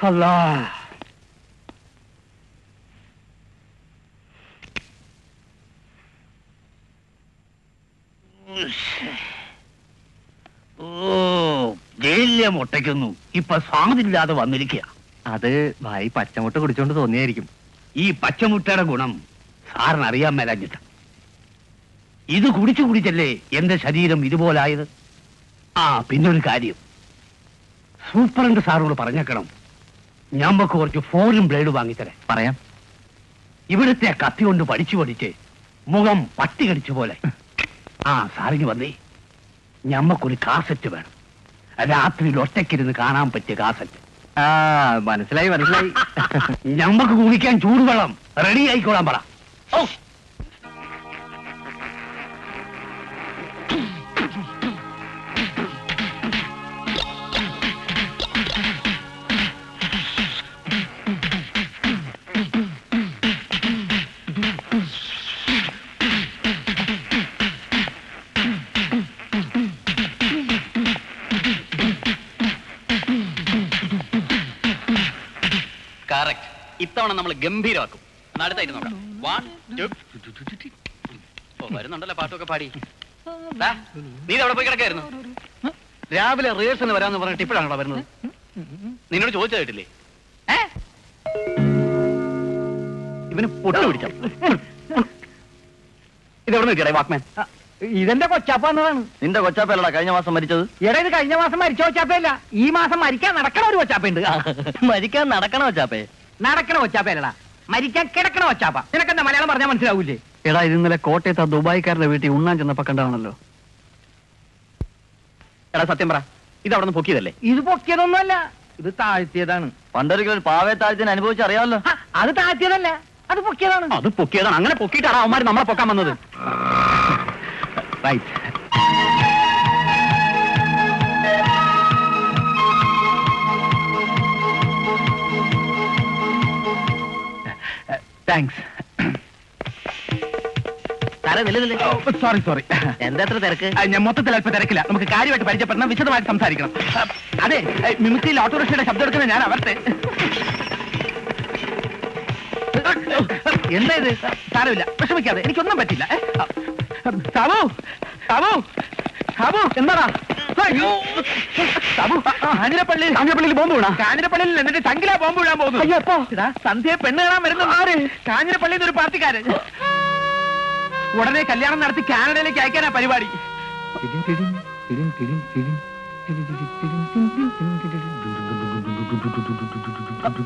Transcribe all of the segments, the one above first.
അല്ലാ. ജയിലിലെ മുട്ടയ്ക്കുന്നു ഇപ്പൊ സ്വാദില്ലാതെ വന്നിരിക്കുക. അത് ഭായി പച്ചമുട്ട കുടിച്ചോണ്ട് തോന്നിയായിരിക്കും. ഈ പച്ചമുട്ടയുടെ ഗുണം സാറിന് അറിയാൻ മേലാഞ്ഞിട്ട. ഇത് കുടിച്ചു കുടിച്ചല്ലേ എന്റെ ശരീരം ഇതുപോലായത്. പിന്നൊരു കാര്യം, സൂപ്രണ്ട് സാറിനോട് പറഞ്ഞേക്കണം, ഞമ്മക്ക് കുറച്ച് ഫോറിൻ ബ്ലേഡ് വാങ്ങിത്തരാം. പറയാം. ഇവിടുത്തെ കത്തി കൊണ്ട് പഠിച്ച് മുഖം പട്ടി കടിച്ച പോലെ. സാറിന് വന്നേ, ഞമ്മക്കൊരു കാസറ്റ് വേണം. രാത്രിയിൽ ഒറ്റയ്ക്കിരുന്ന് കാണാൻ പറ്റിയ കാസറ്റ്. മനസ്സിലായി. ഞമ്മക്ക് കുടിക്കാൻ ചൂടുവെള്ളം റെഡി ആയിക്കോളാൻ പറ. ഇത്തവണ നമ്മൾ ഗംഭീരമാക്കും. അടുത്തായിട്ട് നോക്കാം. വരുന്നുണ്ടല്ലോ പാട്ടൊക്കെ പാടി. നീ അവിടെ പോയി കിടക്കായിരുന്നു. രാവിലെ റിഹേഴ്സലിന് വരാമെന്ന് പറഞ്ഞിട്ട് ഇപ്പോഴാണോ വരുന്നത്? നിന്നോട് ചോദിച്ചു കേട്ടില്ലേ? ഇവന് പൊട്ടു പിടിക്കാം. ഇതെവിടെ നിൽക്കടേ വാക്മാൻ? ഇതെന്റെ കൊച്ചാപ്പന്നതാണ്. നിന്റെ കൊച്ചാപ്പയല്ലടാ കഴിഞ്ഞ മാസം മരിച്ചത്. എടാ, ഇത് കഴിഞ്ഞ മാസം മരിച്ച കൊച്ചാപ്പയല്ല, ഈ മാസം മരിക്കാൻ നടക്കണ ഒരു കൊച്ചാപ്പയുണ്ട്. മരിക്കാൻ നടക്കണ കൊച്ചാപ്പേ? നടക്കണ കൊച്ചാപ്പയല്ലടാ, മരിക്കാൻ കിടക്കണ കൊച്ചാപ്പ. നിനക്കെന്താ മലയാളം പറഞ്ഞാൽ മനസ്സിലാവൂലേ? എടാ, ഇത് ഇന്നലെ കോട്ടയത്ത് ദുബായിക്കാരുടെ വീട്ടിൽ ഉണ്ണാൻ ചെന്നപ്പോ കണ്ടതാണല്ലോ. എടാ സത്യം പറ, ഇത് അവിടെ നിന്ന് പൊക്കിയതല്ലേ? ഇത് പൊക്കിയതൊന്നുമല്ല, ഇത് താഴ്ത്തിയതാണ്. പണ്ടൊരിക്കലും പാവയെ താഴ്ത്തിന് അനുഭവിച്ചറിയാമല്ലോ. അത് താഴ്ത്തിയതല്ല, അത് പൊക്കിയതാണ്. അത് പൊക്കിയതാണ്. അങ്ങനെ പൊക്കിയിട്ടാണ് അവന്മാർ നമ്മളെ പൊക്കാൻ വന്നത്. റൈറ്റ്. താങ്ക്സ്. സോറി. എന്താ എത്ര തിരക്ക്? ഞാൻ മൊത്തത്തിൽ അല്പം തിരക്കില്ല. നമുക്ക് കാര്യമായിട്ട് പരിചയപ്പെടണം, വിശദമായിട്ട് സംസാരിക്കണം. അതെ, മിമിക്രിയിൽ ഓട്ടോറിക്ഷയുടെ ശബ്ദം എടുക്കുന്ന ഞാൻ അവരുടെ. എന്താ ഇത്? സാരമില്ല, വിഷമിക്കാതെ, എനിക്കൊന്നും പറ്റില്ല. സാബു എന്താടാ? കാഞ്ഞിരപ്പള്ളിയിൽ ബോംബ് വീണ? കാഞ്ഞിരപ്പള്ളിയിൽ എന്നിട്ട് ചങ്കിലാ ബോംബ് വീഴാൻ പോകുന്നു. അയ്യോ, സന്ധ്യയെ പെണ്ണ് കാണാൻ വരുന്ന ആര്? കാഞ്ഞിരപ്പള്ളിയിൽ ഒരു പാർട്ടിക്കാരൻ. ഉടനെ കല്യാണം നടത്തി കാനഡയിലേക്ക് അയക്കാനാ പരിപാടി.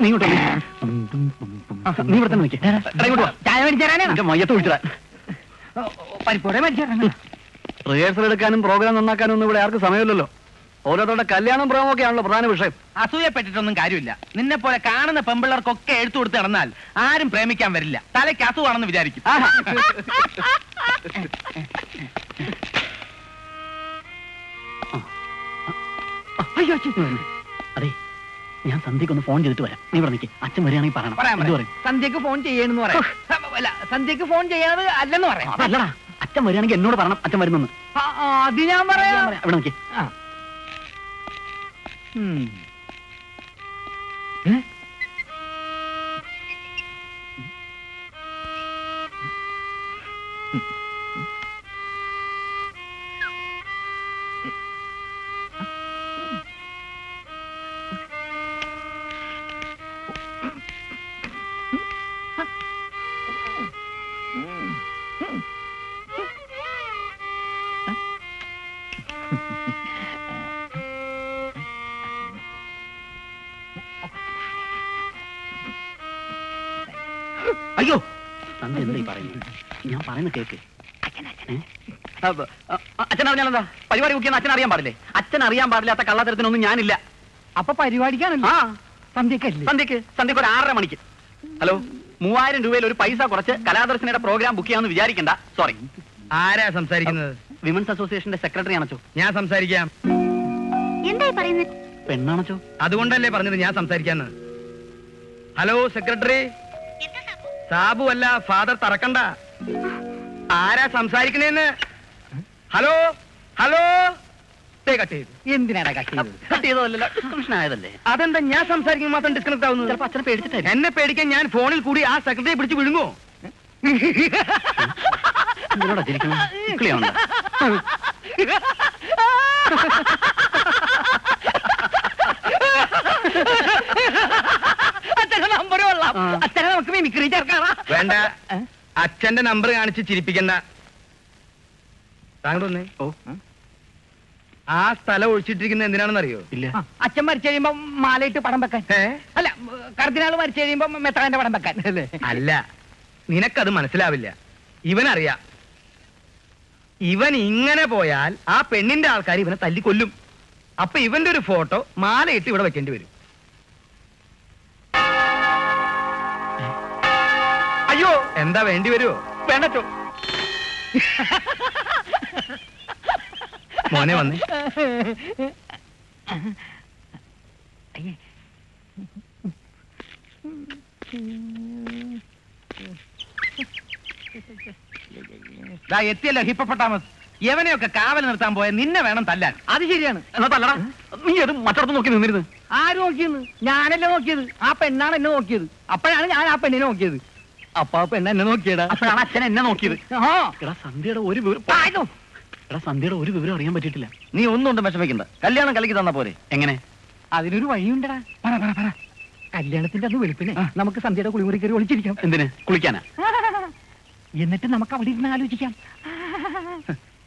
നീ ഇവിടെ തന്നെ നിൽക്കേ. ചായ മേടിച്ചാരാണ് മയ്യത്ത് വിളിച്ചതാ. പരിപ്പോടെ മേടിച്ചാരാണ്. റിഹേഴ്സൽ എടുക്കാനും പ്രോഗ്രാം നന്നാക്കാനും ഒന്നും ഇവിടെ ആർക്കും സമയമില്ലല്ലോ. ഓരോരുത്തരുടെ കല്യാണം പ്രോഗ്രാം ഒക്കെ ആണല്ലോ പ്രധാന വിഷയം. അസൂയപ്പെട്ടിട്ടൊന്നും കാര്യമില്ല. നിന്നെ പോലെ കാണുന്ന പെമ്പിള്ളേർക്കൊക്കെ എഴുത്തു കൊടുത്ത് നടന്നാൽ ആരും പ്രേമിക്കാൻ വരില്ല. തലയ്ക്ക് അസുഖമാണെന്ന് വിചാരിക്കും. അതെ, ഞാൻ സന്ധ്യക്ക് ഫോൺ ചെയ്തിട്ട് വരാം. നീ ഇവിടെ നിൽക്ക്. അച്ഛൻ വരികയാണെങ്കിൽ പറയണം. സന്ധ്യക്ക് ഫോൺ ചെയ്യണമെന്ന് പറയാം. സന്ധ്യക്ക് ഫോൺ ചെയ്യണത് അല്ലെന്ന് പറയാം. അല്ലടാ, അച്ഛൻ വരികയാണെങ്കിൽ എന്നോട് പറയണം അച്ഛൻ വരുന്നെന്ന്. അത് ഞാൻ പറയാം. ഇവിടെ നിൽക്ക്. അയ്യോ, എന്താ ഈ പറയുന്നത്? ഞാൻ പറയുന്ന കേക്ക്. അച്ഛൻ അറിഞ്ഞാലെന്താ? പരിപാടി ബുക്ക് ചെയ്യുന്ന അച്ഛൻ അറിയാൻ പാടില്ലേ? അച്ഛൻ അറിയാൻ പാടില്ലാത്ത കള്ളത്തരത്തിനൊന്നും ഞാനില്ല. അപ്പൊ പരിപാടിക്കാണല്ലോ. സന്ധ്യക്ക് ഒരു 6:30 മണിക്ക്. ഹലോ, 3000 രൂപയിൽ ഒരു പൈസ കുറച്ച് കലാദർശനയുടെ പ്രോഗ്രാം ബുക്ക് ചെയ്യാമെന്ന് വിചാരിക്കണ്ട. സോറി. ആരാ സംസാരിക്കുന്നത്? വിമൻസ് അസോസിയേഷന്റെ സെക്രട്ടറി ആണച്ചോ. ഞാൻ സംസാരിക്കാം. എന്തായി പറയുന്നത്? പെണ്ണാണച്ചോ. അതുകൊണ്ടല്ലേ പറഞ്ഞത് ഞാൻ സംസാരിക്കാന്ന്. Hello secretary. സാബു അല്ല, ഫാദർ തറക്കണ്ട. ആരാ സംസാരിക്കണേന്ന്? ഹലോ ഹലോ കട്ട് ചെയ്തു. എന്തിനാടാ കട്ട് ചെയ്തതല്ലോ, ഡിസ്കണക്ഷൻ ആയതല്ലേ. അതെന്താ ഞാൻ സംസാരിക്കുമ്പോൾ മാത്രം ഡിസ്കണക്ട് ആവുന്നത്? ചിലപ്പോ അച്ഛനെ പേടിച്ചിട്ടായി. എന്നെ പേടിക്കാൻ ഞാൻ ഫോണിൽ കൂടി ആ സെക്രട്ടറിയെ പിടിച്ച് വിഴുങ്ങോ? എന്തിനോടാ ചിരിക്കണം? ക്ലിയറുണ്ടോ? അച്ഛന്റെ നമ്പർ കൊള്ളാം. അച്ഛനെ നമുക്ക് മിമിക്രി ചേർക്കാറാ. വേണ്ട, അച്ഛന്റെ നമ്പർ കാണിച്ച് ചിരിപ്പിക്കണ്ട. താങ്കൾ വന്നേ. ആ സ്ഥലം ഒഴിച്ചിട്ടിരിക്കുന്നത് എന്തിനാണെന്ന് അറിയോ? ഇല്ല. അച്ഛൻ മരിച്ചു കഴിയുമ്പോ മാലയിട്ട് പടം വെക്കാൻ. അല്ല, കർദിനാൾ മരിച്ചു കഴിയുമ്പോ മെത്രാന്റെ പടം വെക്കാൻ അല്ലേ? അല്ല, നിനക്കത് മനസ്സിലാവില്ല. ഇവനറിയാം, ഇവൻ ഇങ്ങനെ പോയാൽ ആ പെണ്ണിന്റെ ആൾക്കാർ ഇവനെ തല്ലിക്കൊല്ലും. അപ്പൊ ഇവന്റെ ഒരു ഫോട്ടോ മാലയിട്ട് ഇവിടെ വെക്കേണ്ടി വരും. അയ്യോ, എന്താ വേണ്ടി വരുമോ? വേണ്ടോ? മോനെ വന്നേ. എത്തിയല്ലോ ഹിപ്പോപ്പൊട്ടാമസ്. യവനെയൊക്കെ കാവൽ നിർത്താൻ പോയ നിന്നെ വേണം തല്ലാൻ. അത് ശരിയാണ്. എന്നാ തല്ലടാ. നീ അത് മറ്റടത്ത് നോക്കി നിന്നിരുന്നു. ആര് നോക്കിയെന്ന്? ഞാനല്ലേ നോക്കിയത്. ആ പെണ്ണാണ് എന്നെ നോക്കിയത്. അപ്പോഴാണ് ഞാൻ ആ പെണ്ണിനെ നോക്കിയത്. അപ്പൊ ആ പെണ്ണ് എന്നെ നോക്കിയടാ. അപ്പോഴാണ് അച്ഛൻ എന്നെ നോക്കിയത്. എടാ സന്ധ്യയുടെ ഒരു വിവരം അറിയാൻ പറ്റിയിട്ടില്ല. നീ ഒന്നുകൊണ്ടും വിഷമിക്കണ്ട, കല്യാണം കലക്കി തന്ന പോരെ. എങ്ങനെ? അതിനൊരു വഴിയുണ്ടടാ. പറ. കല്യാണത്തിന്റെ അന്ന് വെളുപ്പിനെ നമുക്ക് സന്ധ്യയുടെ കുളിമുറി കയറി ഒളിച്ചിരിക്കാം. എന്തിന്? കുളിക്കാനാ? എന്നിട്ട് നമുക്ക് അവിടെ ഇരുന്ന് ആലോചിക്കാം.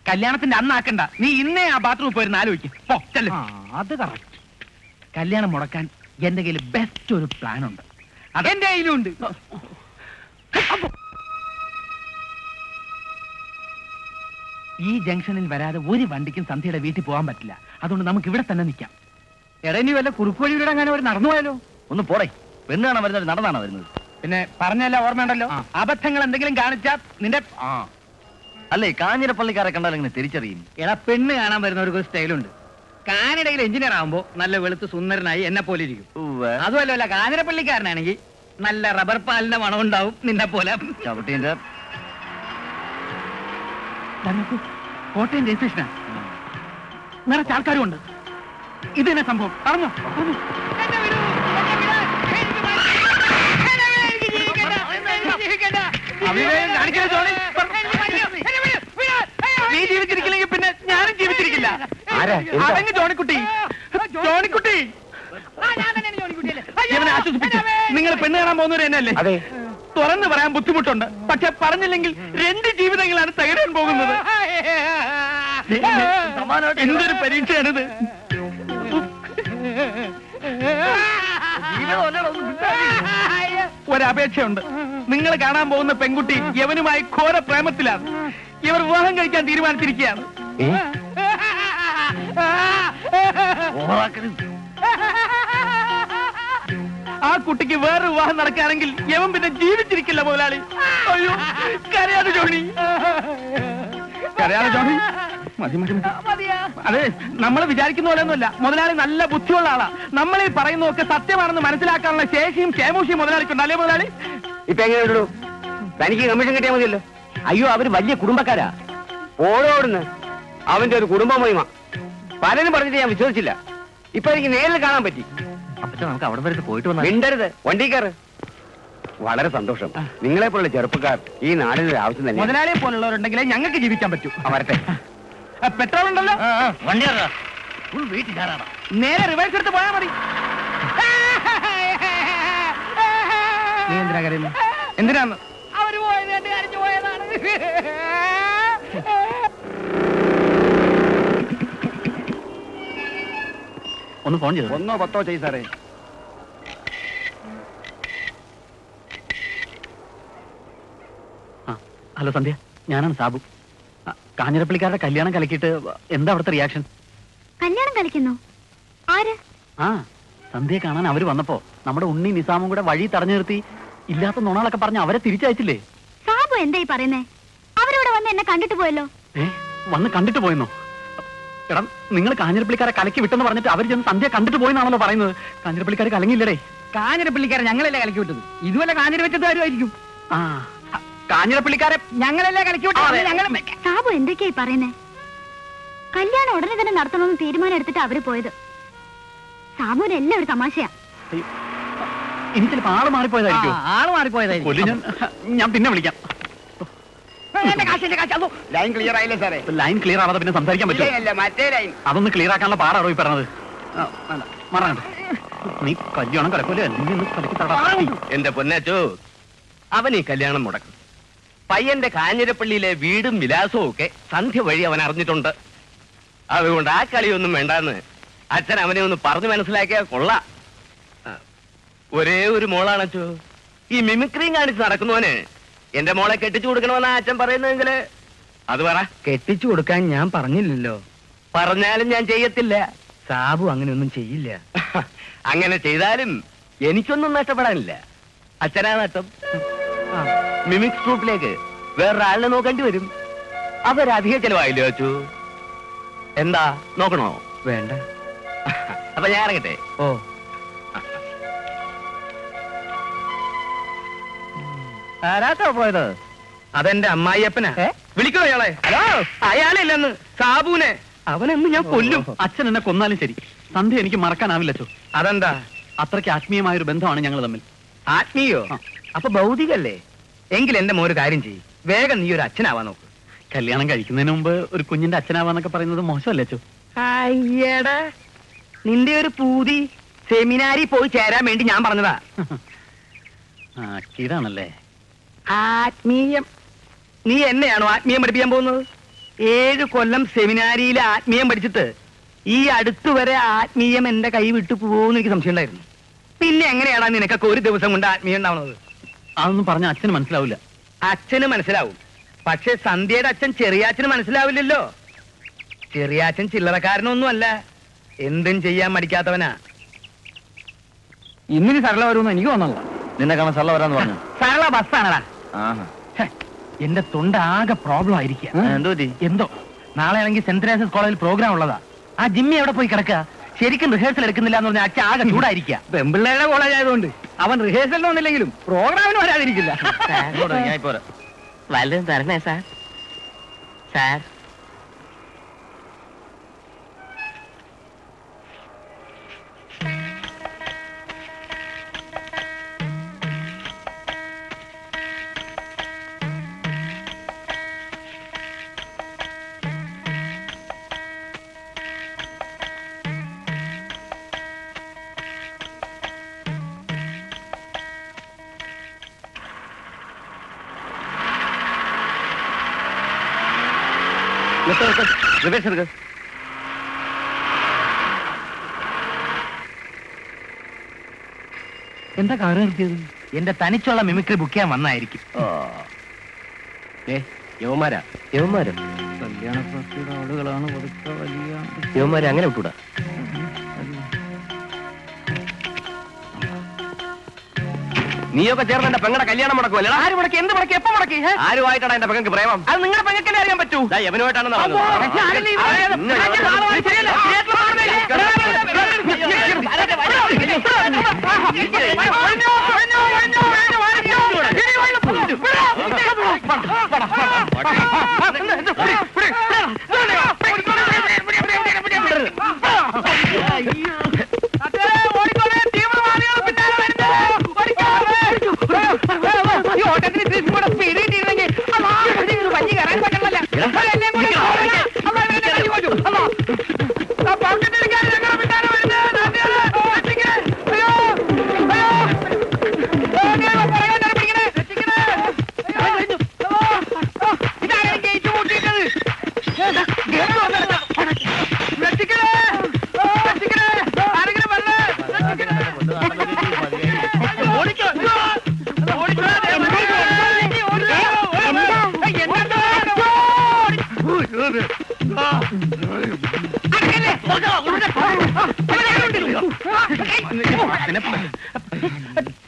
കല്യാണത്തിന്റെ അന്നാക്കണ്ട, നീ ഇന്നേ ആ ബാത്റൂമിൽ പോയിരുന്ന് ആലോചിക്കും. അത് കറക്റ്റ്. കല്യാണം മുടക്കാൻ എന്റെ കയ്യിൽ ബെസ്റ്റ് ഒരു പ്ലാൻ ഉണ്ട്. അതെന്റെ കയ്യിലുണ്ട്. ഈ ജംഗ്ഷനിൽ വരാതെ ഒരു വണ്ടിക്കും സന്ധ്യയുടെ വീട്ടിൽ പോകാൻ പറ്റില്ല. അതുകൊണ്ട് നമുക്ക് ഇവിടെ തന്നെ നിൽക്കാം. എടാ, ഇനി വല്ല കുറുക്കു വഴിയുടെ അങ്ങനെ ഒരു നടന്നു പോയാലോ? ഒന്ന് പോടേ. പെണ്ണ് കാണാൻ വരുന്നത് നടന്നാണ് വരുന്നത്. പിന്നെ പറഞ്ഞല്ല ഓർമ്മയുണ്ടല്ലോ, അബദ്ധങ്ങൾ എന്തെങ്കിലും കാണിച്ചാൽ നിന്റെ അല്ലേ കാഞ്ഞിരപ്പള്ളിക്കാരെ കണ്ടാൽ ഇങ്ങനെ തിരിച്ചറിയും. എടാ, പെണ്ണ് കാണാൻ വരുന്നവർക്ക് ഒരു സ്റ്റൈലുണ്ട്. കാനഡയിൽ എഞ്ചിനീയർ ആകുമ്പോ നല്ല വെളുത്ത് സുന്ദരനായി എന്നെ പോലെ ഇരിക്കും. അതുമല്ല, കാഞ്ഞിരപ്പള്ളിക്കാരനാണെങ്കിൽ നല്ല റബ്ബർ പാലിന്റെ മണം ഉണ്ടാവും നിന്നെ പോലെ. ചവിട്ടീന്റെ കോട്ടയം രജിസ്ട്രേഷനാ. നിറച്ച ആൾക്കാരും ഉണ്ട്. ഇത് തന്നെ സംഭവം. പറഞ്ഞോ. നീ ജീവിച്ചിരിക്കില്ലെങ്കിൽ പിന്നെ ഞാനും ജീവിച്ചിരിക്കില്ല. അതങ്ങ് ജോണിക്കുട്ടി. ഇവനെ ആശ്വസിപ്പിച്ചു. നിങ്ങൾ പെണ്ണ് കാണാൻ പോകുന്നവർ തന്നെയല്ലേ? തുറന്നു പറയാൻ ബുദ്ധിമുട്ടുണ്ട്. പക്ഷെ പറഞ്ഞില്ലെങ്കിൽ 2 ജീവിതങ്ങളാണ് തകരാൻ പോകുന്നത്. എന്തൊരു പരീക്ഷയാണിത്. ഒരപേക്ഷയുണ്ട്. നിങ്ങൾ കാണാൻ പോകുന്ന പെൺകുട്ടി യവനുമായി ഘോര പ്രേമത്തിലാണ്. ഇവർ വിവാഹം കഴിക്കാൻ തീരുമാനിച്ചിരിക്കുകയാണ്. ആ കുട്ടിക്ക് വേറെ വിവാഹം നടക്കുകയാണെങ്കിൽ യവൻ പിന്നെ ജീവിച്ചിരിക്കില്ല മുതലാളി. അയ്യോ, കരയാതെ ജോണി. അതെ, നമ്മൾ വിചാരിക്കുന്ന പോലെയൊന്നുമല്ല. മുതലാളി നല്ല ബുദ്ധിയുള്ള ആളാ. നമ്മൾ ഈ പറയുന്നതൊക്കെ സത്യമാണെന്ന് മനസ്സിലാക്കാനുള്ള ശേഷിയും ക്ഷേമൂഷിയും മുതലാളിക്കുണ്ട്. അല്ലേ മുതലാളി? ഇപ്പൊ എങ്ങനെയുള്ളൂ? തനിക്ക് കമ്മീഷൻ കിട്ടിയാൽ മതിയല്ലോ. അയ്യോ, അവര് വലിയ കുടുംബക്കാരാ. ഓടോടുന്ന് അവന്റെ ഒരു കുടുംബ മഹിമ പലരും പറഞ്ഞിട്ട് ഞാൻ വിശ്വസിച്ചില്ല. ഇപ്പൊ എനിക്ക് നേരിൽ കാണാൻ പറ്റി. അപ്പൊ നമുക്ക് അവിടെ വരെ പോയിട്ട് വന്നാൽ മിണ്ടരുത്, വണ്ടി കയറ്. വളരെ സന്തോഷം. നിങ്ങളെ പോലുള്ള ചെറുപ്പക്കാർ ഈ നാടിനൊരു ആവശ്യം തന്നെ. മുതലാളിയെ പോലുള്ളവരുണ്ടെങ്കിലേ ഞങ്ങൾക്ക് ജീവിക്കാൻ പറ്റൂ. വരട്ടെ. പെട്രോൾ ഉണ്ടല്ലോ. വണ്ടി വീട്ടിൽ കയറാം. നേരെ റിവേഴ്സ് എടുത്ത് പോയാൽ മതി. നീ എന്തിനാ കരയുന്നു? എന്തിനാന്ന്? അവര് പോയത് കണ്ട് കരഞ്ഞു പോയതാണ്. ഒന്ന് ഫോൺ ചെയ്തു. 1 10 ചെയ് സാറേ. ഹലോ സന്ധ്യ, ഞാനാണ് സാബു. കാഞ്ഞിരപ്പള്ളിക്കാരുടെ കല്യാണം കലക്കിയിട്ട് എന്താ അവിടുത്തെ റിയാക്ഷൻ? കല്യാണം കളിക്കുന്നു? ആര്? സന്ധ്യയെ കാണാൻ അവര് വന്നപ്പോ നമ്മുടെ ഉണ്ണി നിസാമും കൂടെ വഴി തടഞ്ഞു നിർത്തി ഇല്ലാത്ത നുണകളൊക്കെ പറഞ്ഞ് അവരെ തിരിച്ചയച്ചില്ലേ? സാബു എന്തായി പറയുന്നേ? അവരിവിടെ വന്ന് എന്നെ കണ്ടിട്ട് പോയല്ലോ. വന്ന് കണ്ടിട്ട് പോയെന്നോ? എടാ, നിങ്ങൾ കാഞ്ഞിരപ്പള്ളിക്കാരെ കലക്കി വിട്ടെന്ന് പറഞ്ഞിട്ട് അവർ ചെന്ന് സന്ധ്യ കണ്ടിട്ട് പോയെന്നാണല്ലോ പറയുന്നത്. കാഞ്ഞിരപ്പള്ളിക്കാരെ കലങ്ങില്ലടേ. കാഞ്ഞിരപ്പള്ളിക്കാരെ ഞങ്ങളല്ലേ കലക്കി വിട്ടത്. ഇതുവല്ല കാഞ്ഞിര വെച്ചത് ആരുമായിരിക്കും. കാഞ്ഞിരപ്പള്ളിക്കാരെ ഞങ്ങളല്ലേ കലക്കി വിട്ടത്. സാബു എന്തൊക്കെയായി പറയുന്നേ? കല്യാണം ഉടനെ തന്നെ നടത്തണമെന്ന് തീരുമാനം എടുത്തിട്ട് അവര് പോയത്. സാബുവിനെല്ലാം ഒരു തമാശയാ. ഇനി ചിലപ്പോ ആള് മാറിപ്പോയതായിരിക്കും. ആള് മാറിപ്പോയതായിരിക്കും. ഞാൻ പിന്നെ വിളിക്കാം. ലൈൻ ക്ലിയർ ആയില്ലേ സാറേ? ലൈൻ ക്ലിയർ ആവാതെ പിന്നെ സംസാരിക്കാൻ പറ്റില്ല. മറ്റേ ലൈൻ അതൊന്ന് ക്ലിയർ ആക്കാനുള്ള പാടാണോ ഈ പറഞ്ഞത്? മറങ്ങണ്ട. നീ കല്യാണം കിടക്കൂലേ? എന്റെ പൊന്നച്ചോ, അവൻ ഈ കല്യാണം മുടക്കും. പയ്യന്റെ കാഞ്ഞിരപ്പള്ളിയിലെ വീടും വിലാസവും ഒക്കെ സന്ധ്യ വഴി അവൻ അറിഞ്ഞിട്ടുണ്ട്. അതുകൊണ്ട് ആ കളിയൊന്നും വേണ്ടാന്ന് അച്ഛൻ അവനെ ഒന്ന് പറഞ്ഞു മനസ്സിലാക്കിയാ കൊള്ളാം. ഒരേ ഒരു മോളാണച്ചോ. ഈ മിമിക്രിയും കാണിച്ച് നടക്കുന്നവന് എന്റെ മോളെ കെട്ടിച്ചു കൊടുക്കണമെന്നാ അച്ഛൻ പറയുന്നതെങ്കില് അത് പറ. കെട്ടിച്ചു കൊടുക്കാൻ ഞാൻ പറഞ്ഞില്ലല്ലോ. പറഞ്ഞാലും ഞാൻ ചെയ്യത്തില്ല. സാബു അങ്ങനെയൊന്നും ചെയ്യില്ല. അങ്ങനെ ചെയ്താലും എനിക്കൊന്നും നഷ്ടപ്പെടാനില്ല. അച്ഛനാ നഷ്ടം. മിമിക്സ് ട്രൂപ്പിലേക്ക് വേറൊരാളിനെ നോക്കേണ്ടി വരും. അതൊരധിക ചെലവായില്ലോ അച്ചു. എന്താ നോക്കണോ? വേണ്ട. അപ്പൊ ഞാൻ ഇറങ്ങട്ടെ. ഓ, ആരാട്ടോ പോയത്? അതെന്റെ അമ്മായിയപ്പനാ. വിളിക്കോ അയാളെ. ഹലോ, അയാളില്ലെന്ന്, സാബുവിനെ. അവനെന്ന് ഞാൻ കൊല്ലും. അച്ഛൻ എന്നെ കൊന്നാലും ശരി, സന്ധ്യ എനിക്ക് മറക്കാനാവില്ലച്ചോ. അതെന്താ? അത്രയ്ക്ക് ആത്മീയമായ ഒരു ബന്ധമാണ് ഞങ്ങൾ തമ്മിൽ. ആത്മീയോ? അപ്പൊ ഭൗതികല്ലേ? എങ്കിൽ എന്റെ മോര് കാര്യം ചെയ്യും, വേഗം നീ ഒരു അച്ഛനാവാൻ നോക്ക്. കല്യാണം കഴിക്കുന്നതിന് മുമ്പ് ഒരു കുഞ്ഞിന്റെ അച്ഛനാവാന്നൊക്കെ പറയുന്നത് മോശമല്ലച്ചോ. അയ്യടാ, നിന്റെ ഒരു പൂതി സെമിനാരി പോയി ചേരാൻ വേണ്ടി ഞാൻ പറഞ്ഞതാ. ഇതാണല്ലേ ആത്മീയം. നീ എന്നെയാണോ ആത്മീയം പഠിപ്പിക്കാൻ പോകുന്നത്? 7 കൊല്ലം സെമിനാരിയിലെ ആത്മീയം പഠിച്ചിട്ട് ഈ അടുത്തുവരെ ആത്മീയം എന്റെ കൈ വിട്ടു പോകുമെന്ന് എനിക്ക് സംശയം ഉണ്ടായിരുന്നു. പിന്നെ എങ്ങനെയാടാ നിനക്കൊക്കെ ഒരു ദിവസം കൊണ്ട് ആത്മീയം ഉണ്ടാവുന്നത്? അതൊന്നും പറഞ്ഞ അച്ഛന് മനസ്സിലാവില്ല. അച്ഛന് മനസ്സിലാവും, പക്ഷെ സന്ധ്യയുടെ അച്ഛൻ ചെറിയാച്ചന് മനസ്സിലാവില്ലല്ലോ. ചെറിയാച്ചൻ ചില്ലറക്കാരനൊന്നും അല്ല, എന്തും ചെയ്യാൻ മടിക്കാത്തവനാ. ഇന്നിനി സരള വരുമെന്ന് എനിക്ക് തോന്നല്ല. നിന്നെ കാണാൻ സരള വരാന്ന് പറഞ്ഞു. സരള ബസ്സാണടാ. എന്റെ തൊണ്ട ആകെ പ്രോബ്ലം ആയിരിക്കുക. എന്തോ നാളെ ആണെങ്കിൽ സെന്റ് തെരേസസ് കോളേജിൽ പ്രോഗ്രാം ഉള്ളതാ. ആ ജിമ്മി എവിടെ പോയി കിടക്കുക? ശരിക്കും റിഹേഴ്സൽ എടുക്കുന്നില്ല എന്ന് പറഞ്ഞാൽ അച്ഛൻ ആകെ ചൂടായിരിക്കുക. പെമ്പിള്ളേരുടെ കോളേജ് ആയതുകൊണ്ട് അവൻ റിഹേഴ്സലിന് വന്നില്ലെങ്കിലും പ്രോഗ്രാമിന് വരാതിരിക്കില്ല. വല്ലതും തരണേ സാർ. സാർ റിവേഴ്സ് എടുക്ക. എന്താ കാറ് നിർത്തിയത്? എന്റെ തനിച്ചുള്ള മിമിക്രി ബുക്ക് ചെയ്യാൻ വന്നായിരിക്കും. യവന്മാരാ? കല്യാണ പാർട്ടിയുടെ ആളുകളാണ്. യവന്മാരെ അങ്ങനെ വിട്ടൂടാ. നീയൊക്കെ ചേർന്ന് എന്റെ പെങ്ങളുടെ കല്യാണം മുടക്കുമല്ലോ. ആര് മുടക്കി? എന്ത് മുടക്കി? എപ്പോ മുടക്കി? ആരുമായിട്ടാണ് എന്റെ പെങ്ങൾക്ക് പ്രേമം? അത് നിങ്ങളുടെ പെങ്ങൾക്കല്ലേ അറിയാൻ പറ്റൂ. യവനുമായിട്ടാണെന്ന്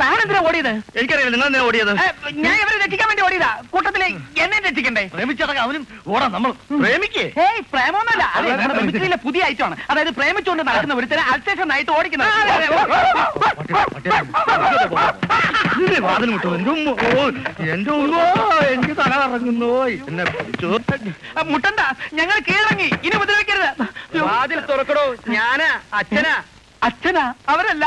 താനെന്തിനാ ഓടിയത്? എനിക്കറിയില്ല നിങ്ങൾ എന്തിനാ ഓടിയത്? ഞാൻ ഇവരെ രക്ഷിക്കാൻ വേണ്ടി ഓടിയതാ. കൂട്ടത്തില് എന്നെ രക്ഷിക്കണ്ടേ? പ്രേമിച്ചടക്കം അവനും ഓടാം നമ്മൾ പ്രേമിക്കേ. ഏയ് പ്രേമൊന്നുമല്ല, അത് നമ്മുടെ മിമിക്രിയിലെ പുതിയ ഐറ്റമാണ്. അതായത് പ്രേമിച്ചുകൊണ്ട് നടക്കുന്ന ഒരുത്തരെ അൽസേഷൻ ആയിട്ട് ഓടിക്കുന്നത്. വാതിൽ മുട്ടും. എന്റെ ഉമ്മോ, എനിക്ക് തല കറങ്ങുന്നു. എന്നെ മുട്ടണ്ട, ഞങ്ങൾ കീഴടങ്ങി, ഇനി ഉപദ്രവിക്കരുത്. വാതിൽ തുറക്കടോ. ഞാനാ അച്ഛനാ. അച്ഛനാ? അവരല്ല.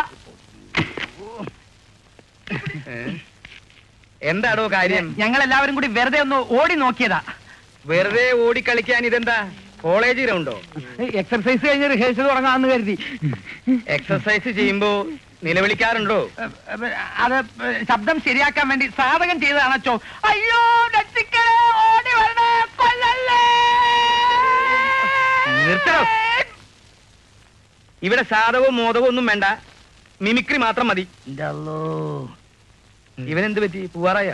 എന്താടോ കാര്യം? ഞങ്ങൾ എല്ലാവരും കൂടി വെറുതെ ഒന്ന് ഓടി നോക്കിയതാ. വെറുതെ ഓടി കളിക്കാൻ ഇതെന്താ കോളേജ് ഗ്രൗണ്ടോ? എക്സർസൈസ് കഴിഞ്ഞ് റിഹേഴ്സൽ തുടങ്ങാന്ന് കരുതി. എക്സർസൈസ് ചെയ്യുമ്പോ നിലവിളിക്കാറുണ്ടോ? അത് ശബ്ദം ശരിയാക്കാൻ വേണ്ടി സാധകം ചെയ്തതാണോ? അയ്യോ രക്ഷിക്കണേ, ഓടി വരണേ, കൊല്ലല്ലേ. നിർത്തണോ? ഇവിടെ സാധകവും മോദവും ഒന്നും വേണ്ട, മിമിക്രി മാത്രം മതി. ഇവനെന്ത് പറ്റി? പൂവാറായ?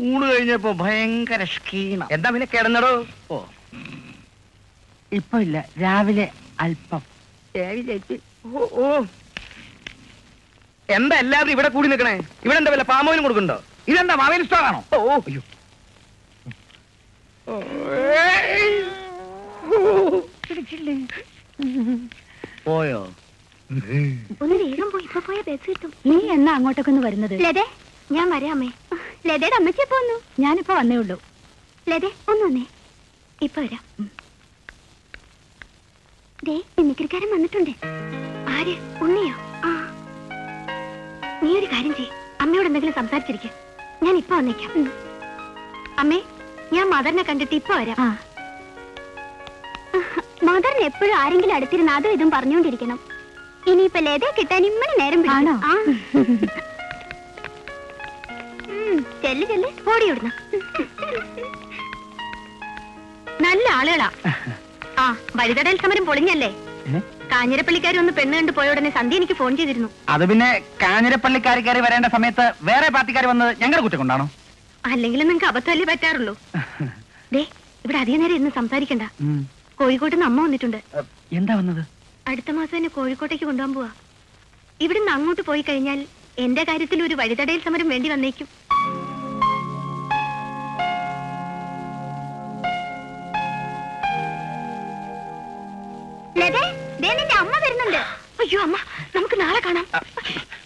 ഊണ് കഴിഞ്ഞപ്പോ ഭയങ്കര ക്ഷീണം. എന്താ പിന്നെ കിടന്നടോ? ഓ ഇപ്പൊ ഇല്ല, രാവിലെ അല്പം. ഓ ഓ, എന്താ എല്ലാവരും ഇവിടെ കൂടി നിൽക്കണേ? ഇവിടെ എന്താ വല്ല പാമോയിലും കൊടുക്കണ്ടോ? ഇതെന്താ മാവേലി സ്റ്റോറാണോ? ഓ അയ്യോ, പോയോ? ഒന്ന് വേഗം പോയി, ഇപ്പൊ പോയ ബസ് കിട്ടും. നീ എന്നാ അങ്ങോട്ടൊക്കെ ഒന്ന് വരുന്നത്? ലതേ, ഞാൻ വരാമേ. ലതയുടെ അമ്മച്ചി പോന്നു. ഞാനിപ്പോ വന്നേ ഉള്ളൂ. ലതേ ഒന്ന് വന്നേ, ഇപ്പൊ വരാം. ദേ മിമിക്രിക്കാരൻ വന്നിട്ടുണ്ട്. ആര്? ഉണ്ണിയോ? ആ, നീ ഒരു കാര്യം ചെയ്യ്, അമ്മയോട് എന്തെങ്കിലും സംസാരിച്ചിരിക്കും. ഞാൻ ഇപ്പൊ വന്നേക്കാം. അമ്മേ, ഞാൻ മദറിനെ കണ്ടിട്ട് ഇപ്പൊ വരാം. മദറിന് എപ്പോഴും ആരെങ്കിലും അടുത്തിരുന്ന് അതും ഇതും പറഞ്ഞുകൊണ്ടിരിക്കണം. ഇനിയിപ്പോ ലതയെ കിട്ടാൻ ഇമ്മണി നേരം പിടിക്കണോ? ചെല്ല് ചെല്ല്, ഓടിയോടുന്ന നല്ല ആളുകളാ. ആ, വഴിതടൽ സമരം പൊളിഞ്ഞല്ലേ? കാഞ്ഞിരപ്പള്ളിക്കാരി ഒന്ന് പെണ്ണ് കണ്ടു പോയ ഉടനെ സന്ധ്യ എനിക്ക് ഫോൺ ചെയ്തിരുന്നു. അത് പിന്നെ കാഞ്ഞിരപ്പള്ളിക്കാർ കയറി വരേണ്ട സമയത്ത് വേറെ പാർട്ടിക്കാർ വന്നത് ഞങ്ങളുടെ കുറ്റം കൊണ്ടാണോ? അല്ലെങ്കിലും നിങ്ങൾക്ക് അബദ്ധമല്ലേ പറ്റാറുള്ളൂ. ദേ, ഇവിടെ അധികം നേരം ഇന്ന് സംസാരിക്കണ്ട. കോഴിക്കോട്ട് നിന്ന് അമ്മ വന്നിട്ടുണ്ട്. എന്താ വന്നത്? അടുത്ത മാസം എന്നെ കോഴിക്കോട്ടേക്ക് കൊണ്ടുപോകാൻ പോവാ. ഇവിടുന്ന് അങ്ങോട്ട് പോയി കഴിഞ്ഞാൽ എന്റെ കാര്യത്തിൽ ഒരു വഴിതടയിൽ സമരം വേണ്ടി വന്നേക്കും. നിന്റെ അമ്മ വരുന്നുണ്ട്. അയ്യോ അമ്മ, നമുക്ക് നാളെ കാണാം.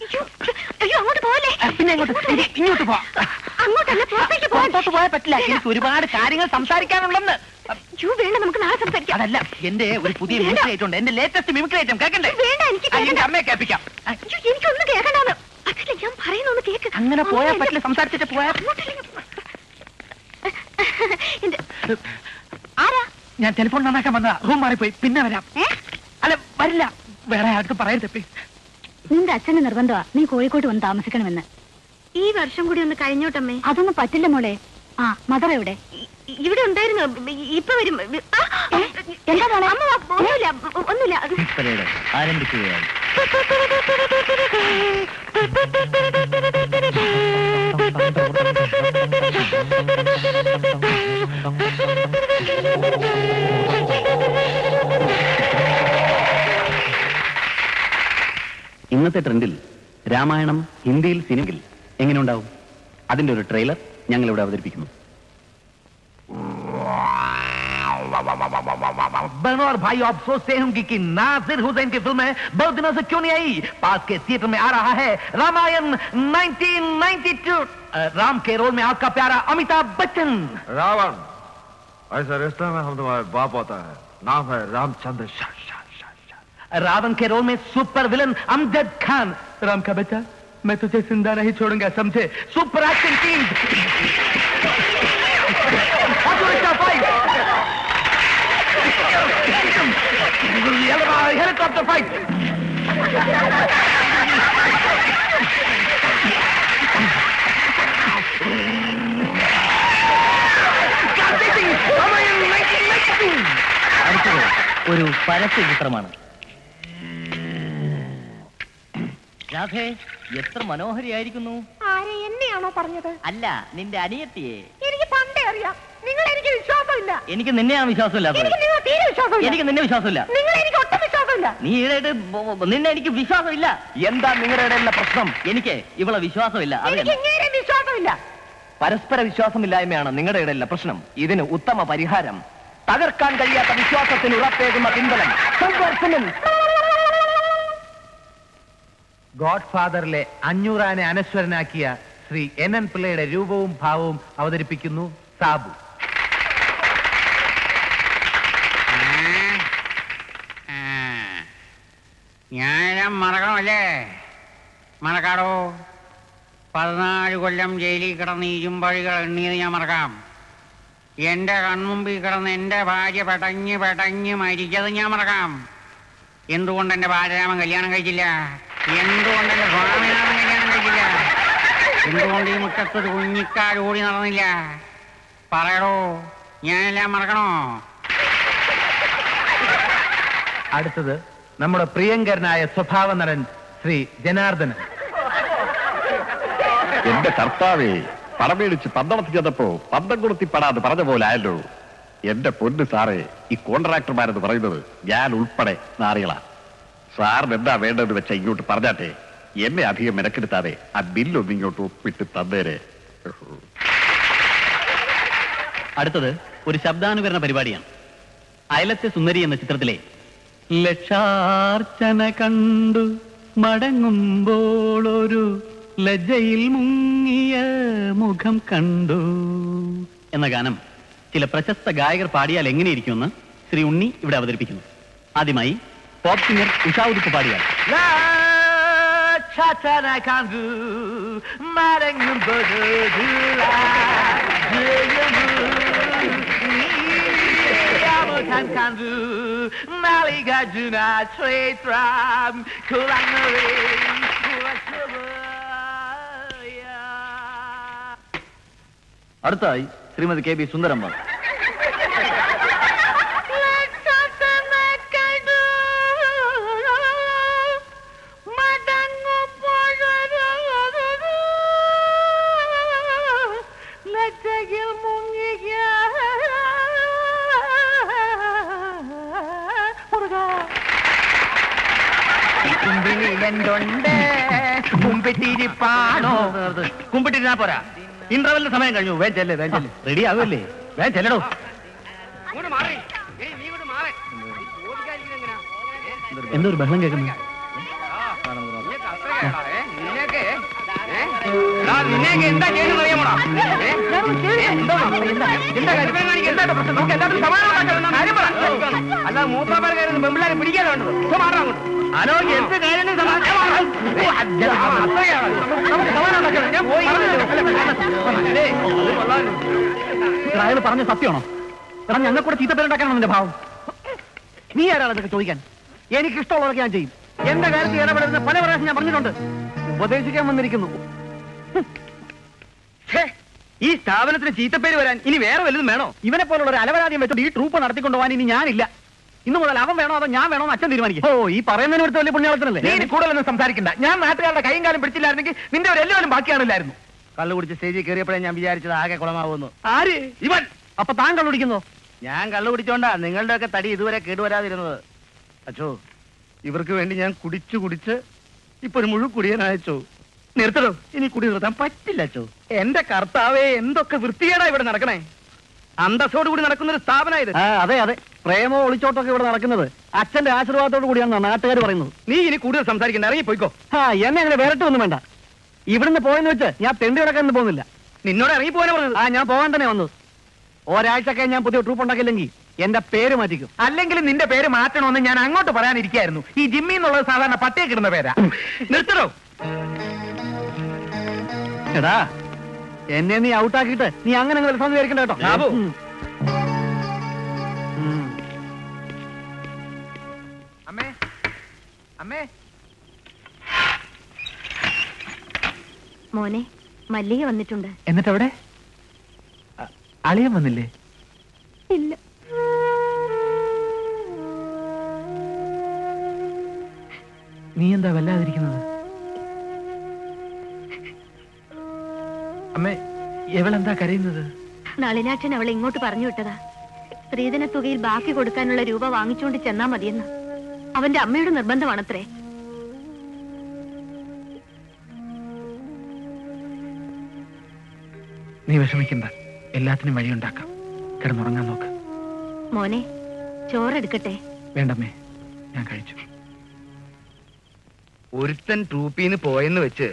അയ്യോ അയ്യോ, അങ്ങോട്ട് പോവല്ലേ. പിന്നെ ഇങ്ങോട്ട് പോ. അങ്ങോട്ടല്ല, പുറത്തേക്ക് പോയാൽ പറ്റില്ല, എനിക്ക് ഒരുപാട് കാര്യങ്ങൾ സംസാരിക്കാനുണ്ടെന്ന്. അയ്യോ വേണ്ട, നമുക്ക് നാളെ സംസാരിക്കാം. അതല്ല, എന്റെ ഒരു പുതിയ മിമിക്രി ഐറ്റം ഉണ്ട്. എന്റെ ലേറ്റസ്റ്റ് മിമിക്രി ഐറ്റം കേൾക്കണ്ടേ? വേണ്ട, എനിക്ക് അമ്മയെ കേൾപ്പിക്കാം. അയ്യോ, എനിക്കൊന്നും കേൾക്കണ്ടാന്ന്. അതല്ല, ഞാൻ പറയുന്നൊന്ന് കേക്ക്. അങ്ങനെ പോയാൽ പറ്റില്ല, സംസാരിച്ചിട്ട് പോയാൽ. ആരാ? ഞാൻ ടെലിഫോൺ നന്നാക്കാൻ വന്നതാ. റൂം മാറിപ്പോയി, പിന്നെ വരാം. അല്ല വരില്ല, വേറെ ആൾക്ക് പറയരുത്. നിന്റെ അച്ഛന്റെ നിർബന്ധമാ നീ കോഴിക്കോട്ട് വന്ന് താമസിക്കണമെന്ന്. ഈ വർഷം കൂടി ഒന്ന് കഴിഞ്ഞോട്ടമ്മേ. അതൊന്നും പറ്റില്ല മോളെ. ആ, മദർ എവിടെ? ഇവിടെ ഉണ്ടായിരുന്നു, ഇപ്പൊ വരും. എന്താ മോളെ? ഒന്നുമില്ല ഒന്നുമില്ല. ആരംഭിക്കുകയാണ്. ഇന്നത്തെ ട്രെൻഡിൽ രാമായണം ഹിന്ദിയിൽ സിനിമയിൽ എങ്ങനെ ഉണ്ടാവും? അതിന്റെ ഒരു ട്രെയിലർ ഞങ്ങൾ ഇവിടെ അവതരിപ്പിക്കുന്നു. बहनों और भाई, आप सोचते होंगे कि नासिर हुसैन की फिल्म बहुत दिनों से क्यों नहीं आई? पास के थिएटर में आ रहा है रामायण 1992। राम के रोल में आपका प्यारा अमिताभ बच्चन। रावण, ऐसा रिश्ते में हम तुम्हारे बाप होता है, नाम है रामचंद्र शाह। रावण के रोल में सुपर विलन अमजद खान। राम का बच्चा, मैं तुझे जिंदा नहीं छोड़ूंगा, समझे? Super action team. Helicopter fight. ഒരു പരസ്യ ചിത്രമാണ്. രാധേ, എത്ര മനോഹരിയായിരിക്കുന്നു. ആരെ, എന്നെയാണോ പറഞ്ഞത്? അല്ല, നിന്റെ അനിയത്തിയെ. എനിക്ക് പണ്ടേ അറിയാം, നിങ്ങൾ എനിക്ക് വിശ്വാസമില്ല. എനിക്ക് നിന്നെയാണ് വിശ്വാസമില്ലാത്തത്. നിങ്ങൾ തീരെ വിശ്വാസമില്ല. എനിക്ക് നിന്നെ വിശ്വാസമില്ല. നിങ്ങൾ എനിക്ക് ഒട്ടും വിശ്വാസമില്ല. വിശ്വാസമില്ല. നീ ഈടായിട്ട് നിന്നെ എനിക്ക് വിശ്വാസമില്ല. എന്താ നിങ്ങളുടെ ഇടയിലുള്ള പ്രശ്നം? എനിക്ക് ഇവളെ വിശ്വാസമില്ല. എനിക്ക് ഇങ്ങനെ വിശ്വാസമില്ല. പരസ്പര വിശ്വാസമില്ലായ്മയാണ് നിങ്ങളുടെ ഇടയിലുള്ള പ്രശ്നം. ഇതിന് ഉത്തമ പരിഹാരം തകർക്കാൻ കഴിയാത്ത വിശ്വാസത്തിന് ഉറപ്പേകുന്ന പിൻബലം. ഗോഡ് ഫാദറിലെ 500 ആനെ അനശ്വരനാക്കിയ ശ്രീ NN പിള്ളയുടെ രൂപവും ഭാവവും അവതരിപ്പിക്കുന്നു സാബു. ഞാൻ മറക്കണമല്ലേ? മറക്കാടോ. 14 കൊല്ലം ജയിലിൽ കിടന്ന് ഇരുമ്പഴികൾ എണ്ണിയത് ഞാൻ മറക്കാം. എന്റെ കൺമുമ്പിൽ കിടന്ന് എന്റെ ഭാര്യ പെടഞ്ഞ് മരിച്ചത് ഞാൻ മറക്കാം. എന്തുകൊണ്ട് എന്റെ ബാലരാമൻ കല്യാണം കഴിച്ചില്ല? എന്തുകൊണ്ട് എന്റെ സ്വാമിനാഥൻ കല്യാണം കഴിച്ചില്ല? എന്തുകൊണ്ട് ഈ മുറ്റത്തൊരു കുഞ്ഞിക്കാട് ഓടി നടന്നില്ല? പറയടോ, ഞാനെല്ലാം മറക്കണോ? അടുത്തത് നമ്മുടെ പ്രിയങ്കരനായ സ്വഭാവ നടൻ ശ്രീ ജനാർദ്ദനൻ. എന്റെ കർത്താവേ, പടമേടിച്ച് പന്തളത്ത് ചെന്നപ്പോ പന്തം കൊടുത്തിപ്പെടാതെ പറഞ്ഞ പോലെ ആയല്ലോ. എന്റെ പൊന്ന് സാറേ, ഈ കോൺട്രാക്ടർമാരെന്ന് പറയുന്നത് ഞാൻ ഉൾപ്പെടെ നാറികളാ. സാറിന് എന്താ വേണ്ടതെന്ന് വെച്ചാൽ ഇങ്ങോട്ട് പറഞ്ഞാട്ടെ. എന്നെ അധികം മെനക്കെടുത്താതെ ആ ബില്ലൊന്ന് ഇങ്ങോട്ട് ഒപ്പിട്ട് തന്നേരെ. അടുത്തത് ഒരു ശബ്ദാനുകരണ പരിപാടിയാണ്. അയലത്തെ സുന്ദരി എന്ന ചിത്രത്തിലെ ലക്ഷാർച്ചന കണ്ടു മടങ്ങുമ്പോൾ ഒരു ലജ്ജയിൽ മുങ്ങിയ മുഖം കണ്ടു എന്ന ഗാനം ചില പ്രശസ്ത ഗായകർ പാടിയാൽ എങ്ങനെയിരിക്കുമെന്ന് ശ്രീ ഉണ്ണി ഇവിടെ അവതരിപ്പിക്കുന്നു. ആദ്യമായി പോപ്പ് സിംഗർ ഉഷാ ഉടുപ്പ് പാടിയാൽ. അടുത്തായി ശ്രീമതി KB സുന്ദരമ്മ. കുമ്പിട്ടിരുന്നാ പോരാ, ഇന്റർവെല്ലിന്റെ സമയം കഴിഞ്ഞു. റെഡി ആകുമല്ലേ? ചെല്ലടോ. എന്തൊരു ബഹളം കേൾക്കുന്നു? എന്താ ചെയ്യുന്നത് അറിയാമോടാ? അല്ല, മൂത്താപ്പാരക്കാരും പെമ്പിള്ളാരെ പിടിക്കാൻ വേണ്ടത്. ആലോചിച്ച് എന്ത് കാര്യങ്ങളും അയാൾ പറഞ്ഞ സത്യമാണോ? എടാ, ഞങ്ങൾ കൂടെ ചീത്തപ്പേരുണ്ടാക്കാനാണ് നിന്റെ ഭാവം. നീ ആരാണ് ഇതൊക്കെ ചോദിക്കാൻ? എനിക്കിഷ്ടമുള്ളതൊക്കെ ഞാൻ ചെയ്യും. എന്റെ കാര്യത്തിൽ ഇടപെടുന്ന പല പ്രാവശ്യം ഞാൻ പറഞ്ഞിട്ടുണ്ട്. ഉപദേശിക്കാൻ വന്നിരിക്കുന്നു. ഈ സ്ഥാപനത്തിന് ചീത്തപ്പേര് വരാൻ ഇനി വേറെ വല്ലതും വേണോ? ഇവനെ പോലുള്ള ഒരു അലവരാദ്യം വെച്ചോണ്ട് ഈ ട്രൂപ്പ് നടത്തിക്കൊണ്ടുപോകാൻ ഇനി ഞാനില്ല. ഇന്ന് മുതൽ അവൻ വേണോ അതോ ഞാൻ വേണോ അച്ഛൻ തീരുമാനിക്കും. ഓ, ഈ പറയുന്നതിന് അടുത്ത് വലിയ പുണ്യാളത്തിനല്ലേ? നീ കൂടുതലൊന്നും സംസാരിക്കണ്ട. ഞാൻ നാട്ടുകാരുടെ കൈയും കാലം പിടിച്ചില്ലായിരുന്നെങ്കിൽ നിന്റെ ഒരു എല്ലാവരും ബാക്കിയാണില്ലായിരുന്നു. കള്ളു കുടിച്ച് സ്റ്റേജിൽ കയറിയപ്പോഴേ ഞാൻ വിചാരിച്ചത് ആകെ കുളമാവുന്നു. ആര്? ഇവൻ. അപ്പൊ താൻ കള്ളു കുടിക്കുന്നോ? ഞാൻ കള്ളു കുടിച്ചോണ്ടാ നിങ്ങളുടെ ഒക്കെ തടി ഇതുവരെ കേടുവരാതിരുന്നത്. അച്ചോ, ഇവർക്ക് വേണ്ടി ഞാൻ കുടിച്ച് ഇപ്പൊ ഒരു മുഴു കുടിയനയച്ചോ. നിർത്തടോ, ഇനി കുടി നിർത്താൻ പറ്റില്ല അച്ചോ. എന്റെ കർത്താവേ, എന്തൊക്കെ വൃത്തികേടാ ഇവിടെ നടക്കണേ. അന്തസ്സോട് കൂടി നടക്കുന്ന ഒരു സ്ഥാപനമായത്. അതെ അതെ, പ്രേമോ ഒളിച്ചോട്ടൊക്കെ ഇവിടെ നടക്കുന്നത് അച്ഛന്റെ ആശീർവാദത്തോട് കൂടിയാണെന്നാണ് നാട്ടുകാർ പറയുന്നത്. നീ ഇനി കൂടുതൽ സംസാരിക്കണ്ട, ഇറങ്ങി പോയിക്കോ. എന്നെ അങ്ങനെ വേറിട്ടൊന്നും വേണ്ട. ഇവിടുന്ന് പോയെന്ന് വെച്ച് ഞാൻ തെണ്ടി കിടക്കാനൊന്നും പോകുന്നില്ല. നിന്നോട് ഇറങ്ങി പോകാനാ പറഞ്ഞത്. ഞാൻ പോകാൻ തന്നെ വന്നത്. ഒരാഴ്ചക്കെ ഞാൻ പുതിയ ട്രൂപ്പ് ഉണ്ടാക്കില്ലെങ്കിൽ എന്റെ പേര് മാറ്റിക്കും. അല്ലെങ്കിൽ നിന്റെ പേര് മാറ്റണമെന്ന് ഞാൻ അങ്ങോട്ട് പറയാനിരിക്കായിരുന്നു. ഈ ജിമ്മി എന്നുള്ളത് സാധാരണ പട്ടിയെ കിടുന്ന പേരാ. നിർത്തണോ? എടാ, എന്നെ നീ ഔട്ടാക്കിയിട്ട് നീ അങ്ങനെ വിചാരിക്കണ്ട കേട്ടോ. അമ്മേ, അമ്മേ. മോനെ, മല്ലിക വന്നിട്ടുണ്ട്. എന്നിട്ടെവിടെ? അളിയൻ വന്നില്ലേ? ഇല്ല. നീ എന്താ വല്ലാതിരിക്കുന്നത്? അമ്മേ, എവളെന്താ കരയുന്നത്? നളിനാട്ടൻ അവളെ ഇങ്ങോട്ട് പറഞ്ഞു വിട്ടതാ. സ്ത്രീധന തുകയിൽ ബാക്കി കൊടുക്കാനുള്ള രൂപ വാങ്ങിച്ചുകൊണ്ട് ചെന്നാ മതിയെന്ന്. അവന്റെ അമ്മയുടെ നിർബന്ധമാണത്രേ. നീ വിഷമിക്കണ്ട, എല്ലാത്തിനും വഴിയുണ്ടാക്കാം. കിടന്നുറങ്ങാൻ നോക്ക്. മോനെ, ചോറെടുക്കട്ടെ? വേണ്ടമ്മേ, ഞാൻ കഴിച്ചു. ഒരുത്തൻ ട്രൂപ്പിന്ന് പോയെന്ന് വെച്ച്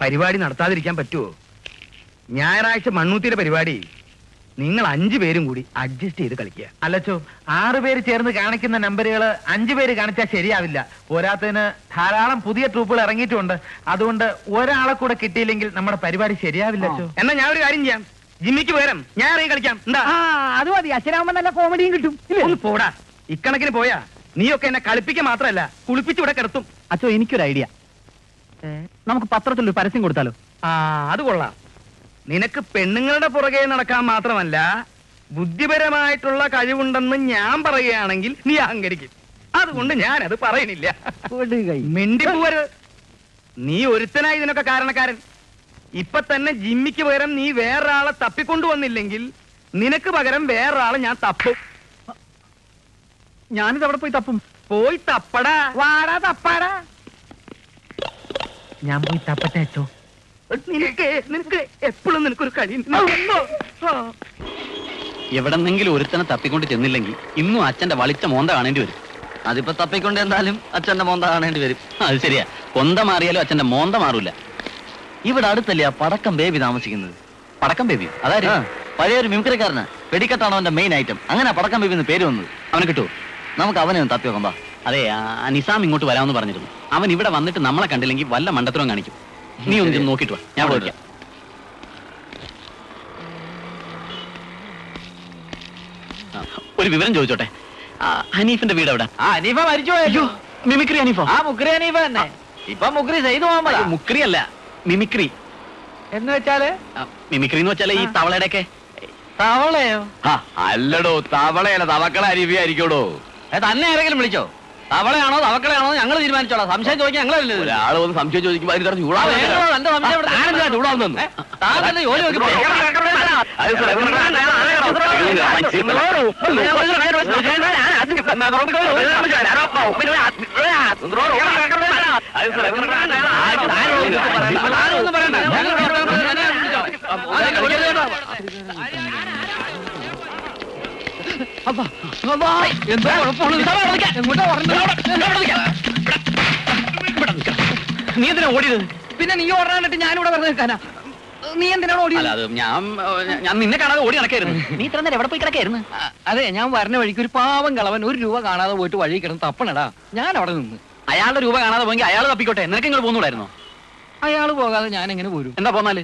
പരിപാടി നടത്താതിരിക്കാൻ പറ്റുമോ? ഞായറാഴ്ച മണ്ണൂത്തിയുടെ പരിപാടി നിങ്ങൾ 5 പേരും കൂടി അഡ്ജസ്റ്റ് ചെയ്ത് കളിക്കുക. അല്ലച്ചോ, 6 പേര് ചേർന്ന് കാണിക്കുന്ന നമ്പറുകൾ 5 പേര് കാണിച്ചാൽ ശരിയാവില്ല. പോരാത്തതിന് ധാരാളം പുതിയ ട്രൂപ്പുകൾ ഇറങ്ങിയിട്ടുണ്ട്. അതുകൊണ്ട് ഒരാളെ കൂടെ കിട്ടിയില്ലെങ്കിൽ നമ്മുടെ പരിപാടി ശരിയാവില്ല. എന്നാ ഞാൻ ഒരു കാര്യം ചെയ്യാം, ജിമ്മിക്ക് പകരം ഞാൻ ഇറങ്ങി കളിക്കാം. എന്താ? അത് മതി. അച്ഛനാവുമ്പോ നല്ല കോമഡിയും കിട്ടും. ഒന്ന് പോടാ. ഇക്കണക്കിന് പോയാ നീയൊക്കെ എന്നെ കളിപ്പിക്കാൻ മാത്രമല്ല കുളിപ്പിച്ച് ഇവിടെ കിടത്തും. അച്ഛോ, എനിക്കൊരു ഐഡിയ. നമുക്ക് പത്രത്തിൽ ഒരു പരസ്യം കൊടുത്താലോ? അത് കൊള്ളാം. നിനക്ക് പെണ്ണുങ്ങളുടെ പുറകെ നടക്കാൻ മാത്രമല്ല ബുദ്ധിപരമായിട്ടുള്ള കഴിവുണ്ടെന്ന് ഞാൻ പറയുകയാണെങ്കിൽ നീ അഹങ്കരിക്കും. അതുകൊണ്ട് ഞാനത് പറയണില്ല. മിണ്ടിപ്പോവരുത്. നീ ഒരുത്തനായി ഇതിനൊക്കെ കാരണക്കാരൻ. ഇപ്പൊ തന്നെ ജിമ്മിക്ക് പകരം നീ വേറൊരാളെ തപ്പിക്കൊണ്ടുവന്നില്ലെങ്കിൽ നിനക്ക് പകരം വേറൊരാളെ ഞാൻ തപ്പും. ഞാനിത് അവിടെ പോയി തപ്പും. പോയി തപ്പടാ. വാടാ തപ്പാടാ. ഞാൻ പോയി തപ്പട്ടെ അച്ചോ. നിനക്ക് എപ്പോഴും നിനക്കൊരു കഴിയും. എവിടെന്നെങ്കിലും ഒരുത്തനെ തപ്പിക്കൊണ്ട് ചെന്നില്ലെങ്കിൽ ഇന്നും അച്ഛന്റെ വളിച്ച മോന്ത കാണേണ്ടി വരും. അതിപ്പോ തപ്പിക്കൊണ്ട് എന്തായാലും അച്ഛന്റെ മോന്ത കാണേണ്ടി വരും. അത് ശരിയാ, കൊന്ത മാറിയാലും അച്ഛന്റെ മോന്ത മാറൂല. ഇവിടെ അടുത്തല്ലേ ആ പടക്കം ബേബി താമസിക്കുന്നത്? പടക്കം ബേബി അതായത് പഴയൊരു മിമിക്രിക്കാരനാ. വെടിക്കെട്ടാണ് അവന്റെ മെയിൻ ഐറ്റം. അങ്ങനെ പടക്കം ബേബി എന്ന് പേര് വന്നത്. അവനെ കിട്ടുമോ? നമുക്ക് അവനെ ഒന്ന് തപ്പി നോക്കാം. അതെ, നിസാം ഇങ്ങോട്ട് വരാമെന്ന് പറഞ്ഞിരുന്നു. അവൻ ഇവിടെ വന്നിട്ട് നമ്മളെ കണ്ടില്ലെങ്കിൽ വല്ല മണ്ടത്തരവും കാണിക്കും. നീ ഒന്ന് നോക്കിട്ട് വാ, ഞാൻ പോയിക്കാം. ഒരു വിവരം ചോദിച്ചോട്ടെ, ഹനീഫിന്റെ വീട് എവിടെ? ഹനീഫ മരിച്ചു പോയോ? മിമിക്രി ഹനീഫോ? മുക്രി ഹനീഫ തന്നെ. ഇപ്പൊ മുക്രി ചെയ്തു മുഹമ്മദ്. മുക്രി അല്ല, മിമിക്രി. എന്ന് വെച്ചാല്? മിമിക്രി എന്ന് വെച്ചാല് ഈ തവളയുടെ ഒക്കെ. തവളയോ? അല്ലടോ, തവളയല്ല, തവക്കള അരിവിയായിരിക്കോടോ. തന്നെ ആരെങ്കിലും വിളിച്ചോ? തവളയാണോ തവക്കളയാണോ ഞങ്ങൾ തീരുമാനിച്ചോളാം. സംശയം ചോദിക്കാൻ ഞങ്ങളല്ലേ. ഒരാൾ വന്ന് സംശയം ചോദിക്കുമ്പോ അതിന് എന്റെ സംശയം ചൂടാവുന്നു. ജോലി നോക്കി നീ എന്തിനാ ഓടിയത്? പിന്നെ നീ ഓടാനിട്ട് ഞാനിവിടെ വെറുതെ നിൽക്കാനാ? നീ എന്തിനാണ് ഓടിയത്? അല്ല, അത് ഞാൻ നിന്നെ കാണാതെ ഓടി നടക്കായിരുന്നു. നീ ഇത്ര നേരം എവിടെ പോയി കിടക്കായിരുന്നു? അതെ, ഞാൻ വരുന്ന വഴിക്ക് ഒരു പാവം കളവൻ 1 രൂപ കാണാതെ പോയിട്ട് വഴി കിടന്ന് തപ്പണടാ. ഞാൻ അവിടെ നിന്ന്. അയാളുടെ രൂപ കാണാതെ പോയെങ്കിൽ അയാൾ തപ്പിക്കോട്ടെ. നിനക്ക് ഇങ്ങോട്ട് പോന്നൂടായിരുന്നോ? അയാള് പോകാതെ ഞാൻ എങ്ങനെ പോരും? എന്താ പോന്നാല്?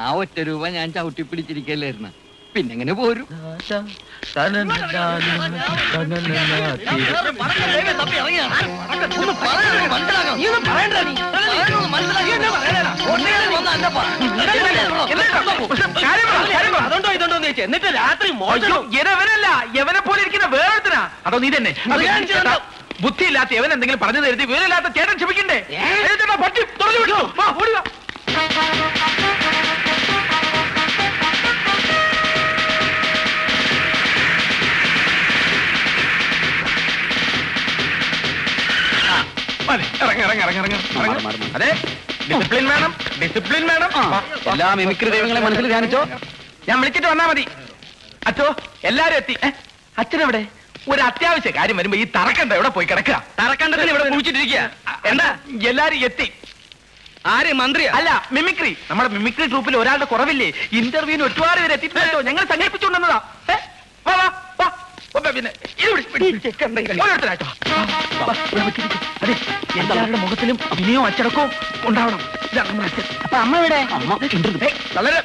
ആ 1 രൂപ ഞാൻ ചവിട്ടി പിടിച്ചിരിക്കല്ലായിരുന്നു. പിന്നെങ്ങനെ പോരും? എന്നിട്ട് രാത്രി യവനല്ല, യവനെ പോലെ ഇരിക്കുന്ന വേറൊരുത്തനാ. അതോ നീ തന്നെ? ബുദ്ധിയില്ലാത്ത യവൻ എന്തെങ്കിലും പറഞ്ഞു തരുത്തി വേറില്ലാത്ത ചേട്ടൻ ക്ഷമിക്കണ്ടേ? പട്ടി തുറന്നു വിട്ടു. ഓടുക. അതെ, ഡിസിപ്ലിൻ വേണം, ഡിസിപ്ലിൻ വേണം. എല്ലാ മിമിക്രി ദൈവങ്ങളെ മനസ്സിൽ ധ്യാനിച്ചോ. ഞാൻ വിളിച്ചിട്ട് വന്നാ മതി. അച്ഛോ, എല്ലാരും എത്തി. അച്ഛനെവിടെ? ഒരു അത്യാവശ്യ കാര്യം വരുമ്പോ ഈ തറക്കണ്ട എവിടെ പോയി കിടക്കുക? തറക്കണ്ടത്തിന് ഇവിടെ കുഴിച്ചിട്ടിരിക്കുക. എന്താ? എല്ലാരും എത്തി. ആര്? മന്ത്രി? അല്ല, മിമിക്രി. നമ്മുടെ മിമിക്രി ട്രൂപ്പിൽ ഒരാളുടെ കുറവില്ലേ? ഇന്റർവ്യൂവിന് ഒരുപാട് പേര് എത്തിയിട്ടുണ്ടോ? ഞങ്ങൾ സംഘടിപ്പിച്ചുകൊണ്ടെന്നതാ. വാ വാ വാ. പിന്നെ അതെ, എല്ലാവരുടെ മുഖത്തിലും വിനയവും അച്ചടക്കവും ഉണ്ടാവണം. ഇതാണ് നമ്മുടെ അച്ഛൻ. അപ്പൊ അമ്മ ഇവിടെ? അമ്മ വളരെ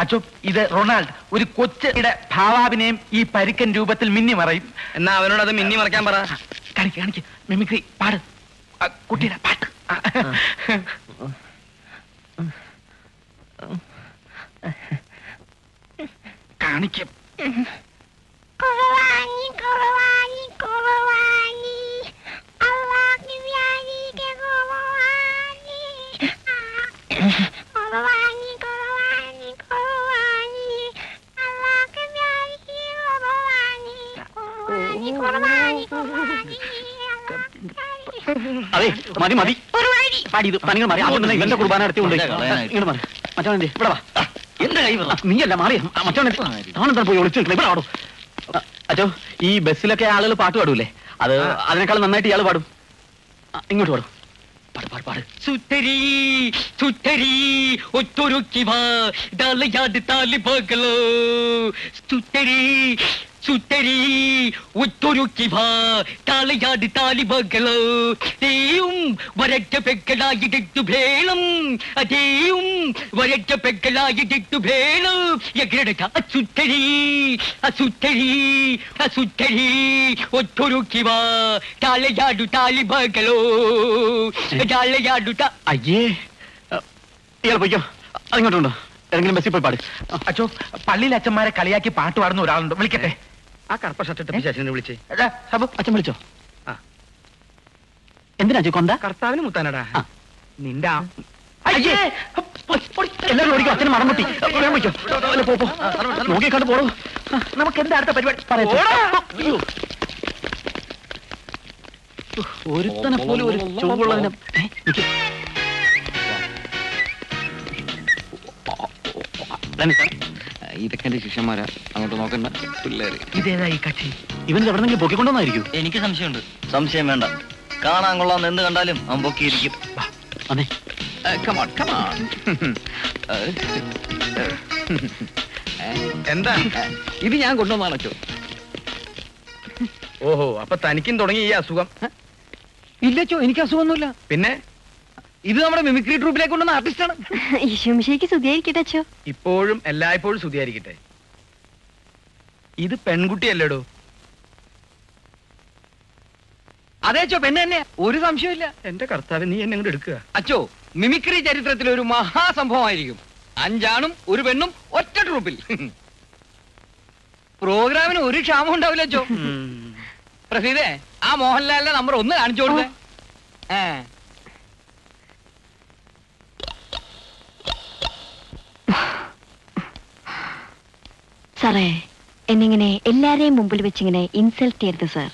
അച്ഛോ, ഇത് റൊണാൾഡ്. ഒരു കൊച്ചിയുടെ ഭാവാഭിനയം ഈ പരുക്കൻ രൂപത്തിൽ മിന്നി മറയും. എന്നാ അവനോട് അത് മിന്നി മറക്കാൻ പറ. കാണിക്ക് മിമിക്രി. പാട് കുട്ടിയുടെ പാട്ട്. കാണിക്കും. അതെ മതി മതി പാടി ഇത് പണികൾ മാറി അതുകൊണ്ട് ഇവന്റെ കുർബാന നടത്തിക്കൊണ്ട് ഇങ്ങോട്ട് മാറി മറ്റവനെ ഇവിടെ വാ എന്റെ കൈ നീയല്ല മാറിയ മറ്റവനെ താനെന്താ പോയി ഒളിച്ചു നിൽക്കണം ഇവിടെ പാടും അച്ചോ ഈ ബസ്സിലൊക്കെ ആളുകൾ പാട്ട് പാടൂലേ അത് അതിനേക്കാൾ നന്നായിട്ട് ഇയാൾ പാടും ഇങ്ങോട്ട് പാടും പാട് പാട് പാട് സുത്തരി സുത്തരി ഒത്തൊരുക്കി വാ ദാലയാട് താലിബകളോ സുത്തരി സുത്തരി ഒത്തൊരുക്കി വാ താലയാട് താലിബകളോ തേയും വരറ്റ പെക്കളായിട്ടു വേണം അതേയും വരറ്റ പെക്കളായിട്ടു വേണം എങ്ങനെയാ സുത്തരി സുത്തരി സുത്തരി ഒത്തൊരുക്കി വാ താലയാടു താലിബകളോ അയ്യേ ഇയാൾ പോയിക്കോ അതിങ്ങോട്ടുണ്ടോ ഏതെങ്കിലും ബസ്സിൽ പോയി പാട് അച്ചോ പള്ളിയിൽ അച്ഛന്മാരെ കളിയാക്കി പാട്ട് പാടുന്ന ഒരാളുണ്ട് വിളിക്കട്ടെ ആ കറുപ്പ ഷർട്ട് പിശാചിനെ വിളിച്ചേ സബു അച്ഛൻ വിളിച്ചോ എന്തിനാ അച്ഛൻ കൊന്ത കർത്താവിന് മുത്താനടാ നിന്റെ അയ്യേ എല്ലാവരും ഓടിക്കോ അച്ഛന് മണം പൊട്ടി വേഗം വിളിക്കോ പോ നോക്കി കണ്ടു പോടോ നമുക്ക് എന്താ അടുത്ത പരിപാടി ഒരുത്തനെ പോലും ഒരു ചൊവ്വുള്ളതിനെ ഇതൊക്കെ എന്റെ ശിഷ്യന്മാരാ അങ്ങോട്ട് നോക്കണ്ട പിള്ളേര് ഇതേതാ ഈ കക്ഷി ഇവൻ എവിടെന്നെങ്കിലും പൊക്കിക്കൊണ്ടോന്നായിരിക്കും എനിക്ക് സംശയമുണ്ട് സംശയം വേണ്ട കാണാൻ കൊള്ളാന്ന് എന്ത് കണ്ടാലും അവൻ പൊക്കിയിരിക്കും അതെ എന്താ ഇത് ഞാൻ കൊണ്ടുവന്നാണോ ഓഹോ അപ്പൊ തനിക്കും തുടങ്ങി ഈ അസുഖം ഇല്ലച്ചോ എനിക്ക് അസുഖമൊന്നുമില്ല പിന്നെ ഇത് നമ്മുടെ മിമിക്രി ട്രൂപ്പിലേക്ക് കൊണ്ടുവന്ന ആർട്ടിസ്റ്റാണ് ഈശോമിശിക്ക് സ്തുതിയായിരിക്കട്ടെ അച്ചോ. ഇപ്പോഴും എല്ലായ്പ്പോഴും സ്തുതിയായിരിക്കട്ടെ. ഇത് പെൺകുട്ടിയല്ലേടോ? അതേച്ചോ പെണ്ണ് തന്നെ, ഒരു സംശയമില്ല. എന്റെ കർത്താവ്, നീ എന്നെ അങ്ങോട്ട് എടുക്കുക. അച്ചോ മിമിക്രി ചരിത്രത്തിൽ ഒരു മഹാസംഭവമായിരിക്കും. 5 ആണും 1 പെണ്ണും ഒറ്റ ട്രൂപ്പിൽ. പ്രോഗ്രാമിന് ഒരു ക്ഷാമം ഉണ്ടാവില്ല അച്ചോ. പ്രസീദേ, ആ മോഹൻലാലിന്റെ നമ്പർ 1 കാണിച്ചു കൊടുത്തേ. സാറേ, എന്നിങ്ങനെ എല്ലാരെയും മുമ്പിൽ വെച്ചിങ്ങനെ ഇൻസൾട്ട് ചെയ്യരുത് സാർ.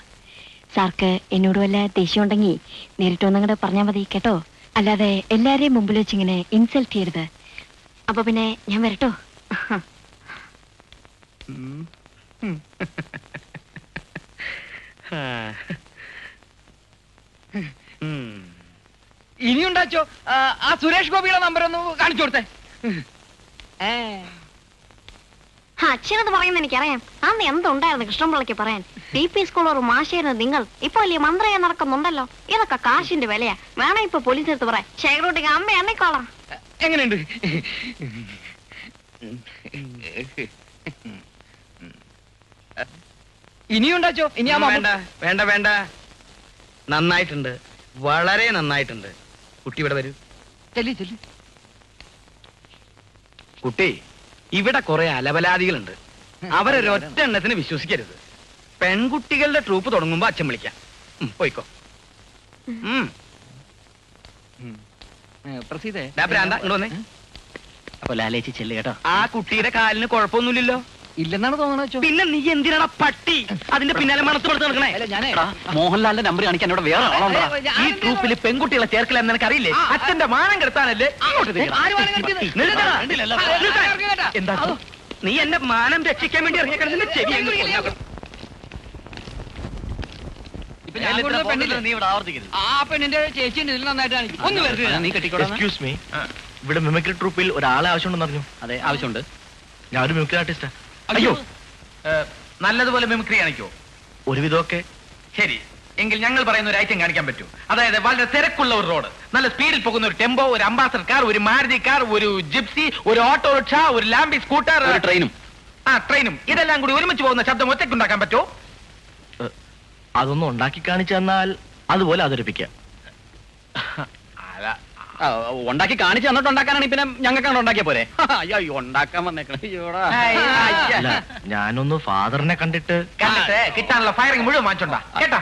സാർക്ക് എന്നോട് വല്ല ദേഷ്യം ഉണ്ടെങ്കിൽ നേരിട്ട് ഒന്നങ്ങടെ പറഞ്ഞാൽ മതി കേട്ടോ. അല്ലാതെ എല്ലാരെയും മുമ്പിൽ വെച്ചിങ്ങനെ ഇൻസൾട്ട് ചെയ്യരുത്. അപ്പൊ പിന്നെ ഞാൻ വരട്ടോ? ഇനിയുണ്ടാച്ചോ ആ സുരേഷ് ഗോപിയുടെ നമ്പർ ഒന്ന് കാണിച്ചു കൊടുത്തേ. അച്ഛനത് പറയുന്നത് എനിക്കറിയാം. അന്ന് എന്തുണ്ടായിരുന്നു കൃഷ്ണപിള്ളയ്ക്ക് പറയാൻ? DP സ്കൂൾ ഒരു മാഷായിരുന്നു നിങ്ങൾ. ഇപ്പൊ വലിയ മന്ത്രിയാ നടക്കുന്നുണ്ടല്ലോ. ഇതൊക്കെ കാശിന്റെ വിലയാ. വേണം ഇപ്പൊ പോലീസ് എടുത്ത് പറയാം. ശേഖരോട്ടിക്ക് അമ്മ എണ്ണിക്കോളാം. എങ്ങനെയുണ്ട്? ഇനിയുണ്ടാച്ചോ? ഇനി വേണ്ട വേണ്ട വേണ്ട, നന്നായിട്ടുണ്ട്, വളരെ നന്നായിട്ടുണ്ട്. കുട്ടി ഇവിടെ വരൂ. ചെല്ലി ചെല്ലി. കുട്ടി, ഇവിടെ കുറെ അലവലാദികളുണ്ട്. അവരൊരൊറ്റ എണ്ണത്തിന് വിശ്വസിക്കരുത്. പെൺകുട്ടികളുടെ ട്രൂപ്പ് തുടങ്ങുമ്പോ അച്ഛൻ വിളിക്കാം. പോയിക്കോ. പ്രസീദേ, ഇങ്ങോട്ട് വന്നേ. അപ്പൊ ലാലേച്ചി ചെല്ലു കേട്ടോ. ആ കുട്ടിയുടെ കാലിന് കുഴപ്പമൊന്നുമില്ലല്ലോ. ഇല്ലെന്നാണ് തോന്നണോ? പിന്നെ നീ എന്തിനാണ് പട്ടി അതിന്റെ പിന്നാലെ മണത്ത് കൊടുത്ത് നടക്കണേ? മോഹൻലാലിന്റെ നമ്പർ കാണിക്കാൻ ഇവിടെ വേറെ ആളാണ്. ഈ ട്രൂപ്പിൽ പെൺകുട്ടികളെ ചേർക്കില്ല എന്ന് എനിക്കറിയില്ലേ? അച്ഛന്റെ മാനം കെടുത്താനല്ലേ? എന്താ നീ എന്റെ മാനം രക്ഷിക്കാൻ വേണ്ടി ഇറങ്ങിയ ചെവി അങ്ങ് കൊല്ലാക്കണം. നീ ഇവിടെ ആവർത്തിക്കരുത്. ആ പെണ്ണിന്റെ ചേച്ചിന്റെ ഇതിൽ നന്നായിട്ട് കാണിക്കും. ഒന്ന് വരുന്നത് നീ കെട്ടിക്കോളാം. എക്സ്ക്യൂസ് മീ, ഇവിടെ മിമിക്രി ട്രൂപ്പിൽ ഒരാളെ ആവശ്യമുണ്ടെന്ന് പറഞ്ഞു. അതെ, ആവശ്യമുണ്ട്. ഞാനൊരു മിമിക്രി ആർട്ടിസ്റ്റാ. അയ്യോ, നല്ലതുപോലെ മിമിക്രി കാണിക്കോ? ഒരുവിധമൊക്കെ. ശരി, എങ്കിൽ ഞങ്ങൾ പറയുന്ന ഒരു ഐറ്റം കാണിക്കാൻ പറ്റൂ. അതായത് വളരെ തിരക്കുള്ള ഒരു റോഡ്, നല്ല സ്പീഡിൽ പോകുന്ന ഒരു ടെമ്പോ, ഒരു അംബാസഡർ കാർ, ഒരു മാരുതി കാർ, ഒരു ജിപ്സി, ഒരു ഓട്ടോറിക്ഷ, ഒരു ലാംബി സ്കൂട്ടർ, ഒരു ട്രെയിനും. ട്രെയിനും. ഇതെല്ലാം കൂടി ഒരുമിച്ച് പോകുന്ന ശബ്ദം ഒറ്റയ്ക്കുണ്ടാക്കാൻ പറ്റുമോ? അതൊന്നും ഉണ്ടാക്കി കാണിച്ചു തന്നാൽ അതുപോലെ അവതരിപ്പിക്കാം. ഉണ്ടാക്കി കാണിച്ചു തന്നിട്ട് ഉണ്ടാക്കാനാണ് പിന്നെ ഞങ്ങൾക്കാണ് ഉണ്ടാക്കിയ പോരെ? അയ്യോ, ഉണ്ടാക്കാൻ വന്നേക്കണം. ഞാനൊന്ന് ഫാദറിനെ കണ്ടിട്ട് കിട്ടാനുള്ള ഫയറിംഗ് മുഴുവൻ വാങ്ങിച്ചോണ്ടാ കേട്ടാ.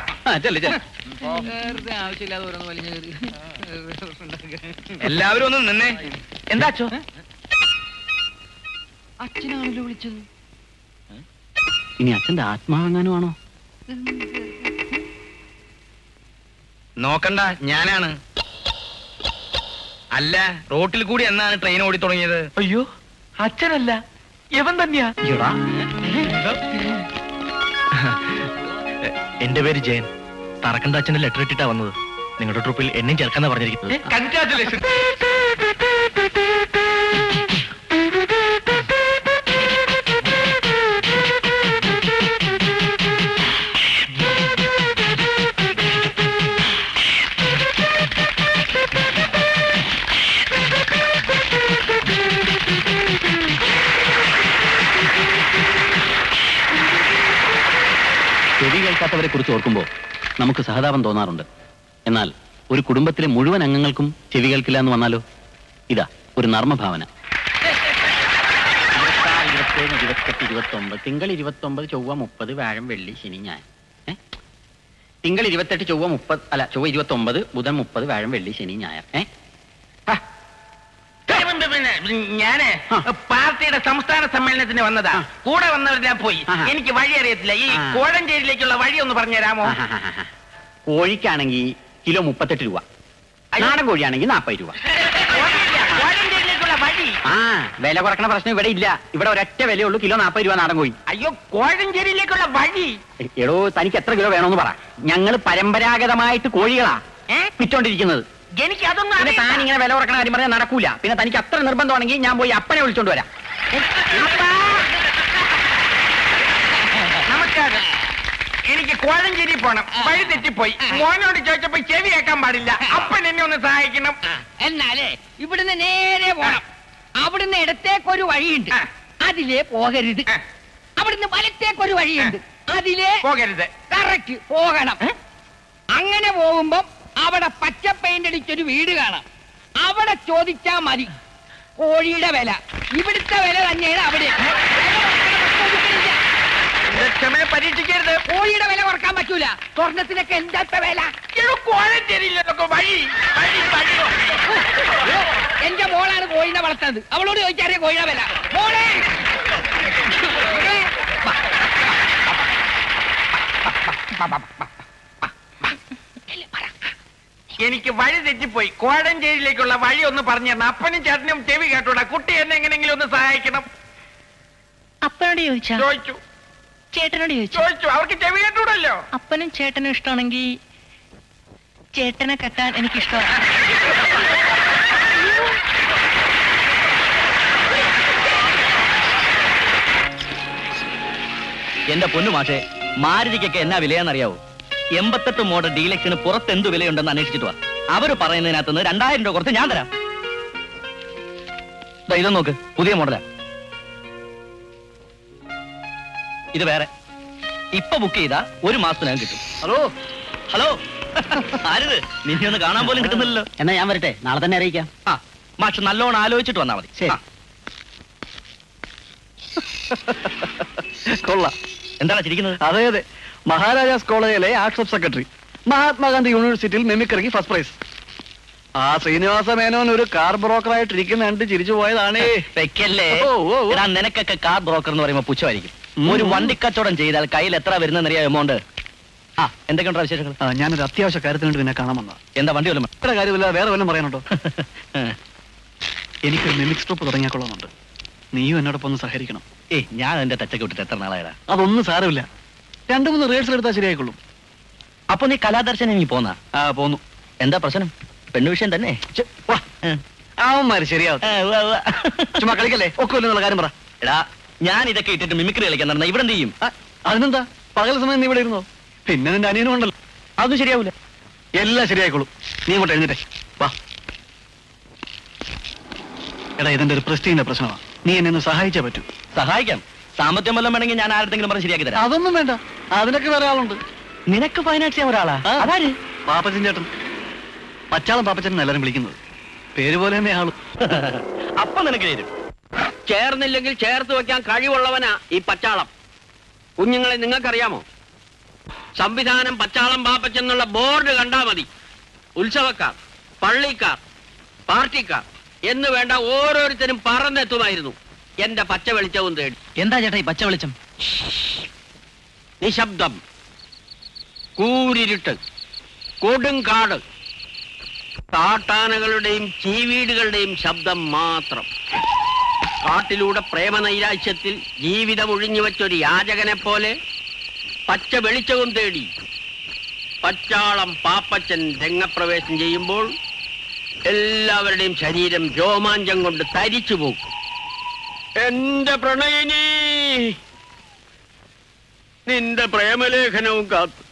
ആവശ്യമില്ലാതെ ഓരോന്ന് വലിഞ്ഞു. എല്ലാവരും ഒന്ന് നിന്നേ. എന്താച്ചോ? അച്ഛനാണല്ലോ വിളിച്ചത്. ഇനി അച്ഛന്റെ ആത്മാവെങ്ങാനും ആണോ? നോക്കണ്ട, ഞാനാണ്. അല്ല, റോട്ടിൽ കൂടി എന്നാണ് ട്രെയിൻ ഓടി തുടങ്ങിയത്? അയ്യോ, അച്ഛനല്ല, ഇവൻ തന്നെയാ. എന്റെ പേര് ജയൻ. തറക്കണ്ട അച്ഛന്റെ ലെറ്റർ ഇട്ടിട്ടാ വന്നത്. നിങ്ങളുടെ ട്രൂപ്പിൽ എന്നെയും ചേർക്കാന്നാ പറഞ്ഞിരിക്കുന്നത്. കൺഗ്രാറ്റുലേഷൻ. ചെവി കേൾക്കാത്തവരെ കുറിച്ച് ഓർക്കുമ്പോൾ നമുക്ക് സഹതാപം തോന്നാറുണ്ട്. എന്നാൽ ഒരു കുടുംബത്തിലെ മുഴുവൻ അംഗങ്ങൾക്കും ചെവി കേൾക്കില്ല എന്ന് വന്നാലോ? ഇതാ ഒരു നർമ്മഭാവന. 27, 28, 29, തിങ്കൾ 29, ചൊവ്വ 30, വ്യാഴം വെള്ളി ശനി ഞായർ. തിങ്കൾ 28, ചൊവ്വ 30, അല്ല ചൊവ്വ 29, ബുധൻ 30, വ്യാഴം വെള്ളി ശനി ഞായർ. ഞാന് പാർട്ടിയുടെ സംസ്ഥാന സമ്മേളനത്തിന് വന്നതാ. കൂടെ വന്നവരെല്ലാം പോയി. എനിക്ക് വഴി അറിയത്തില്ല. ഈ കോഴഞ്ചേരിയിലേക്കുള്ള വഴി ഒന്ന് പറഞ്ഞുതരാമോ? കോഴിക്കാണെങ്കിൽ കിലോ 38 രൂപ, നാടൻ കോഴിയാണെങ്കിൽ 40 രൂപ. കോഴഞ്ചേരിയിലേക്കുള്ള വഴി? ആ, വില കുറക്കണ പ്രശ്നം ഇവിടെ ഇല്ല. ഇവിടെ ഒരൊറ്റ വിലയുള്ളൂ, കിലോ 40 രൂപ നാടൻ കോഴി. അയ്യോ, കോഴഞ്ചേരിയിലേക്കുള്ള വഴി? എടോ, തനിക്ക് എത്ര കിലോ വേണമെന്ന് പറ. ഞങ്ങൾ പരമ്പരാഗതമായിട്ട് കോഴികളാ വിറ്റോണ്ടിരിക്കുന്നത്. എനിക്ക് അതൊന്നും പിന്നെ താൻ ഇങ്ങനെ വില കുറക്കണ കാര്യം പറഞ്ഞാൽ നടക്കൂല. പിന്നെ തനിക്ക് അത്ര നിർബന്ധമാണെങ്കിൽ ഞാൻ പോയി അപ്പനെ വിളിച്ചോണ്ട് വരാം. നമസ്കാരം. എനിക്ക് കോഴഞ്ചേരി പോണം. വഴി തെറ്റിപ്പോയി. മോനോട് ചോദിച്ചപ്പോ ചെവി കേൾക്കാൻ പാടില്ല. അപ്പൻ എന്നെ ഒന്ന് സഹായിക്കണം. എന്നാലേ ഇവിടുന്ന് നേരെ പോണം. അവിടുന്ന് ഇടത്തേക്കൊരു വഴിയുണ്ട്, അതിലേ പോകരുത്. അവിടുന്ന് വലത്തേക്കൊരു വഴിയുണ്ട്, അതിലേ പോകരുത്. കറക്റ്റ് പോകണം. അങ്ങനെ പോകുമ്പം അവിടെ പച്ച പെയിന്റ് അടിച്ചൊരു വീട് കാണാം. അവിടെ ചോദിച്ചാ മതി കോഴിയുടെ വില. ഇവിടുത്തെ വില തന്നെയാണ് അവിടെ. ക്ഷമയെ പരീക്ഷിക്കരുത്. കോഴിയുടെ വില കുറക്കാൻ പറ്റൂല. സ്വർണത്തിനൊക്കെ എന്താ വില? കോഴഞ്ചേരിയിലൊക്കെ വഴി വഴി വഴി. എന്റെ മോളാണ് കോഴിനെ വളർത്തുന്നത്. അവളോട് ചോദിച്ചറിയാം കോഴിയുടെ വില. മോളെ എനിക്ക് വഴി തെറ്റിപ്പോയി. കോഴഞ്ചേരിയിലേക്കുള്ള വഴി ഒന്ന് പറഞ്ഞു തരണം. അപ്പനും ചേട്ടനും ചെവി കേട്ടോടാ. കുട്ടി എന്നെ എങ്ങനെയെങ്കിലും ഒന്ന് സഹായിക്കണം. അപ്പനോട് ചോദിച്ചാ? ചോദിച്ചു. ചേട്ടനോട് ചോദിച്ചു. അവർക്ക് ചെവി കേട്ടൂടല്ലോ. അപ്പനും ചേട്ടനും ഇഷ്ടമാണെങ്കിൽ ചേട്ടനെ കെട്ടാൻ എനിക്കിഷ്ടമാണ്. എന്റെ പൊന്നു മാഷേ, മാരുതിക്കൊക്കെ എന്നാ വിലയാന്നറിയാവോ? 88 മോഡൽ ഡീലക്സിന് പുറത്ത് എന്ത് വിലയുണ്ടെന്ന് അന്വേഷിച്ചിട്ട് വാ. അവര് പറയുന്നതിനകത്തുനിന്ന് 2000 രൂപ കുറച്ച് ഞാൻ തരാം. ഇത് നോക്ക്, പുതിയ മോഡലാ. ഇത് വേറെ. ഇപ്പൊ ബുക്ക് ചെയ്താ 1 മാസത്തിനകം കിട്ടും. ഹലോ ഹലോ, ആരിത്? നിന്നെ ഒന്ന് കാണാൻ പോലും കിട്ടുന്നില്ലല്ലോ. എന്നാ ഞാൻ വരട്ടെ, നാളെ തന്നെ അറിയിക്കാം. ആ, മാഷ് നല്ലോണം ആലോചിച്ചിട്ട് വന്നാ മതി. ശരി. കൊള്ളാം. എന്താണ് ചിരിക്കുന്നത്? അതെ അതെ, മഹാരാജാസ് കോളേജിലെ ആർട്സ് സബ് സെക്രട്ടറി, മഹാത്മാഗാന്ധി യൂണിവേഴ്സിറ്റിയിൽ മെമിക്രിക്ക് ഫസ്റ്റ് പ്രൈസ്. ആ ശ്രീനിവാസ മേനോൻ ഒരു കാർ ബ്രോക്കർ ആയിട്ട് ഇരിക്കുന്ന കണ്ട് ചിരിച്ചു പോയതാണേ. വെക്കല്ലേ. നിനക്കൊക്കെ കാർ ബ്രോക്കർ എന്ന് പറയുമ്പോ പുച്ഛമായിരിക്കും. ഒരു വണ്ടിക്കച്ചവടം ചെയ്താൽ കയ്യിൽ എത്ര വരുന്നറിയാം എമൗണ്ട്? ആ, എന്തൊക്കെയുണ്ടോ വിശേഷങ്ങൾ? ഞാനൊരു അത്യാവശ്യ കാര്യത്തിന് വേണ്ടി പിന്നെ കാണാൻ വന്നതാ. എന്താ വണ്ടി വല്ലതും? ഇത്ര കാര്യമില്ല, വേറെ വല്ലതും പറയാനുണ്ടോ? എനിക്കൊരു മിമിക് സ്ട്രോപ്പ് തുടങ്ങിയാക്കൊള്ളുന്നുണ്ട്. നീയും എന്നോടൊപ്പം ഒന്ന് സഹകരിക്കണം. ഞാൻ എന്റെ തെറ്റൊക്കെ വിട്ടിട്ട് എത്ര നാളായതാ? അതൊന്നും സാരമില്ല, 2-3 റിഹേഴ്സൽ എടുത്താൽ ശരിയായിക്കൊള്ളും. അപ്പൊ നീ കലാദർശനം നീ പോന്നാ? പോന്നു. എന്താ പ്രശ്നം? പെണ്ണു വിഷയം തന്നെ. അവന്മാര് ശരിയാവും. ചുമ്മാ കളിക്കല്ലേ, ഒക്കെ എന്നുള്ള കാര്യം പറ. എടാ, ഞാൻ ഇതൊക്കെ ഇട്ടിട്ട് മിമിക്രി കളിക്കാൻ നടന്ന ഇവിടെ എന്ത് ചെയ്യും? അതിനെന്താ, പകൽ സമയം നീ ഇവിടെ ഇരുന്നോ? പിന്നെ നിന്റെ അനിയനും ഉണ്ടല്ലോ. അതൊന്നും ശരിയാവൂല. എല്ലാം ശരിയായിക്കോളും. നീ ഇങ്ങോട്ട് എഴുന്നേറ്റേ വാ. എടാ, ഇതിന്റെ ഒരു പ്രസ്റ്റീജിന്റെ പ്രശ്നമാണ്. നീ എന്നെ ഒന്ന് സഹായിച്ചേ പറ്റൂ. സഹായിക്കാം. സാമ്പത്തികം വല്ലതും വേണമെങ്കിൽ ഞാൻ ആരെങ്കിലും പറഞ്ഞ് ശരിയാക്കി തരാം. അതൊന്നും വേണ്ട, അതിനൊക്കെ വേറെ ആളുണ്ട്. നിനക്ക് ഫൈനാൻസ് ചെയ്യാൻ ഒരാളാ? അതാര്? പാപ്പച്ചൻ ചേട്ടൻ. പച്ചാളം പാപ്പച്ചൻ എല്ലാരും വിളിക്കുന്നത്. പേര് പോലെ തന്നെ ആള്. അപ്പൊ നിനക്ക് തരും. ചേർന്നില്ലെങ്കിൽ ചേർത്ത് വെക്കാൻ കഴിവുള്ളവനാ ഈ പച്ചാളം. കുഞ്ഞുങ്ങളെ നിങ്ങൾക്കറിയാമോ? സംവിധാനം പച്ചാളം പാപ്പച്ചൻ എന്നുള്ള ബോർഡ് കണ്ടാ മതി. ഉത്സവക്കാർ, പള്ളിക്കാർ, പാർട്ടിക്കാർ എന്ന് വേണ്ട ഓരോരുത്തരും പറന്നെത്തുമായിരുന്നു എന്റെ പച്ച വെളിച്ചവും തേടി. എന്താ ചേട്ടാ ഈ പച്ച വെളിച്ചം? നിശബ്ദം, കൂരിരുട്ട്, കൊടുങ്കാട്, കാട്ടാനകളുടെയും ചീവീടുകളുടെയും ശബ്ദം മാത്രം. കാട്ടിലൂടെ പ്രേമനൈരാശ്യത്തിൽ ജീവിതം ഒഴിഞ്ഞുവെച്ചൊരു യാചകനെ പോലെ പച്ച വെളിച്ചവും തേടി പച്ചാളം പാപ്പച്ചൻ രംഗപ്രവേശം ചെയ്യുമ്പോൾ എല്ലാവരുടെയും ശരീരം രോമാഞ്ചം കൊണ്ട് തരിച്ചു പോകും. എന്റെ പ്രണയിനി, നിന്റെ പ്രേമലേഖനവും കാത്തു.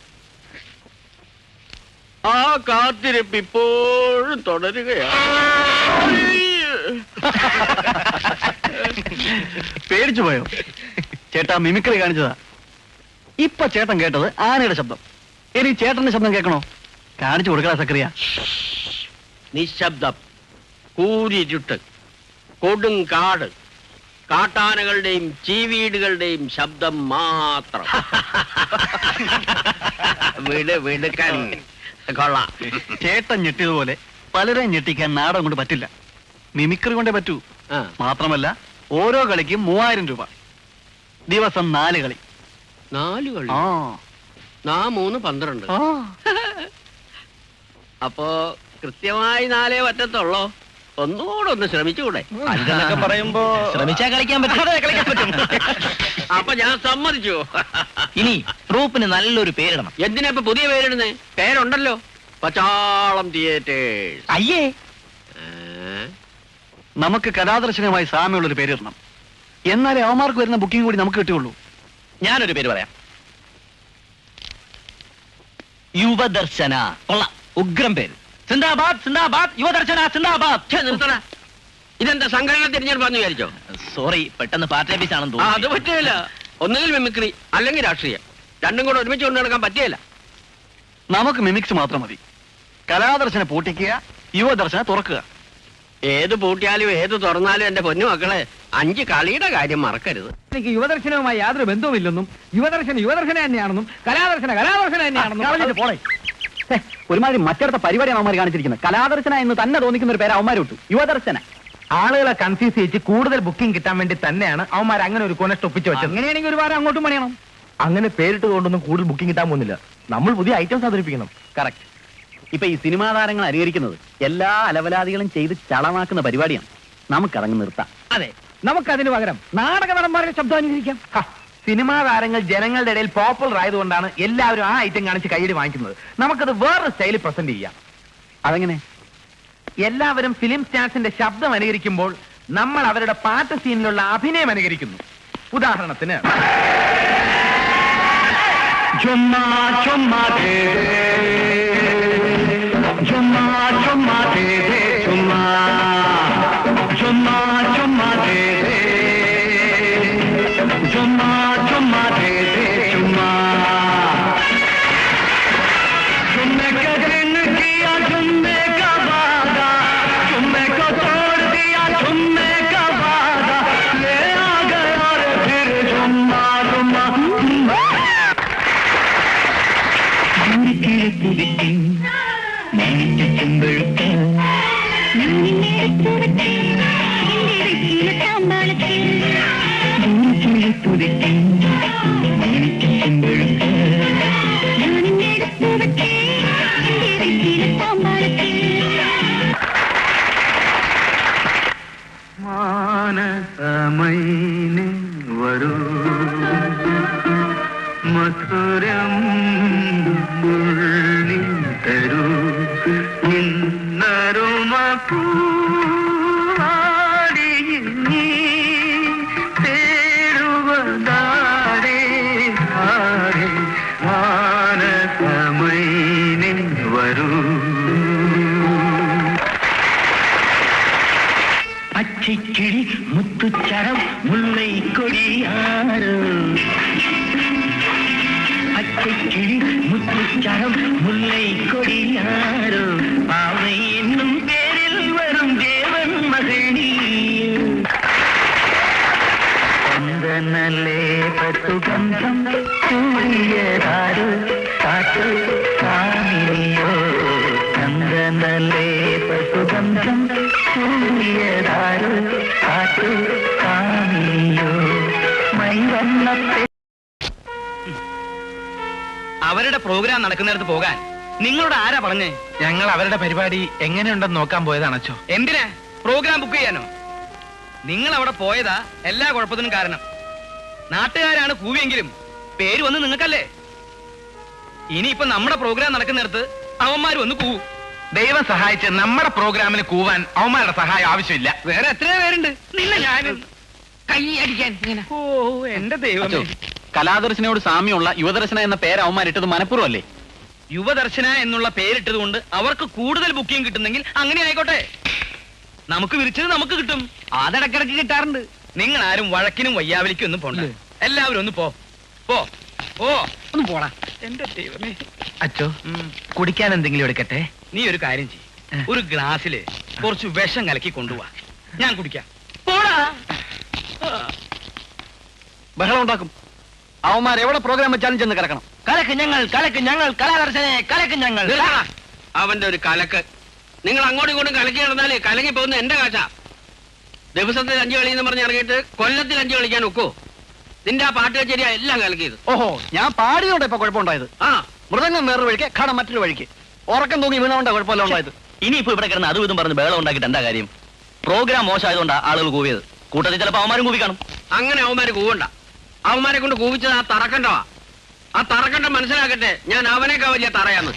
ആ കാത്തിരിപ്പ് ഇപ്പോഴും തുടരുകയാണ്. പേടിച്ചു പോയോ? ചേട്ടാ മിമിക്രി കാണിച്ചതാ. ഇപ്പൊ ചേട്ടൻ കേട്ടത് ആനയുടെ ശബ്ദം. ഇനി ചേട്ടന്റെ ശബ്ദം കേൾക്കണോ? കാണിച്ചു കൊടുക്കടാ സക്രിയ. നിശബ്ദം, കൂരിരുട്ട്, കൊടുങ്കാട്, കാട്ടാനകളുടെയും ചീവീടുകളുടെയും ശബ്ദം മാത്രം. വിടുക്കാൻ കൊള്ളാം. ചേട്ടൻ ഞെട്ടിയതുപോലെ പലരെയും ഞെട്ടിക്കാൻ നാടകം കൊണ്ട് പറ്റില്ല. മിമിക്രി കൊണ്ടേ പറ്റൂ. മാത്രമല്ല ഓരോ കളിക്കും 3000 രൂപ. ദിവസം 4 കളി. 4 കളി? 3 12. അപ്പോ കൃത്യമായി 4 പറ്റത്തുള്ളോ? ഒന്നുകൂടെ ഒന്ന് ശ്രമിച്ചുകൂടെ? അഞ്ചെന്നൊക്കെ പറയുമ്പോ ശ്രമിച്ചാൽ കളിക്കാൻ പറ്റും. അപ്പൊ ഞാൻ സമ്മതിച്ചു. ഇനി ട്രൂപ്പിന് നല്ലൊരു പേരിടണം. എന്തിനാ ഇപ്പൊ പുതിയ പേരിടുന്നേ? പേരുണ്ടല്ലോ, പച്ചാളം തിയേറ്റേഴ്സ്. അയ്യേ, നമുക്ക് കലാദർശനമായി സാമ്യമുള്ളൊരു പേരിടണം. എന്നാലേ അവന്മാർക്ക് വരുന്ന ബുക്കിംഗ് കൂടി നമുക്ക് കിട്ടുകയുള്ളൂ. ഞാനൊരു പേര് പറയാം. യുവദർശന. കൊള്ളാം, ഉഗ്രം പേര്. സിന്ദാബാദ് സിന്ദാബാദ്, യുവദർശന സിന്ദാബാദ്. നിർത്തണ. ഇതെന്താ സംഘടന തിരഞ്ഞെടുപ്പാന്ന് വിചാരിച്ചോ? സോറി, പെട്ടെന്ന് പാർട്ടി ഓഫീസ് ആണെന്ന് അത് തോന്നുന്നു. പറ്റില്ല. ഒന്നുകിൽ മിമിക്രി അല്ലെങ്കിൽ രാഷ്ട്രീയം, രണ്ടും കൂടെ ഒരുമിച്ച് കൊണ്ടു നടക്കാൻ പറ്റിയല്ല. നമുക്ക് മിമിക്സ് മാത്രം മതി. കലാദർശന പൂട്ടിക്കുക, യുവദർശന തുറക്കുക. ഏത് പൂട്ടിയാലും ഏത് തുറന്നാലും എന്റെ പൊന്നു മക്കളെ 5 കളിയുടെ കാര്യം മറക്കരുത്. എനിക്ക് യുവദർശനവുമായി യാതൊരു ബന്ധവുമില്ലെന്നും യുവദർശന തന്നെയാണെന്നും കലാദർശന തന്നെയാണെന്നും ഒരുമാതിരി മറ്റടുത്ത പരിപാടിയാണ് അവന്മാർ കാണിച്ചിരിക്കുന്നത്. കലാദർശന എന്ന് തന്നെ തോന്നിക്കുന്ന ഒരു പേര് അവന്മാർ വിട്ടു, യുവദർശന. ആളുകളെ കൺഫ്യൂസ് ചെയ്യിച്ച് കൂടുതൽ ബുക്കിംഗ് കിട്ടാൻ വേണ്ടി തന്നെയാണ് അവന്മാർ അങ്ങനെ ഒരു കോണസ്റ്റ് ഒപ്പിച്ച് വെച്ചത്. അങ്ങനെയാണെങ്കിൽ ഒരു വാരം അങ്ങോട്ടും പണിയണം. അങ്ങനെ പേരിട്ടതുകൊണ്ടൊന്നും കൂടുതൽ ബുക്കിംഗ് കിട്ടാൻ പോകുന്നില്ല. നമ്മൾ പുതിയ ഐറ്റംസ് അവതരിപ്പിക്കണം. കറക്റ്റ്. ഇപ്പൊ ഈ സിനിമാ താരങ്ങൾ അനുകരിക്കുന്നത് എല്ലാ അലവലാദികളും ചെയ്ത് ചളമാക്കുന്ന പരിപാടിയാണ്. നമുക്കതങ്ങ് നിർത്താം. അതെ, നമുക്കതിന് പകരം നാടക നടന്മാരുടെ ശബ്ദം അനുകരിക്കാം. സിനിമാ താരങ്ങൾ ജനങ്ങളുടെ ഇടയിൽ പോപ്പുലർ ആയതുകൊണ്ടാണ് എല്ലാവരും ആ ഐറ്റം കാണിച്ച് കൈയ്യടി വാങ്ങിക്കുന്നത്. നമുക്കത് വേറൊരു സ്റ്റൈലിൽ പ്രസന്റ് ചെയ്യാം. അതെങ്ങനെ? എല്ലാവരും ഫിലിം സ്റ്റാർസിന്റെ ശബ്ദം അനുകരിക്കുമ്പോൾ നമ്മൾ അവരുടെ പാട്ട് സീനിലുള്ള അഭിനയം അനുകരിക്കുന്നു. ഉദാഹരണത്തിന് ചുമ്മാ ചുമ്മാ ദേ ചുമ്മാ ചുമ്മാ ദേ ചുമ്മാ ചുമ്മാ ചുമ്മാ ദേ ചുമ്മാ ചുമ്മാ ദേ ചുമ്മാ ചുമ്മെ का दिन किया चुम्मे का वादा चुम्मे को तोड़ दिया चुम्मे का वादा ले आ गया और फिर चुम्मा चुम्मा മാനസമൈനെ വരൂ മധുരം ഉള്ളിൽ തരൂ ഇന്നരുമ പൂവാടിയിൽ നീ തേടുവതാരേ ആരേ മാനസമൈനെ വരൂ പച്ചക്കിളി മുത്തുച്ചരം മുല്ലൈ കൊടിയാറ് പച്ചക്കിളി മുത്തുച്ചരം മുല്ലൈ കൊടിയാറ് പാവൈ എന്നും പേരിൽ വരും ദേവൻ മകനീ ചന്ദനല്ലേ പത്തുഗന്ധം ചൂടിയതാര് കാട്ടു കാമിനിയോ ചന്ദനല്ലേ പത്തുഗന്ധം ചൂടിയതാര് കാട്ടു കാമിനിയോ മൈവന്നത്തെ. അവരുടെ പ്രോഗ്രാം നടക്കുന്നിടത്ത് പോകാൻ നിങ്ങളോട് ആരാ പറഞ്ഞേ? ഞങ്ങൾ അവരുടെ പരിപാടി എങ്ങനെയുണ്ടെന്ന് നോക്കാൻ പോയതാണ് അച്ഛോ. എന്തിനാ? പ്രോഗ്രാം ബുക്ക് ചെയ്യാനോ? നിങ്ങൾ അവിടെ പോയതാ എല്ലാ കുഴപ്പത്തിനും കാരണം. നാട്ടുകാരാണ് കൂവിയെങ്കിലും പേര് വന്ന് നിങ്ങൾക്കല്ലേ. ഇനിയിപ്പോ നമ്മുടെ പ്രോഗ്രാം നടക്കുന്നിടത്ത് അവന്മാർ വന്ന് കൂവും. ദൈവം സഹായിച്ച് നമ്മുടെ പ്രോഗ്രാമിന് കൂവാൻ അവന്മാരുടെ സഹായം ആവശ്യമില്ല. വേറെ എത്രയോ പേരുണ്ട്. നിന്നെ ഞാൻ കൈ അടിക്കാൻ ഇങ്ങനെ. ഓ എന്റെ ദൈവമേ. കലാദർശനയോട് സാമ്യമുള്ള യുവദർശന എന്ന പേര് അവന്മാരിട്ടത് മനഃപൂർവ്വമല്ലേ? യുവദർശന എന്നുള്ള പേരിട്ടത് കൊണ്ട് അവർക്ക് കൂടുതൽ ബുക്കിംഗ് കിട്ടുന്നെങ്കിൽ അങ്ങനെ ആയിക്കോട്ടെ. നമുക്ക് വിരിച്ചത് നമുക്ക് കിട്ടും. അതിടക്കിടക്ക് കിട്ടാറുണ്ട്. നിങ്ങൾ ആരും വഴക്കിനും വയ്യാവലിക്കും ഒന്നും പോണ്ട. എല്ലാവരും ഒന്ന് പോ പോ ഓ ഒന്ന് പോടാ. എന്റെ ദൈവമേ. അച്ഛോ, കുടിക്കാൻ എന്തെങ്കിലും എടുക്കട്ടെ? നീ ഒരു കാര്യം ചെയ്യ്, ഒരു ഗ്ലാസ്സില് കുറച്ച് വിഷം കലക്കി കൊണ്ടുപോവാ, ഞാൻ കുടിക്കാം. പോടാ. ബഹളം ഉണ്ടാക്കും. അവന്മാർ എവിടെ പ്രോഗ്രാം വെച്ചാലും ചെന്ന് കിടക്കണം. കലക്ക് ഞങ്ങൾ കലാദർശനെ കലക്ക് ഞങ്ങൾ. അവന്റെ ഒരു കലക്ക്. നിങ്ങൾ അങ്ങോട്ടും ഇങ്ങോട്ടും കലക്കി നടന്നാലേ കലങ്ങി പോകുന്ന എന്റെ കാശാ. ദിവസത്തിൽ 5 കളി എന്ന് പറഞ്ഞ് ഇറങ്ങിയിട്ട് കൊല്ലത്തിൽ 5 കളിക്കാൻ ഒക്കോ? നിന്റെ ആ പാട്ട് കച്ചേരിയാ എല്ലാം കലക്കിയത്. ഓഹോ, ഞാൻ പാടിയോടെ ഇപ്പൊ കുഴപ്പമുണ്ടായത്. ആ മൃദംഗം വേറൊരു വഴിക്ക്, ഘടം മറ്റൊരു വഴിക്ക്. ഉറക്കം തൂങ്ങി വീണോണ്ടാ കുഴപ്പമില്ല ഉണ്ടായത്. ഇനിയിപ്പോ ഇവിടെ കിടന്ന് അതും ഇതും പറഞ്ഞ് ബഹളം ഉണ്ടാക്കിയിട്ട് എന്താ കാര്യം? പ്രോഗ്രാം മോശമായതുകൊണ്ടാ ആളുകൾ കൂവിയത്. കൂട്ടത്തിൽ ചിലപ്പോ അവന്മാരും കൂവി കാണും. അങ്ങനെ അവന്മാര് കൂവണ്ട. അവന്മാരെ കൊണ്ട് കൂവിച്ചത് ആ തറക്കണ്ടവാ. ആ തറക്കണ്ടം മനസ്സിലാക്കട്ടെ, ഞാൻ അവനേക്കാ വലിയ തറയാന്ന്.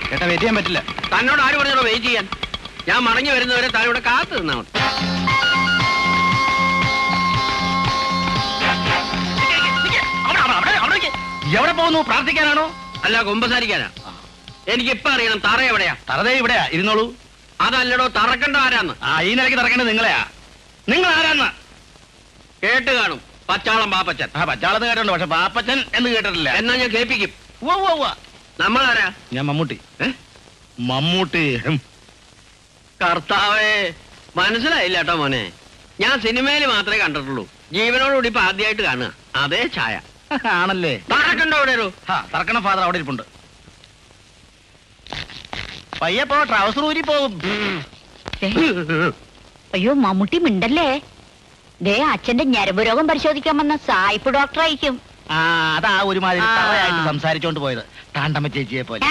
ചേട്ടാ വെയിറ്റ് ചെയ്യാൻ പറ്റില്ല. തന്നോട് ആര് പറഞ്ഞോ വെയിറ്റ് ചെയ്യാൻ? ഞാൻ മടങ്ങി വരുന്നവരെ താൻ ഇവിടെ കാത്തു നിന്നാ മതി. എവിടെ പോകുന്നു? പ്രാർത്ഥിക്കാനാണോ അല്ല കുമ്പസാരിക്കാനാ? എനിക്കിപ്പോ അറിയണം തറ എവിടെയാ. തറതേ ഇവിടെയാ, ഇരുന്നോളൂ. അതല്ലടോ തറക്കണ്ട ആരാന്ന്. ഈ നിലയ്ക്ക് തറക്കേണ്ടത് നിങ്ങളെയാ. നിങ്ങൾ ആരാന്ന് കേട്ട് കാണും. പച്ചാളം പാപ്പച്ചൻ. പച്ചാളത്ത് കേട്ടിട്ടുണ്ട്, പക്ഷെ പാപ്പച്ചൻ എന്ന് കേട്ടിട്ടില്ല. എന്നാ ഞാൻ കേൾപ്പിക്കും. നമ്മളാരാ? ഞാൻ മമ്മൂട്ടി. മമ്മൂട്ടി. കർത്താവേ, മനസ്സിലായില്ല കേട്ടോ മോനെ. ഞാൻ സിനിമയിൽ മാത്രമേ കണ്ടിട്ടുള്ളൂ. ജീവനോടുകൂടി ഇപ്പൊ ആദ്യമായിട്ട് കാണുക. അതേ ഛായ ആണല്ലേ? തറക്കണ്ടോ അവിടെ ഒരു തറക്കണ ഫാദർ അവിടെ ഇരിപ്പുണ്ട്. പയ്യപ്പോ ട്രൗസർ ഊരി പോകും. അയ്യോ മമ്മൂട്ടി മിണ്ടല്ലേ. ദേ അച്ഛന്റെ ഞരമ്പ് രോഗം പരിശോധിക്കാൻ വന്ന സായിപ്പ് ഡോക്ടർ ആയിരിക്കും. അതാ ഒരുമാതിരി തറയായിട്ട് സംസാരിച്ചോണ്ട് പോയത്, താണ്ടമ്മ ചേച്ചിയെ പോലെ.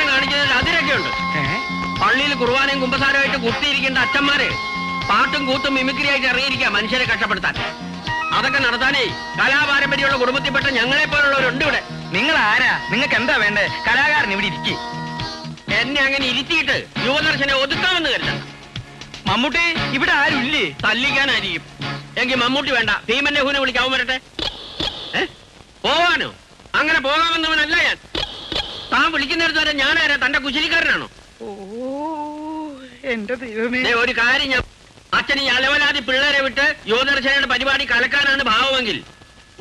കാണിച്ചതിൽ അതിരൊക്കെ ഉണ്ട്. പള്ളിയിൽ കുർബാനയും കുമ്പസാരമായിട്ട് കുത്തിയിരിക്കേണ്ട അച്ഛന്മാര് പാട്ടും കൂത്തും മിമിക്രി ആയിട്ട് ഇറങ്ങിയിരിക്കുക മനുഷ്യരെ കഷ്ടപ്പെടുത്താൻ. അതൊക്കെ നടത്താനേ കലാപാരമ്പര്യമുള്ള കുടുംബത്തിൽപ്പെട്ട ഞങ്ങളെ പോലുള്ളവരുണ്ട് ഇവിടെ. നിങ്ങൾ ആരാ? നിങ്ങൾക്ക് എന്താ വേണ്ടേ? കലാകാരൻ ഇവിടെ ഇരിക്കും. എന്നെ അങ്ങനെ ഇരുത്തിയിട്ട് യുവദർശനെ ഒതുക്കാമെന്ന് കരുതണ്ട. മമ്മൂട്ടി ഇവിടെ ആരും ഇല്ലേ? തല്ലിക്കാനായിരിക്കും. എങ്കിൽ മമ്മൂട്ടി വേണ്ട, ഭീമന്റെ ഹൂനെ വിളിക്കാവും വരട്ടെ. പോവാനോ? അങ്ങനെ പോകാമെന്നവനല്ല ഞാൻ. താൻ വിളിക്കുന്നിടത്ത് വരെ ഞാനാരാ? തന്റെ കുശലിക്കാരനാണോ? ഓ എന്റെ ദൈവമേ. ഒരു കാര്യം, ഞാൻ അച്ഛൻ ഈ അലവലാതി പിള്ളേരെ വിട്ട് യുവദർശനയുടെ പരിപാടി കലക്കാനാണ് ഭാവമെങ്കിൽ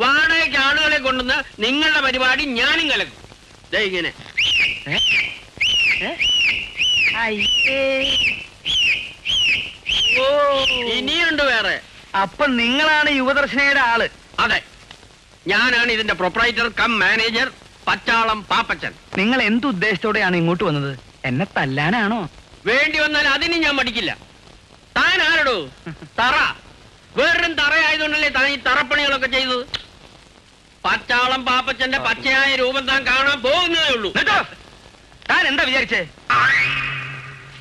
വാടകയ്ക്ക് ആളുകളെ കൊണ്ടുവന്ന് നിങ്ങളുടെ പരിപാടി ഞാനും കലക്കും. ദേ ഇങ്ങനെ. ഇനിയുണ്ട് വേറെ. അപ്പൊ നിങ്ങളാണ് യുവദർശനയുടെ ആള്? അതെ, ഞാനാണ് ഇതിന്റെ proprietor cum manager, Pachalam Pappachan. നിങ്ങൾ എന്തുദ്ദേശത്തോടെയാണ് ഇങ്ങോട്ട് വന്നത്? എന്നെ തല്ലാനാണോ? വേണ്ടി വന്നാൽ അതിന് ഞാൻ മടിക്കില്ല. താൻ ആരടോ? തറ. വേറൊരു തറയായതുകൊണ്ടല്ലേ താൻ ഈ തറപ്പണികളൊക്കെ ചെയ്തത്. പച്ചാളം പാപ്പച്ചന്റെ പച്ചയായ രൂപം താൻ കാണാൻ പോകുന്നതേ ഉള്ളൂ. താൻ എന്താ വിചാരിച്ചേ?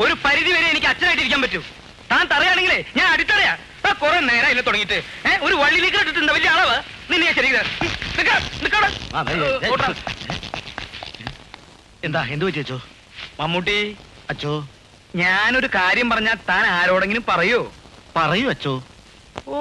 ഒരു പരിധി വരെ എനിക്ക് അച്ഛനായിട്ടിരിക്കാൻ പറ്റൂ. താൻ തറയാണെങ്കിലേ ഞാൻ അടിത്തറയാ. കുറെ നേരം ഇല്ല തുടങ്ങിയിട്ട്. ഒരു വള്ളിയിലേക്ക് ഇട്ടിട്ടുണ്ട് വലിയ അളവ്. നിന്നെ ശരി എന്താ എന്ത് വെച്ചോ? മമ്മൂട്ടി അച്ചോ, ഞാനൊരു കാര്യം പറഞ്ഞാൽ താൻ ആരോടെങ്കിലും പറയൂ? പറയൂ അച്ചോ. ഓ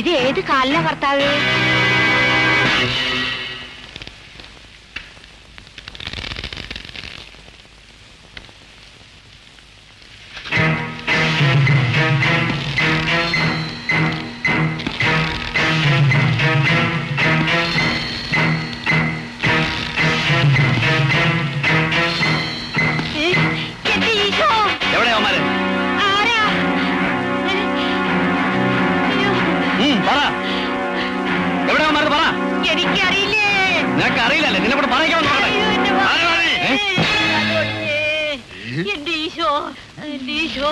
ഇത് ഏത് കാലിനാ കർത്താവ്? എവിടെയാ അവന്മാര്? പറ, എവിടെയാ അവന്മാര്? പറ. എനിക്കറിയില്ലേ. നിനക്ക് അറിയില്ലല്ലേ? നിന്നെ കൂടെ പറയിക്കാൻ എന്റെ ഈശോ, എന്റെ ഈശോ,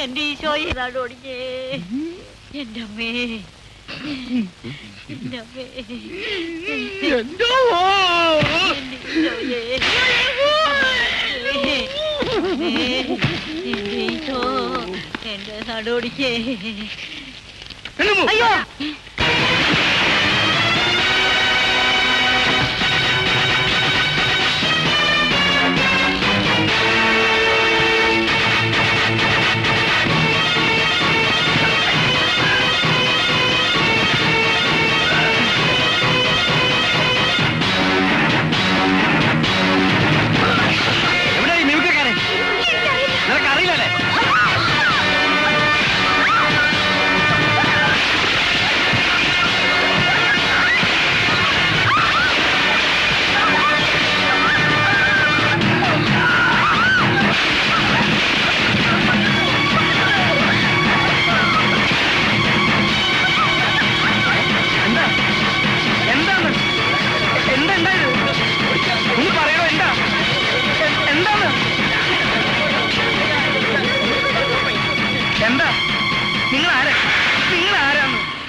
എന്റെ ഈശോ ഏതാണ്ട് ഓടിഞ്ഞേ. എന്റെ അമ്മേ, എന്റെ അമ്മേ, എന്റെ ഈശോ, എന്റെ നടുവടിക്കേ. അയ്യോ,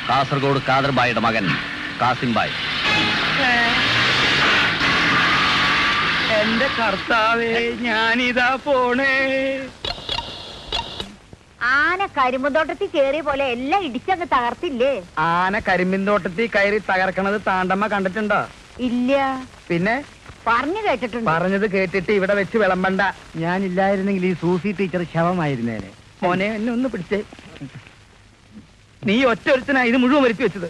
കാസർഗോഡ് കാദർബായിയുടെ മകൻ കാസിം ബായ്. എന്റെ കർത്താവേ, ഞാനിതാ പോണേ. ആന കരിമ്പുന്തോട്ടത്തിൽ കേറിയ പോലെ എല്ലാം ഇടിച്ചങ്ങ് തകർത്തില്ലേ? ആന കരിമ്പിൻതോട്ടത്തിൽ കയറി തകർക്കണത് താണ്ടമ്മ കണ്ടിട്ടുണ്ടോ? ഇല്ല. പിന്നെ പറഞ്ഞു കേട്ടിട്ടുണ്ട്. പറഞ്ഞത് കേട്ടിട്ട് ഇവിടെ വെച്ച് വിളമ്പണ്ട. ഞാനില്ലായിരുന്നെങ്കിൽ ഈ സൂസി ടീച്ചർ ശവമായിരുന്നേനെ. മോനെ, എന്നെ ഒന്ന് പിടിച്ചേ. നീ ഒറ്റ ഒരുത്തനാ ഇത് മുഴുവൻ വരുത്തി വെച്ചത്.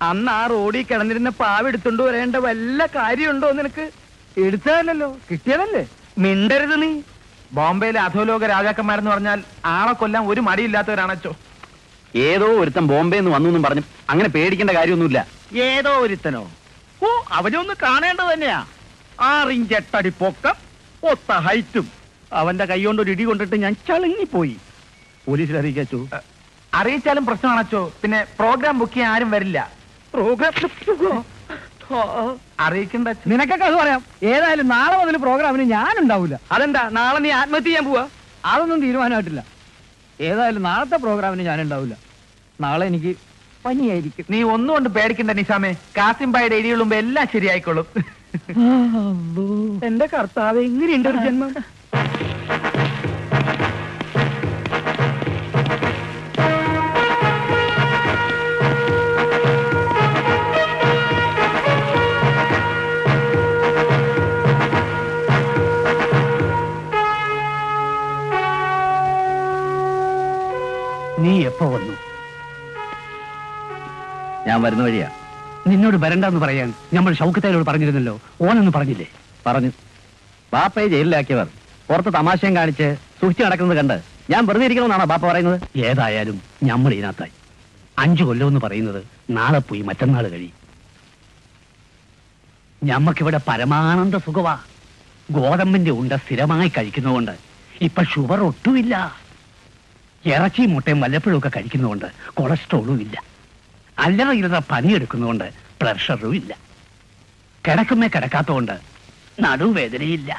അന്ന് ആ റോഡിൽ കിടന്നിരുന്ന പാവ എടുത്തോണ്ട് വരേണ്ട വല്ല കാര്യമുണ്ടോ നിനക്ക്? എടുത്തതല്ലോ, കിട്ടിയതല്ലേ. മിണ്ടരുത് നീ. ബോംബെയിലെ അധോലോക രാജാക്കന്മാരെന്ന് പറഞ്ഞാൽ ആളെ കൊല്ലാൻ ഒരു മടിയില്ലാത്തവരാണച്ചോ. ഏതോ ഒരുത്തൻ ബോംബെ നിന്ന് വന്നു എന്നും പറഞ്ഞു അങ്ങനെ പേടിക്കേണ്ട കാര്യമൊന്നുമില്ല. ഏതോ ഒരുത്തനോ? ഓ, അവനൊന്ന് കാണേണ്ടത് തന്നെയാ. 6 ഇഞ്ച് 8 അടി പൊക്കം, ഒത്ത ഹൈറ്റും. അവന്റെ കൈ കൊണ്ട് ഒരു ഇടി കൊണ്ടിട്ട് ഞാൻ ചളുങ്ങിപ്പോയി. പോലീസിൽ അറിയിക്കച്ചു. അറിയിച്ചാലും പ്രശ്നമാണച്ചോ. പിന്നെ പ്രോഗ്രാം ബുക്ക് ചെയ്യാൻ ആരും വരില്ല. പ്രോഗ്രാം അറിയിക്കണ്ട. നിനക്കൊക്കെ അത് പറയാം. ഏതായാലും നാളെ മുതൽ പ്രോഗ്രാമിന് ഞാൻ ഉണ്ടാവില്ല. അതെന്താ? നാളെ നീ ആത്മഹത്യ ചെയ്യാൻ പോവാ? അതൊന്നും തീരുമാനമായിട്ടില്ല. ഏതായാലും നാളത്തെ പ്രോഗ്രാമിന് ഞാൻ ഉണ്ടാവില്ല. നാളെ എനിക്ക് പനിയായിരിക്കും. നീ ഒന്നുകൊണ്ട് പേടിക്കണ്ട നിസാമേ. കാസിംബായുടെ ഇടിയുള്ളുമ്പോ എല്ലാം ശരിയായിക്കോളും. എന്റെ കർത്താവ്, എങ്ങനെയുണ്ട് ഒരു ജന്മം? നീ എപ്പോ വന്നു? ഞാൻ വരുന്ന വഴിയാ. നിന്നോട് വരണ്ടെന്ന് പറയാൻ നമ്മൾ ഷൗക്കത്തേനോട് പറഞ്ഞിരുന്നല്ലോ. ഓനൊന്ന് പറഞ്ഞില്ലേ? പറഞ്ഞു. ബാപ്പയെ ജയിലിലാക്കിയവർ പുറത്ത് തമാശയും കാണിച്ച് സൂക്ഷിച്ചു നടക്കുന്നത് കണ്ട് ഞാൻ വെറുതെ ഇരിക്കണമെന്നാണോ ബാപ്പ പറയുന്നത്? ഏതായാലും നമ്മൾ ഇതിനകത്തായി. 5 കൊല്ലമെന്ന് പറയുന്നത് നാളെ പോയി മറ്റന്നാൾ കഴിയും. ഞമ്മക്കിവിടെ പരമാനന്ദ സുഖവാ. ഗോതമ്പിന്റെ ഉണ്ട സ്ഥിരമായി കഴിക്കുന്നതുകൊണ്ട് ഇപ്പൊ ഷുഗർ ഒട്ടുമില്ല. ഇറച്ചി മുട്ടയും വല്ലപ്പോഴും ഒക്കെ കഴിക്കുന്നതുകൊണ്ട് കൊളസ്ട്രോളും ഇല്ല. അല്ലറ ഇല്ലറ പണിയെടുക്കുന്നതുകൊണ്ട് പ്രഷറും ഇല്ല. കിടക്കുമേ കിടക്കാത്തതുകൊണ്ട് നടുവേദനയില്ല.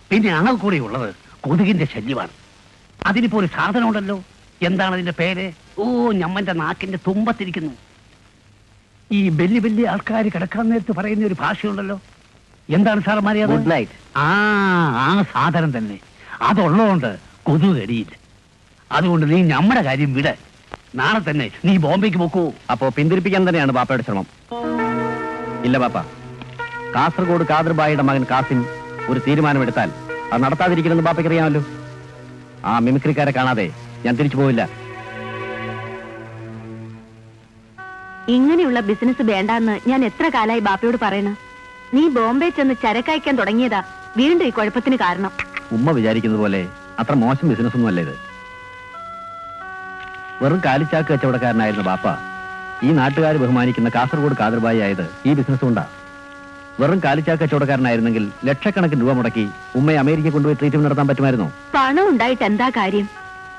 പിന്നെ ആൾ കൂടെ ഉള്ളത് കൊതുകിന്റെ ശല്യമാണ്. അതിനിപ്പോ ഒരു സാധനം ഉണ്ടല്ലോ. എന്താണ് അതിന്റെ പേര്? ഓ, ഞമ്മന്റെ നാക്കിന്റെ തുമ്പത്തിരിക്കുന്നു. ഈ വലിയ വലിയ ആൾക്കാർ കിടക്കാൻ നേരത്ത് പറയുന്ന ഒരു ഭാഷയുണ്ടല്ലോ. എന്താണ് സാറന്മാരെ അത്? Good night. ആ സാധനം തന്നെ. അതുള്ളതുകൊണ്ട് കൊതുക് കടിയില്ല. അതുകൊണ്ട് നീ നമ്മുടെ കാര്യം വിട. നാളെ തന്നെ നീ ബോംബെക്ക് പോക്കൂ. അപ്പോ പിന്തിരിപ്പിക്കാൻ തന്നെയാണ് ബാപ്പയുടെ ശ്രമം? ഇല്ല ബാപ്പ. കാസർഗോഡ് കാദർബായിയുടെ മകൻ കാസിം ഒരു തീരുമാനമെടുത്താൽ അത് നടത്താതിരിക്കണമെന്ന് ബാപ്പയ്ക്ക് അറിയാമല്ലോ. ആ മിമിക്രിക്കാരെ കാണാതെ ഞാൻ തിരിച്ചു പോവില്ല. ഇങ്ങനെയുള്ള ബിസിനസ് വേണ്ടാന്ന് ഞാൻ എത്ര കാലായി ബാപ്പയോട് പറയണ. നീ ബോംബെ ചെന്ന് ചരക്കയക്കാൻ തുടങ്ങിയതാ വീണ്ടും ഈ കുഴപ്പത്തിന് കാരണം. ഉമ്മ വിചാരിക്കുന്നത് പോലെ അത്ര മോശം ബിസിനസ് ഒന്നും അല്ല ഇത്. വെറും കാലിച്ചാക്ക് കച്ചവടക്കാരനായിരുന്ന ബാപ്പ ഈ നാട്ടുകാർ ബഹുമാനിക്കുന്ന കാസർഗോഡ് കാദർബായി ആയത് ഈ ബിസിനസ് കൊണ്ടാ. വെറും കാലിച്ചാക്ക് കച്ചവടക്കാരനായിരുന്നെങ്കിൽ ലക്ഷക്കണക്കിന് രൂപ മുടക്കി ഉമ്മയെ അമേരിക്ക കൊണ്ടുപോയി ട്രീറ്റ്മെന്റ് നടത്താൻ പറ്റുമായിരുന്നോ? പണം ഉണ്ടായിട്ട് എന്താ കാര്യം?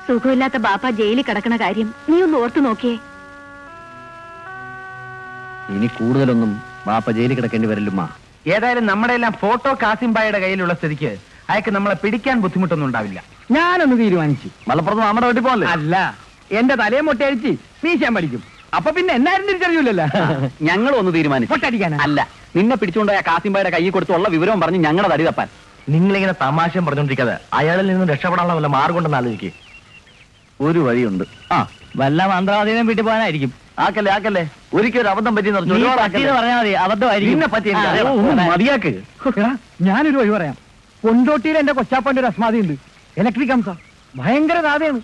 സുഖമില്ലാത്ത ബാപ്പ ജയിലിൽ കിടക്കണ കാര്യം നീ ഒന്ന് ഓർത്തു നോക്കിയേ. ഇനി കൂടുതലൊന്നും ബാപ്പ ജയിലിൽ കിടക്കേണ്ടി വരില്ലുമ്മ. ഏതായാലും നമ്മുടെ എല്ലാം ഫോട്ടോ കാസിംബായുടെ കയ്യിലുള്ള സ്ഥിതിക്ക് അയാൾക്ക് നമ്മളെ പിടിക്കാൻ ബുദ്ധിമുട്ടൊന്നും ഉണ്ടാവില്ല. ഞാനൊന്ന് തീരുമാനിച്ചു. മലപ്പുറത്ത് നമ്മുടെ വീട്ടിൽ പോകല്ലേ? അല്ല, എന്റെ തലയെ മൊട്ടയടിച്ച് വീശാൻ പഠിക്കും. അപ്പൊ പിന്നെ എന്നാരും തിരിച്ചറിയൂലല്ലോ. ഞങ്ങൾ ഒന്ന് തീരുമാനിച്ചു. മൊട്ടടിക്കാനാ? അല്ല, നിന്നെ പിടിച്ചുകൊണ്ടായ കാസിംബായുടെ കൈ കൊടുത്തുള്ള വിവരവും പറഞ്ഞ് ഞങ്ങളുടെ തടി തപ്പാൻ. നിങ്ങളിങ്ങനെ തമാശയും പറഞ്ഞോണ്ടിരിക്കാതെ അയാളിൽ നിന്ന് രക്ഷപ്പെടാനുള്ള വല്ല മാർഗം ഉണ്ടെന്ന് ആലോചിക്കേ. ഒരു വഴിയുണ്ട്. വല്ല മന്ത്രവാദീനം വീട്ടിൽ പോകാനായിരിക്കും. ആക്കല്ലേ ഒരിക്കലും ഒരു അബദ്ധം പറ്റി പറഞ്ഞാൽ മതി. അബദ്ധമായിരിക്കും. മതിയാക്ക്. ഞാനൊരു വഴി പറയാം. കൊണ്ടോട്ടിയിൽ എന്റെ കൊച്ചാപ്പന്റെ ഒരു അസ്മാതി ഉണ്ട്. ഇലക്ട്രിക് ഹംസ ഭയങ്കര ദാതയാണ്.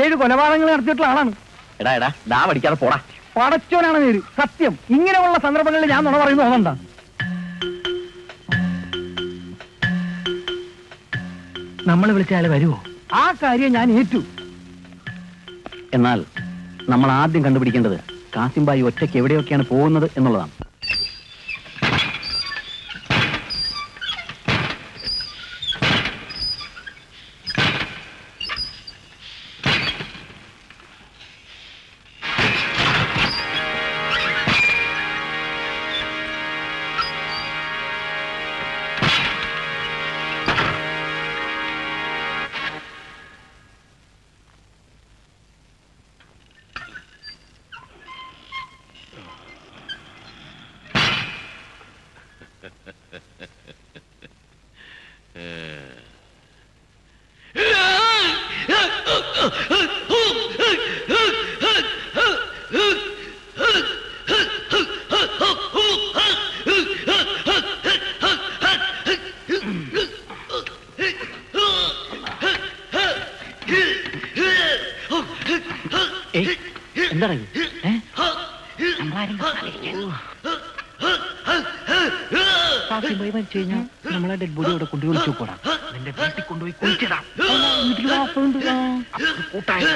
7 കൊലപാതകങ്ങൾ നടത്തിയിട്ടുള്ള ആളാണ്. എടാ ദാ പഠിക്കാതെ പോടാ. പടച്ചോനാണ് നേര്. സത്യം. ഇങ്ങനെയുള്ള സന്ദർഭങ്ങളിൽ ഞാൻ നുണ പറയുന്നു. അതെന്താ? നമ്മൾ വിളിച്ചാൽ വരുമോ? ആ കാര്യം ഞാൻ ഏറ്റു. എന്നാൽ നമ്മൾ ആദ്യം കണ്ടുപിടിക്കേണ്ടത് കാസിംബായി ഒറ്റയ്ക്ക് എവിടെയൊക്കെയാണ് പോകുന്നത് എന്നുള്ളതാണ്. എന്താണ് മരിച്ചു കഴിഞ്ഞാൽ നമ്മളെ ഡെഡ് ബോഡി അവിടെ കൊണ്ടുപോയി വിളിച്ചു പോടാ. നിന്റെ വീട്ടിൽ കൊണ്ടുപോയി കുളിച്ചിടാം. കൂട്ടായി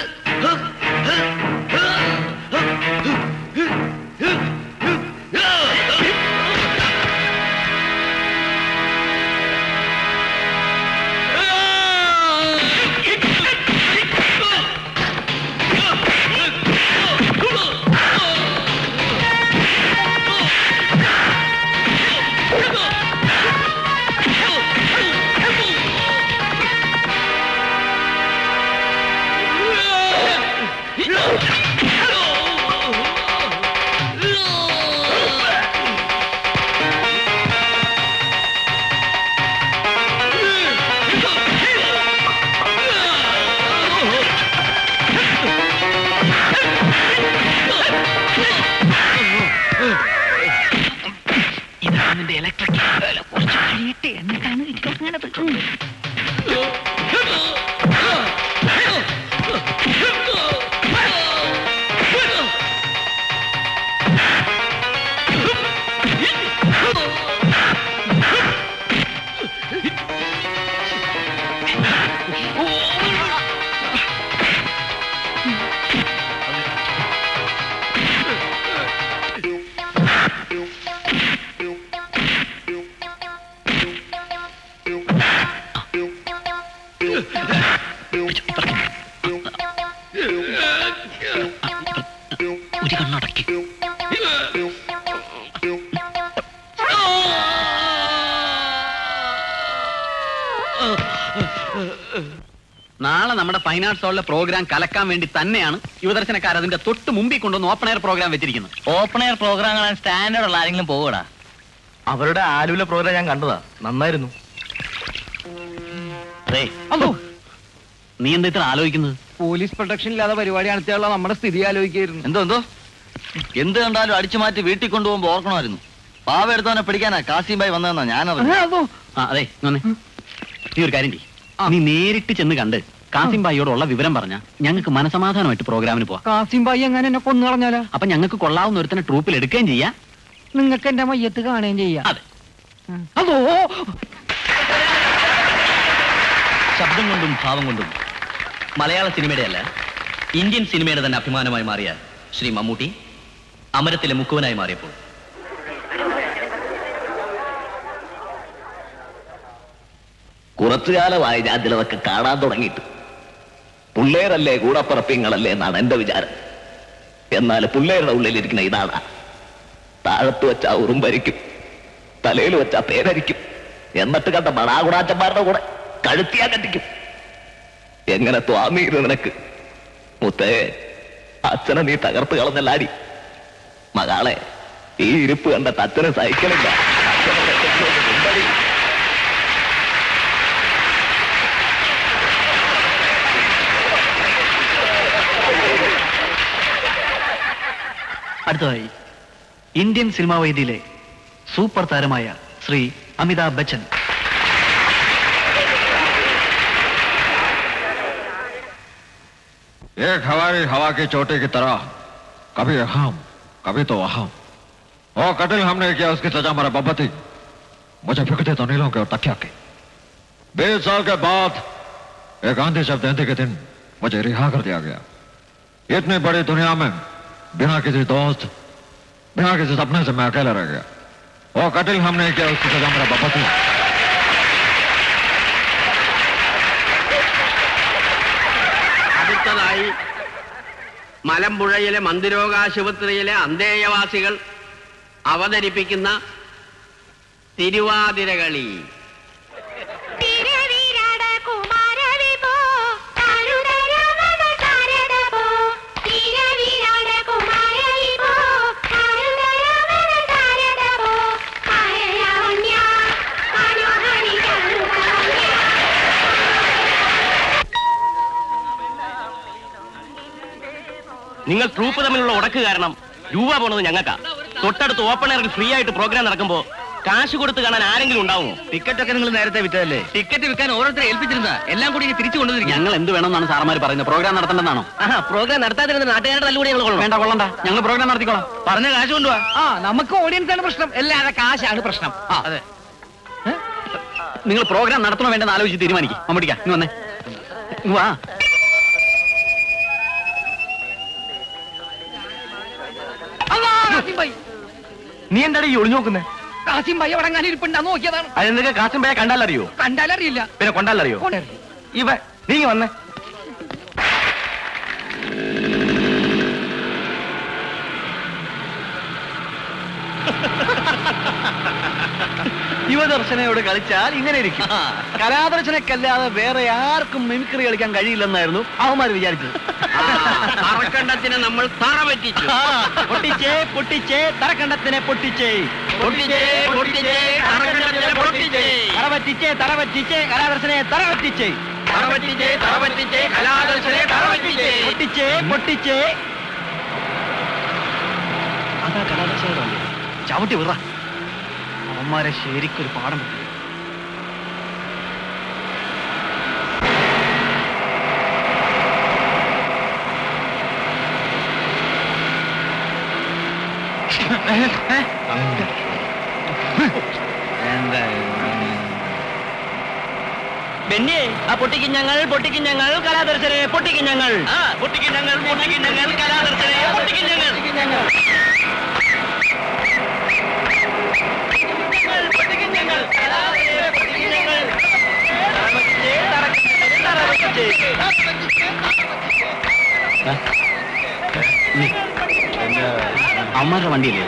ഒരു കണ്ണടക്കി. നാളെ നമ്മുടെ ഫൈൻ ആർട്സ് ഹോളിലെ പ്രോഗ്രാം കലക്കാൻ വേണ്ടി തന്നെയാണ് യുവദർശനക്കാർ അതിന്റെ തൊട്ട് മുമ്പിൽ കൊണ്ടുവന്ന് ഓപ്പൺ എയർ പ്രോഗ്രാം വെച്ചിരിക്കുന്നത്. ഓപ്പൺ എയർ പ്രോഗ്രാം കാണാൻ സ്റ്റാൻഡേർഡ് ഉള്ള ആരെങ്കിലും പോകൂടാ? അവരുടെ ആലുവിലെ പ്രോഗ്രാം ഞാൻ കണ്ടതാ, നന്നായിരുന്നു. നീ എന്താ ഇത്ര ആലോചിക്കുന്നത്? പോലീസ് പ്രൊട്ടക്ഷൻ ഇല്ലാതെ പരിപാടി നടത്തിയുള്ള നമ്മുടെ സ്ഥിതി ആലോചിക്കായിരുന്നു. എന്തോ എന്ത് കണ്ടാലും അടിച്ചു മാറ്റി വീട്ടിൽ കൊണ്ടുപോകുമ്പോ ഓർക്കണമായിരുന്നു. പാവ എടുത്തവനെ പിടിക്കാനാ കാസിംബായി വന്നതെന്നാ ഞാനത്. അതെ നീ ഒരു കാര്യം ചെയ്യ്. നീ നേരിട്ട് ചെന്ന് കണ്ട് കാസിംബായിയോടുള്ള വിവരം പറഞ്ഞ ഞങ്ങൾക്ക് മനസമാധാനമായിട്ട് പ്രോഗ്രാമിന് പോവാം. കാസിംബായി എങ്ങനെ എന്നെ കൊന്നു കളഞ്ഞാലോ? അപ്പൊ ഞങ്ങൾക്ക് കൊള്ളാവുന്ന ഒരുത്തനെ ട്രൂപ്പിൽ എടുക്കുകയും ചെയ്യാം, നിങ്ങൾക്ക് എന്റെ മയ്യത്ത് കാണുകയും ചെയ്യാം. അതെ. അതോ ശബ്ദം കൊണ്ടും ഭാവം കൊണ്ടും മലയാള സിനിമയുടെ അല്ല ഇന്ത്യൻ സിനിമയുടെ തന്നെ അഭിമാനമായി മാറിയ ശ്രീ മമ്മൂട്ടി അമരത്തിലെ മുക്കുവനായി മാറിയപ്പോൾ കുറച്ചുകാലമായി ഞാൻ ചിലതൊക്കെ കാണാൻ തുടങ്ങിയിട്ട്. പിള്ളേരല്ലേ കൂടപ്പുറപ്പിങ്ങളല്ലേ എന്നാണ് എന്റെ വിചാരം. എന്നാൽ പിള്ളേരുടെ ഉള്ളിലിരിക്കുന്ന ഇതാണ്. താഴത്ത് വെച്ചാ ഉറുമ്പരിക്കും, തലയിൽ വെച്ചാ പേരരിക്കും, എന്നിട്ട് കണ്ട മണാകുണാച്ചന്മാരുടെ കൂടെ കഴുത്തിയാ കത്തിക്കും. എങ്ങനെ സ്വാമിയിരുന്നു നിനക്ക് മുത്തേ? അച്ഛനെ നീ തകർത്ത് കളഞ്ഞല്ലാടി. മകളെ, ഈ ഇരിപ്പ് കണ്ടിട്ട് അച്ഛനെ സഹിക്കണില്ല. അടുത്തതായി ഇന്ത്യൻ സിനിമാ വേദിയിലെ സൂപ്പർ താരമായ ശ്രീ അമിതാഭ് ബച്ചൻ. एक हवाई हवा की चोटी की तरह कभी हम कभी तो हम। और कतिल हमने किया उसकी सजा मेरा बब्बा थी। मुझे फिक्र थी तो नीलों के और तकिया के। 20 साल के बाद एक आंधी शब्द जयंती के दिन मुझे रिहा कर दिया गया। इतनी बड़ी दुनिया में बिना किसी दोस्त, बिना किसी सपने से मैं अकेला रह गया। और कतिल हमने किया उसकी सजा मेरा बब्बा थी। അടുത്തതായി മലമ്പുഴയിലെ മന്ദിരോഗാശുപത്രിയിലെ അന്തേയവാസികൾ അവതരിപ്പിക്കുന്ന തിരുവാതിരകളി. നിങ്ങൾ ട്രൂപ്പ് തമ്മിലുള്ള ഉടക്ക് കാരണം രൂപ പോണത് ഞങ്ങൾക്കാ. തൊട്ടടുത്ത് ഓപ്പൺ എയറിൽ ഫ്രീ ആയിട്ട് പ്രോഗ്രാം നടക്കുമ്പോ കാശ് കൊടുത്ത് കാണാൻ ആരെങ്കിലും ഉണ്ടാവുമോ? ടിക്കറ്റ് ഒക്കെ നിങ്ങൾ നേരത്തെ വിറ്റതല്ലേ? ടിക്കറ്റ് വിൽക്കാൻ ഓരോരുത്തരെ ഏൽപ്പിച്ചിരുന്ന എല്ലാം കൂടി തിരിച്ചു കൊണ്ടുവന്നിരിക്കും. ഞങ്ങൾ എന്ത് വേണമെന്നാണ് സാറന്മാർ പറയുന്നത്? പ്രോഗ്രാം നടത്തേണ്ടതാണോ? പ്രോഗ്രാം നടത്താതിരുന്ന നാട്ടുകാരുടെ തല്ലുകൂടി ഞങ്ങൾ കൊള്ളണം. വേണ്ട, കൊള്ളണ്ട. ഞങ്ങൾ പ്രോഗ്രാം നടത്തിക്കോളാം. പറഞ്ഞ കാശ് കൊണ്ടുപോവാ. നമുക്ക് ഓഡിയൻസ് ആണ് പ്രശ്നം, അല്ലാതെ കാശാണ് പ്രശ്നം. അതെ, നിങ്ങൾ പ്രോഗ്രാം നടത്തണോ വേണ്ടെന്ന് ആലോചിച്ച് തീരുമാനിക്കും. മമ്മൂട്ടിക്ക, ഇന്ന് വന്നേ. വാ. നീ എന്തായാലും ഈ ഒളിഞ്ഞു നോക്കുന്നേ? കാസിംബായി അവിടെ അങ്ങനെ ഇരിപ്പുണ്ടാ നോക്കിയതാണ്. അതെന്തൊക്കെ കാശുംബായ കണ്ടാലറിയോ? കണ്ടാലറിയില്ല, പിന്നെ കൊണ്ടാലറിയോ? ഇവ നീ വന്നേ. യുവദർശനയോട് കളിച്ചാൽ ഇങ്ങനെ ഇരിക്കും. കലാദർശനക്കല്ലാതെ വേറെ ആർക്കും മിമിക്രി കളിക്കാൻ കഴിയില്ലെന്നായിരുന്നു അവന്മാർ വിചാരിച്ചത്. തറക്കണ്ടത്തിനെ നമ്മൾ തറ പറ്റിച്ചു. പൊട്ടിച്ചേ പൊട്ടിച്ചേ തറക്കണ്ടത്തിനെ പൊട്ടിച്ചേ, പൊട്ടിച്ചേ പൊട്ടിച്ചേ തറക്കണ്ടത്തിനെ പൊട്ടിച്ചേ, തറ പറ്റിച്ചേ തറ പറ്റിച്ചേ കലാദർശനെ തറ പറ്റിച്ചേ, തറ പറ്റിച്ചേ തറ പറ്റിച്ചേ കലാദർശനെ തറ പറ്റിച്ചേ, പൊട്ടിച്ചേ പൊട്ടിച്ചേ. അതാ കലാദർശന ചവിട്ടി വിറ. അവന്മാരെ ശരിക്കൊരു പാഠം പറ്റി. ബെന്നി, ആ പൊട്ടിക്കും ഞങ്ങൾ കലാദർശനെ പൊട്ടിക്കും ഞങ്ങൾ പൊട്ടിക്കും ഞങ്ങൾ കലാദർശനെ പൊട്ടിക്കും ഞങ്ങൾ. അവന്മാരുടെ വണ്ടിയല്ലേ?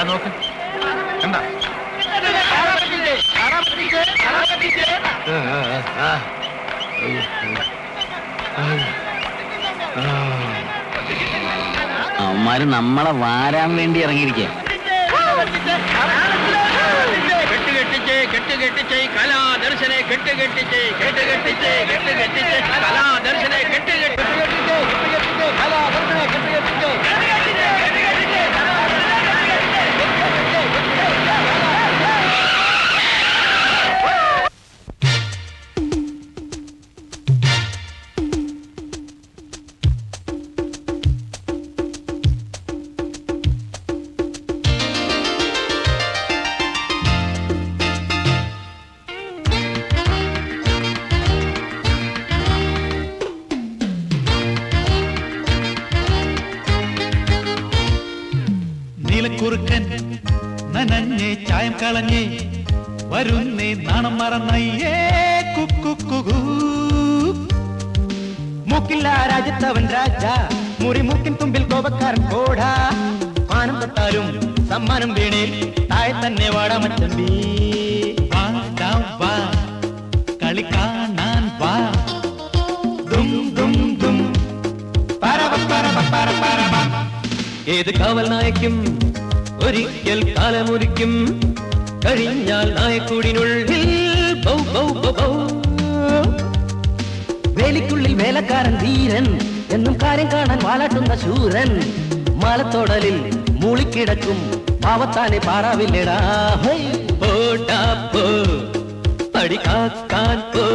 നോക്ക്, എന്താ അവന്മാര് നമ്മളെ വാരാൻ വേണ്ടി ഇറങ്ങിയിരിക്കുക. കെട്ടുകെട്ടിച്ചേ കലാദർശനെ കെട്ടുകെട്ടിച്ചേ കെട്ടുകെട്ടിച്ചേ കെട്ടുകെട്ടിച്ചേ കലാദർശനെ കെട്ടുകെട്ടിച്ചേ കലാദർശനെ കെട്ടുകെട്ടിച്ചേ. നീലക്കുറുക്കൻ നനഞ്ഞേ ചായം കളഞ്ഞേ വരുന്നേ നാണം മറന്നയ്യേ കുക്കുക്കു. മൂക്കില്ല രാജ്യത്തവൻ രാജ, മുറി മൂക്കിൻ തുമ്പിൽ കോപക്കാരൻ കോട. മാനം തൊട്ടാലും സമ്മാനം വീണേ താഴെ തന്നെ വാടാമച്ചമ്പി. വാ കളി കാണാൻ വാ. ദും ദും ദും പരവ പരവ പര പരവ. ഏത് കാവൽ നായക്കും ഒരിക്കൽ കാലമൊരിക്കും, കഴിഞ്ഞാൽ നായക്കൂടിനുള്ളിൽ ബൗ ബൗ ബൗ. വേലിക്കുള്ളിൽ വേലക്കാരൻ ധീരൻ, എന്നും കാര്യം കാണാൻ വാലാട്ടുന്ന ശൂരൻ. മാലത്തോടലിൽ മൂളിക്കിടക്കും പാവത്താനെ പാറാവില്ലടാ. പോടാ പോ പടി കാക്കാൻ പോ.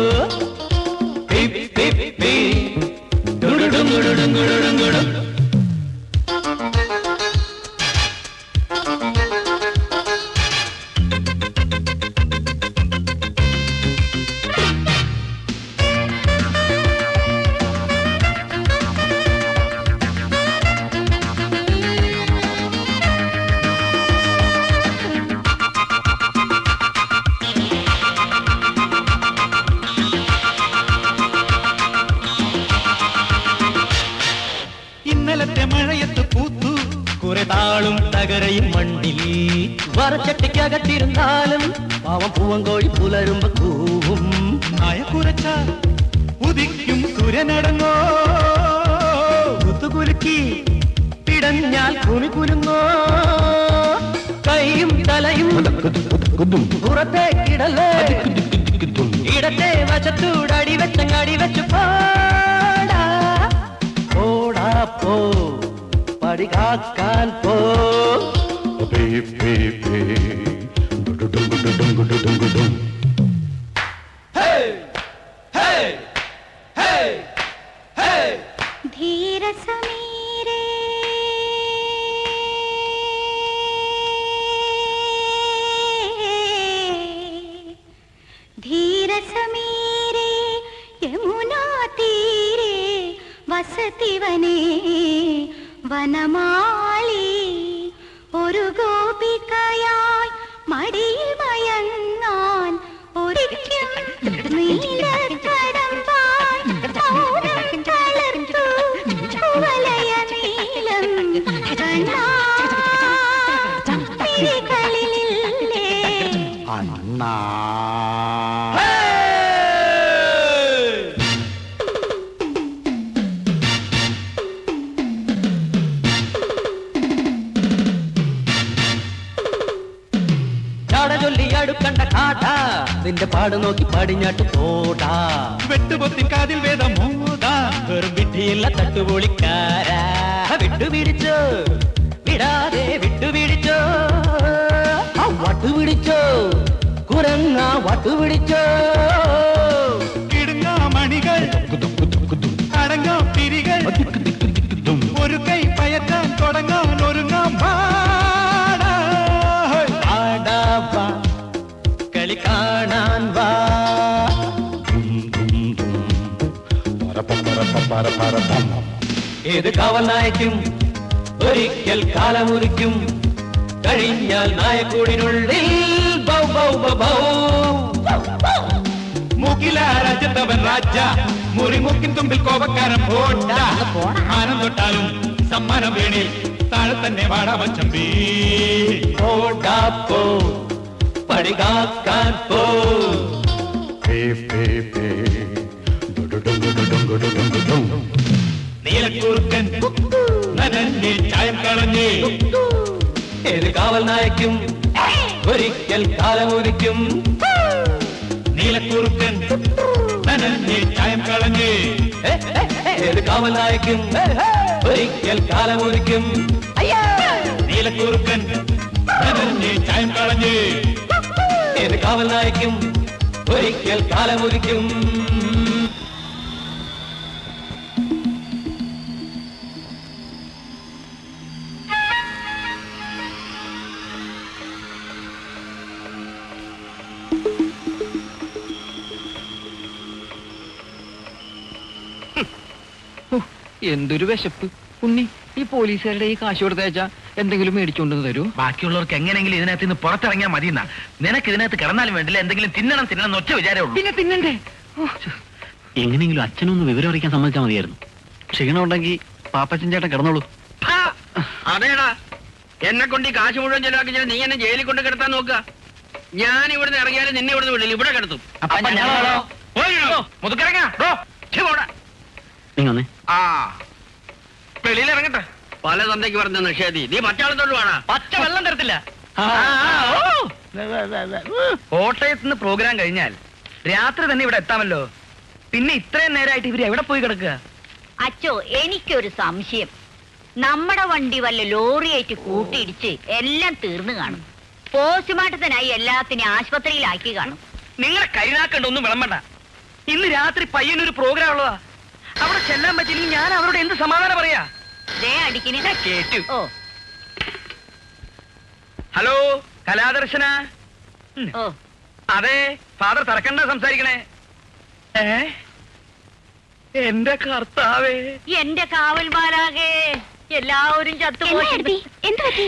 ഇന്നലത്തെ മഴയത്ത് പൂത്തു കുറെ താളും തകരയും മണ്ണിൽ. വറച്ചട്ടിക്കകത്തിരുന്നാലും പാവം പൂവങ്കോഴി പുലരുമ്പോ കൂവും. നായ കുറച്ച ഉദിക്കും സൂര്യനടങ്ങോ. കുത്തുകുലുക്കി പിടഞ്ഞാൽ ഭൂമി കുലുങ്ങോ. കൈയും തലയും പുറത്തേക്കിടലേ, ഇടത്തെ വശത്തൂടടി വെച്ചങ്ങാടി വെച്ച് പാടാ. പോടാ പോ പടി കാക്കാൻ പോ. ധീര സമീരേ ധീര സമീരേ യമുനാ തീരേ വസതി വനേ വനമാലി. ഒരു ഗോപികയായി മടിയിൽ മയങ്ങാൻ ഒരിക്കൽ നീലക്കടമ്പാൽ മൗനം തളർത്തു കുവലയ നീലം കണ്ണാളിലില്ലേ അണ്ണാ. ചാടചൊല്ലി അടുക്കണ്ട കാട്ടാ, നിന്റെ പാട് നോക്കി പടിഞ്ഞാട്ട് പോടാ. വെട്ടുപൊത്തിൻ കാതിൽ വേദമോദാ, വെറും വിട്ടിയില്ല തട്ടുപൊളിക്കാരാ. വിട്ടുപിടിച്ചോ വിടാതെ വിട്ടുപിടിച്ചോ. വട്ടുപിടിച്ചോ കുരങ്ങ വട്ടുപിടിച്ചോ. കിടുങ്ങാ മണികൾ അടങ്ങാ പിരികൾ, ഒരു കൈ പയറ്റാൻ തുടങ്ങാൻ ഒരുങ്ങാം. കളി കാണാൻ വാ. ഏത് കാവൽ നായക്കും ഒരിക്കൽ കാലമൊരിക്കും, കഴിഞ്ഞാൽ നായക്കൂടിനുള്ളിൽ ബൗ ബൗ ബൗ. മൂക്കില രാജ്യത്തവൻ രാജ, മുറി മൂക്കിൻ തുമ്പിൽ കോപക്കാരൻ പോട്ട. മാനം തൊട്ടാലും സമ്മാനം വേണി താഴെ തന്നെ വാടാമച്ചമ്പി. പോടാ പോ പടി കാക്കാൻ പോ. നീലക്കുറുക്കൻ നനഞ്ഞേ ചായം കളഞ്ഞേ. ഏത് കാവൽ നായക്കും ഒരിക്കൽ കാലമൊരിക്കും. നീലക്കുറുക്കൻ നനഞ്ഞേ ചായം കളഞ്ഞേ. ഏത് കാവൽ നായക്കും ഒരിക്കൽ കാലമൊരിക്കും. നീലക്കുറുക്കൻ നനഞ്ഞേ ചായം കളഞ്ഞേ. ഏത് കാവൽ നായക്കും ഒരിക്കൽ കാലമൊരിക്കും. എന്തൊരു വിശപ്പ് ഉണ്ണി. ഈ പോലീസുകാരുടെ ഈ കാശ് കൊടുത്തയച്ചാ എന്തെങ്കിലും മേടിച്ചുകൊണ്ടെന്ന് തരൂ. ബാക്കിയുള്ളവർക്ക് എങ്ങനെയെങ്കിലും ഇതിനകത്ത് നിന്ന് പുറത്തിറങ്ങിയാൽ മതി എന്നാ. നിനക്ക് ഇതിനകത്ത് കിടന്നാലും വേണ്ടില്ല, എന്തെങ്കിലും തിന്നണം ഒറ്റ വിചാരമേ ഉള്ളൂ. പിന്നെ തിന്നണ്ടേ? എങ്ങനെയെങ്കിലും അച്ഛനൊന്ന് വിവരം അറിയിക്കാൻ സമ്മതിച്ചാൽ മതിയായിരുന്നു. ക്ഷീണം ഉണ്ടെങ്കിൽ പാപ്പച്ചൻ ചേട്ടൻ കിടന്നോളൂ. അതേടാ, എന്നെ കൊണ്ട് ഈ കാശ് മുഴുവൻ ചെലവാക്കി നീ എന്നെ ജയിലിൽ കൊണ്ട് കിടത്താൻ നോക്കുക. ഞാൻ ഇവിടുന്ന് ഇറങ്ങിയാലും നിന്നെ ഇവിടുന്ന് വിടില്ല, ഇവിടെ കിടത്തും. വെളിയിൽ ഇറങ്ങട്ടെ. പല തന്തയ്ക്ക് പറഞ്ഞ നിഷേധി, നീ പച്ചാളത്തോട് വേണം. പച്ച വെള്ളം തരത്തില്ല. കോട്ടയത്ത് നിന്ന് പ്രോഗ്രാം കഴിഞ്ഞാൽ രാത്രി തന്നെ ഇവിടെ എത്താമല്ലോ. പിന്നെ ഇത്രയും നേരമായിട്ട് ഇവര് എവിടെ പോയി കിടക്കുക? അച്ചോ, എനിക്കൊരു സംശയം. നമ്മുടെ വണ്ടി വല്ല ലോറിയായിട്ട് കൂട്ടിയിടിച്ച് എല്ലാം തീർന്നു കാണും. പോസ്റ്റ്മോർട്ടത്തിനായി എല്ലാത്തിനും ആശുപത്രിയിലാക്കി കാണും. നിങ്ങളെ കൈനാക്കണ്ട, ഒന്നും വിളമ്പണ്ട. ഇന്ന് രാത്രി പയ്യനൊരു പ്രോഗ്രാം ഉള്ളതാ. അവിടെ ചെല്ലാൻ പറ്റില്ലെങ്കിൽ ഞാൻ അവരോട് എന്ത് സമാധാനം പറയാ? കേട്ടു. ഓ, ഹലോ, കലാദർശന. അതെ, ഫാദർ തറക്കണ്ട സംസാരിക്കണേ. എന്റെ കർത്താവേ, എന്റെ കാവൽമാരാകെ എല്ലാവരും ചത്തുപോയി.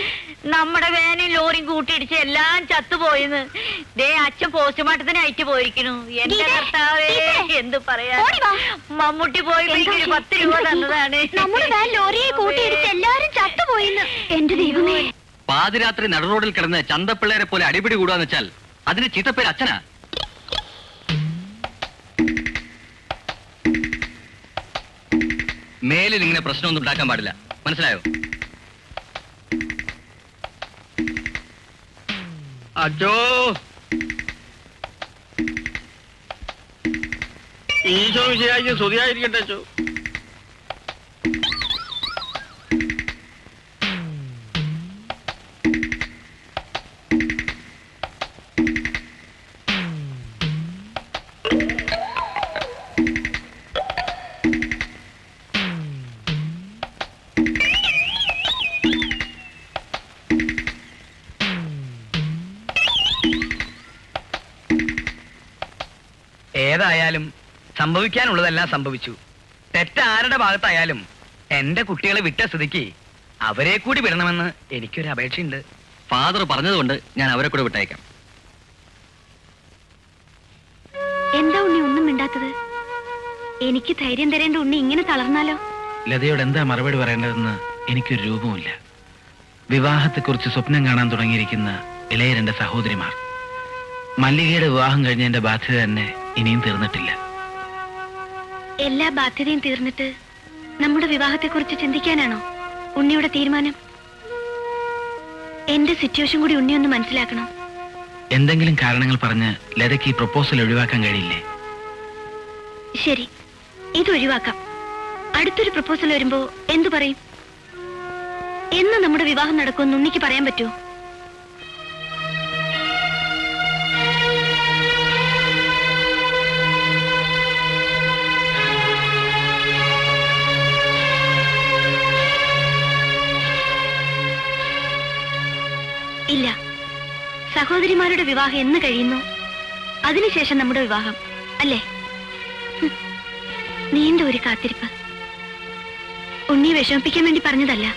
നമ്മുടെ വേനയും ലോറിയും കൂട്ടിയിടിച്ച് എല്ലാം ചത്തുപോയിന്ന്. ദേ അച്ഛൻ പോസ്റ്റ്മോർട്ടത്തിന് അയച്ചു പോയിരിക്കണു. എന്റെ കർത്താവേ, എന്ത് പറയാ. മമ്മൂട്ടി പോയി 10 രൂപ തന്നതാണ്. നമ്മുടെ ലോറിയെ കൂട്ടിയിടിച്ച് എല്ലാരും ചത്തുപോയിന്ന്. എന്റെ ദൈവമേ. പാതിരാത്രി നടുറോഡിൽ കിടന്ന് ചന്തപ്പിള്ളേരെ പോലെ അടിപിടി കൂടാന്ന് വെച്ചാൽ അതിന് ചീത്തപ്പേര് അച്ഛനാ. മേലിൽ ഇങ്ങനെ പ്രശ്നമൊന്നും ഉണ്ടാക്കാൻ പാടില്ല, മനസ്സിലായോ? അച്ചോ, ഈശോ വിശേഷിച്ച് സ്തുതിയായിരിക്കട്ടെ അച്ചോ. ഏതായാലും സംഭവിക്കാനുള്ളതെല്ലാം സംഭവിച്ചു. തെറ്റാരുടെ ഭാഗത്തായാലും എന്റെ കുട്ടികളെ വിട്ട സ്ഥിതിക്ക് അവരെ കൂടി വിടണമെന്ന് എനിക്കൊരു അപേക്ഷയുണ്ട്. ഫാദർ പറഞ്ഞതുകൊണ്ട് ഞാൻ അവരെ കൂടെ വിട്ടയക്കാം. എന്താ ഉണ്ണി ഒന്നും മിണ്ടാത്തത്? എനിക്ക് ധൈര്യം തരേണ്ട ഉണ്ണി ഇങ്ങനെ തളർന്നാലോ? ലതയോട് എന്താ മറുപടി പറയേണ്ടതെന്ന് എനിക്കൊരു രൂപവുമില്ല. വിവാഹത്തെക്കുറിച്ച് സ്വപ്നം കാണാൻ തുടങ്ങിയിരിക്കുന്ന ഇളയ 2 സഹോദരിമാർ. മല്ലികയുടെ വിവാഹം കഴിഞ്ഞതിന്റെ ബാധ്യത തന്നെ ഇനിയും തീർന്നിട്ടില്ല. എല്ലാ ബാധ്യതയും തീർന്നിട്ട് നമ്മുടെ വിവാഹത്തെക്കുറിച്ച് ചിന്തിക്കാനാണോ ഉണ്ണിയുടെ തീരുമാനം? എന്റെ സിറ്റുവേഷൻ കൂടി ഉണ്ണി ഒന്ന് മനസ്സിലാക്കണം. എന്തെങ്കിലും കാരണങ്ങൾ പറഞ്ഞ് ലതയ്ക്ക് ഈ പ്രൊപ്പോസൽ ഒഴിവാക്കാൻ കഴിയില്ലേ? ശരി, ഇത് ഒഴിവാക്കാം. അടുത്തൊരു പ്രൊപ്പോസൽ വരുമ്പോ എന്തു പറയും? എന്ന് നമ്മുടെ വിവാഹം നടക്കുമെന്ന് ഉണ്ണിക്ക് പറയാൻ പറ്റുമോ? ഇല്ല. സഹോദരിമാരുടെ വിവാഹം എന്ന് കഴിയുന്നു അതിനുശേഷം നമ്മുടെ വിവാഹം, അല്ലേ? നീണ്ട ഒരു കാത്തിരിപ്പ്. ഉണ്ണിയെ വിഷമിപ്പിക്കാൻ വേണ്ടി പറഞ്ഞതല്ല.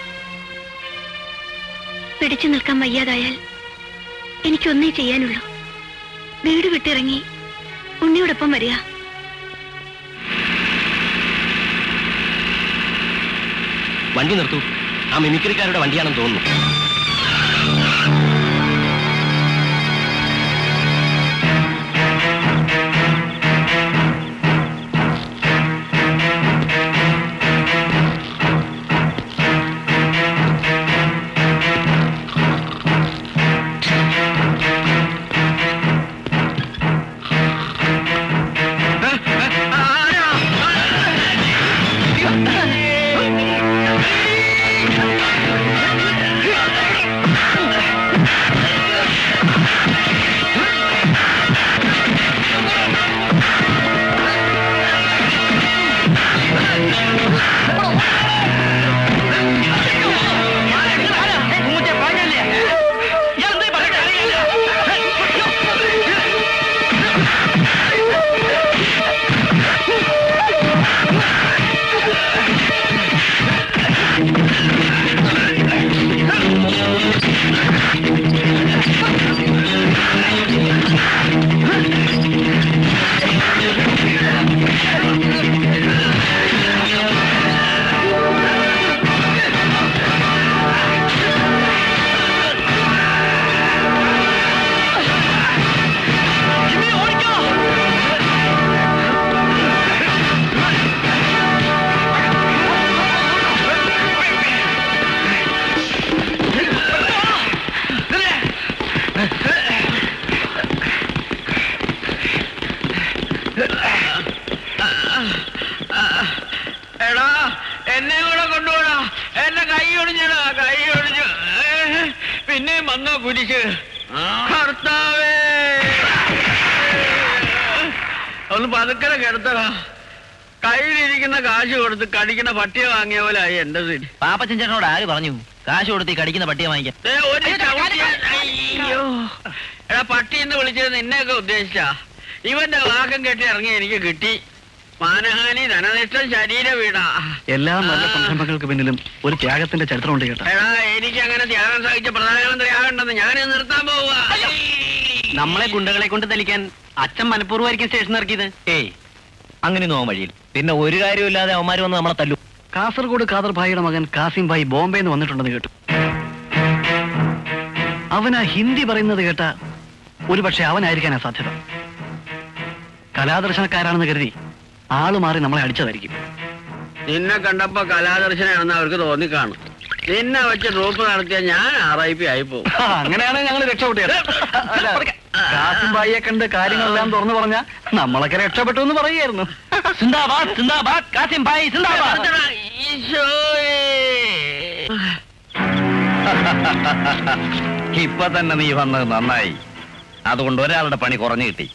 പിടിച്ചു നിൽക്കാൻ വയ്യാതായാൽ എനിക്കൊന്നേ ചെയ്യാനുള്ളൂ. വീട് വിട്ടിറങ്ങി ഉണ്ണിയോടൊപ്പം വരിക. വണ്ടി നിർത്തൂ. ആ മിമിക്രിക്കാരുടെ വണ്ടിയാണെന്ന് തോന്നുന്നു. പിന്നെയും വന്നോ കുരിശ്? കർത്താവേ, ഒന്ന് പതുക്കനെ കിടത്തടാ. കയ്യിലിരിക്കുന്ന കാശ് കൊടുത്ത് കടിക്കുന്ന പട്ടിയെ വാങ്ങിയ പോലെ ആയി എന്റെ സ്ഥിതി. പാപ്പച്ചൻ ചേട്ടനോട് ആര് പറഞ്ഞു കാശ് കൊടുത്ത് കടിക്കുന്ന പട്ടിയെ വാങ്ങിക്കാൻ? അയ്യോ, എടാ പട്ടി എന്ന് വിളിച്ചത് നിന്നെയൊക്കെ ഉദ്ദേശിച്ചാ? ഇവന്റെ വാക്കം കെട്ടി ഇറങ്ങി എനിക്ക് കിട്ടി. മാനഹാനി, ധനനിഷ്ടം, ശരീര വീടാ. എല്ലാ നല്ല സംരംഭങ്ങൾക്ക് പിന്നിലും ഒരു ത്യാഗത്തിന്റെ ചരിത്രമുണ്ട് കേട്ടോ. എടാ, എനിക്ക് അങ്ങനെ ത്യാഗം സഹിച്ച പ്രധാനമന്ത്രി ആകണ്ടെന്ന് ഞാൻ നിർത്താൻ പോവുക. നമ്മളെ ഗുണ്ടകളെ കൊണ്ട് തലിക്കാൻ അച്ഛൻ മനഃപൂർവ്വമായിരിക്കും സ്റ്റേഷൻ ഇറക്കിയത്. ഏയ്, അങ്ങനെ നോവാൻ വഴിയിൽ. പിന്നെ ഒരു കാര്യമില്ലാതെ അവന്മാര് വന്ന് നമ്മളെ തല്ലു. കാസർഗോഡ് ഖാദർ ഭായിയുടെ മകൻ കാസിം ഭായി ബോംബെന്ന് വന്നിട്ടുണ്ടെന്ന് കേട്ടു. അവനാ ഹിന്ദി പറയുന്നത് കേട്ട ഒരുപക്ഷെ അവനായിരിക്കാനാ സാധ്യത. കലാദർശനക്കാരാണെന്ന് കരുതി ആള് മാറി നമ്മളെ അടിച്ചതായിരിക്കും. നിന്നെ കണ്ടപ്പോ കലാദർശനാണെന്ന് അവർക്ക് തോന്നിക്കാണും. നിന്നെ വെച്ച് ട്രൂപ്പ് നടത്തിയ ഞാൻ RIP ആയിപ്പോ. അങ്ങനെയാണ് ഞങ്ങൾ രക്ഷപ്പെട്ടത്. കാസിം ഭായിയെ കണ്ട് കാര്യങ്ങളെല്ലാം തുറന്നു പറഞ്ഞ നമ്മളൊക്കെ രക്ഷപ്പെട്ടു എന്ന് പറയുകയായിരുന്നു. സിന്ദാബാദ് സിന്ദാബാദ് കാസിം ഭായി സിന്ദാബാദ്. ഇപ്പൊ തന്നെ നീ വന്നത് നന്നായി. അതുകൊണ്ട് ഒരാളുടെ പണി കുറഞ്ഞു കിട്ടി.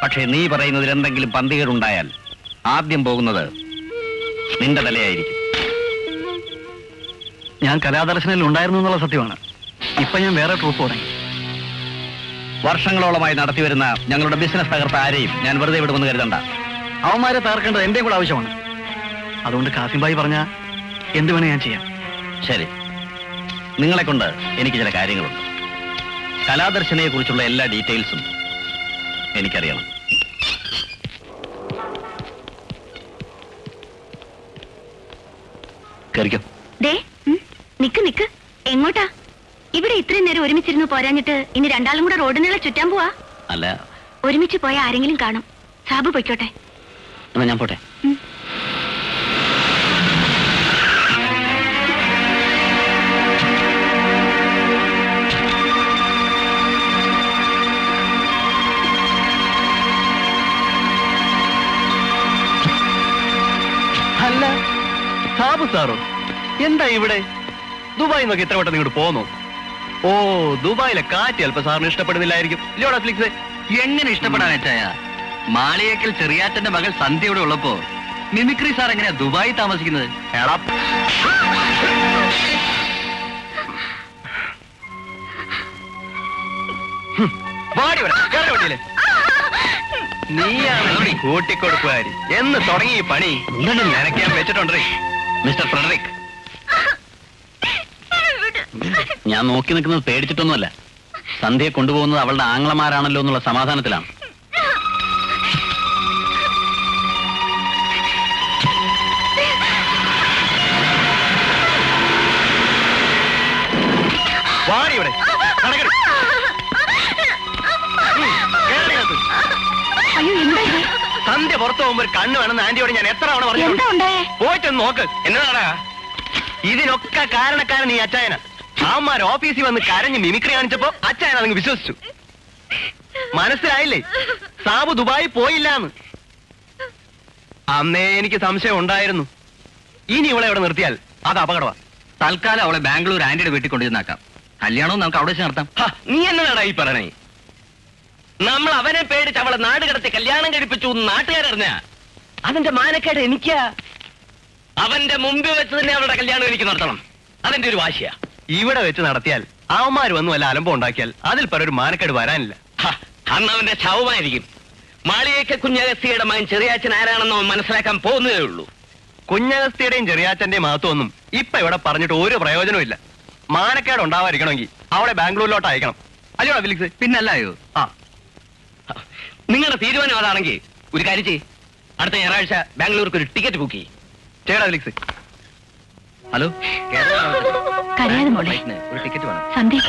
പക്ഷേ നീ പറയുന്നതിൽ എന്തെങ്കിലും പന്തികേടുണ്ടായാൽ ആദ്യം പോകുന്നത് നിന്റെ തലയായിരിക്കും. ഞാൻ കലാദർശനിൽ ഉണ്ടായിരുന്നു എന്നുള്ള സത്യമാണ്. ഇപ്പൊ ഞാൻ വേറെ ട്രൂപ്പ് തുടങ്ങി. വർഷങ്ങളോളമായി നടത്തിവരുന്ന ഞങ്ങളുടെ ബിസിനസ് തകർത്ത ആരെയും ഞാൻ വെറുതെ വിടുമെന്ന് കരുതണ്ട. അവന്മാരെ തകർക്കേണ്ടത് എന്റെയും കൂടെ ആവശ്യമാണ്. അതുകൊണ്ട് കാസിം ഭായി പറഞ്ഞ എന്ത് വേണേ ഞാൻ ചെയ്യാം. ശരി, നിങ്ങളെ കൊണ്ട് എനിക്ക് ചില കാര്യങ്ങളുണ്ട്. കലാദർശനയെ കുറിച്ചുള്ള എല്ലാ ഡീറ്റെയിൽസും എനിക്കറിയണം. കേറിക്കോ. നിക്ക്. എങ്ങോട്ടാ? ഇവിടെ ഇത്രയും നേരം ഒരുമിച്ചിരുന്ന് പോരാഞ്ഞിട്ട് ഇനി രണ്ടാളും കൂടെ റോഡിനുള്ള ചുറ്റാൻ പോവാ? അല്ല, ഒരുമിച്ച് പോയ ആരെങ്കിലും കാണും. സാബു പൊയ്ക്കോട്ടെ. എന്നാ ഞാൻ പോട്ടെ. അല്ല, സാബു സാറോ എന്താ ഇവിടെ? ദുബായിൽ നിന്നൊക്കെ ഇത്ര വട്ടം ഇങ്ങോട്ട് പോന്നു? ഓ, ദുബായിലെ കാറ്റ് അല്പം സാറിന് ഇഷ്ടപ്പെടുന്നില്ലായിരിക്കും. ഇല്ലോടാ ഫ്ലിക്സ്. എങ്ങനെ ഇഷ്ടപ്പെടാൻ വെച്ചായ മാളിയേക്കൽ ചെറിയാച്ചന്റെ മകൾ സന്ധ്യ ഇവിടെ ഉള്ളപ്പോ മിമിക്രി സാർ എങ്ങനെയാ ദുബായി താമസിക്കുന്നത്? നീയാണ് കൂട്ടിക്കൊടുക്കുകാരി എന്ന് തുടങ്ങി ഈ പണി നനയ്ക്കാൻ വെച്ചിട്ടുണ്ടേ മിസ്റ്റർ ഫ്രെഡറിക്. ഞാൻ നോക്കി നിൽക്കുന്നത് പേടിച്ചിട്ടൊന്നുമല്ല. സന്ധ്യയെ കൊണ്ടുപോകുന്നത് അവളുടെ ആംഗ്ലമാരാണല്ലോ എന്നുള്ള സമാധാനത്തിലാണ്. വാടിയുടെ സന്ധ്യ പുറത്തു പോകുമ്പോ ഒരു കണ്ണ് വേണമെന്ന് ആന്റിയോട് ഞാൻ എത്ര തവണ പറഞ്ഞു. പോയിട്ടൊന്ന് നോക്ക്. എന്നതാടാ ഇതിനൊക്കെ കാരണക്കാരൻ ഈ അച്ചായന. ആമാർ ഓഫീസിൽ വന്ന് കരഞ്ഞ് മിമിക്രി കാണിച്ചപ്പോ അച്ചായന അതങ്ങ് വിശ്വസിച്ചു. മനസ്സിലായില്ലേ? സാബു ദുബായി പോയില്ലാന്ന്. അന്നേ എനിക്ക് സംശയം ഉണ്ടായിരുന്നു. ഇനി ഇവളെ ഇവിടെ നിർത്തിയാൽ അത് അപകടമാണ്. തൽക്കാലം അവളെ ബാംഗ്ലൂർ ആന്റിയുടെ വീട്ടിൽ കൊണ്ടുവന്നാക്കാം. കല്യാണവും നമുക്ക് അവിടെ വെച്ച് നടത്താം. നീ എന്നതാടാ ഈ പറയണേ? നമ്മൾ അവനെ പേടിച്ച് അവളെ നാട് കടത്തി കല്യാണം കഴിപ്പിച്ചു നാട്ടുകാരറിഞ്ഞ അതിന്റെ മാനക്കേട് എനിക്കാ. അവന്റെ മുമ്പിൽ വെച്ച് തന്നെ അവളുടെ കല്യാണം എനിക്ക് നടത്തണം. അതെന്റെ ഒരു വാശിയാ. ഇവിടെ വെച്ച് നടത്തിയാൽ അവന്മാർ വന്നു വല്ല അലമ്പം ഉണ്ടാക്കിയാൽ അതിൽ പലൊരു മാനക്കേട് വരാനില്ല. അന്ന് അവന്റെ ശവമായിരിക്കും. മാളിയേക്കൽ കുഞ്ഞഗസ്തിയുടെ മകൻ ചെറിയാച്ചൻ ആരാണെന്ന് അവൻ മനസ്സിലാക്കാൻ പോകുന്നതേ ഉള്ളൂ. കുഞ്ഞഗസ്തിയുടെയും ചെറിയാച്ചന്റെയും മഹത്വമൊന്നും ഇപ്പൊ ഇവിടെ പറഞ്ഞിട്ട് ഒരു പ്രയോജനവും ഇല്ല. മാനക്കേട് ഉണ്ടാവാതിരിക്കണമെങ്കിൽ അവളെ ബാംഗ്ലൂരിലോട്ട് അയക്കണം. അല്ലയോ ഫിലിക്സ്? പിന്നല്ലായോ? നിങ്ങളുടെ തീരുമാനം അതാണെങ്കിൽ ഒരു കാര്യം ചെയ്യ്. അടുത്ത ഞായറാഴ്ച ബാംഗ്ലൂർക്ക് ഒരു ടിക്കറ്റ് ബുക്ക് ചെയ്യും. ചേടാ ഫിലിക്സ്. ഹലോ, ഒരു ടിക്കറ്റ് വേണം. സന്ധ്യ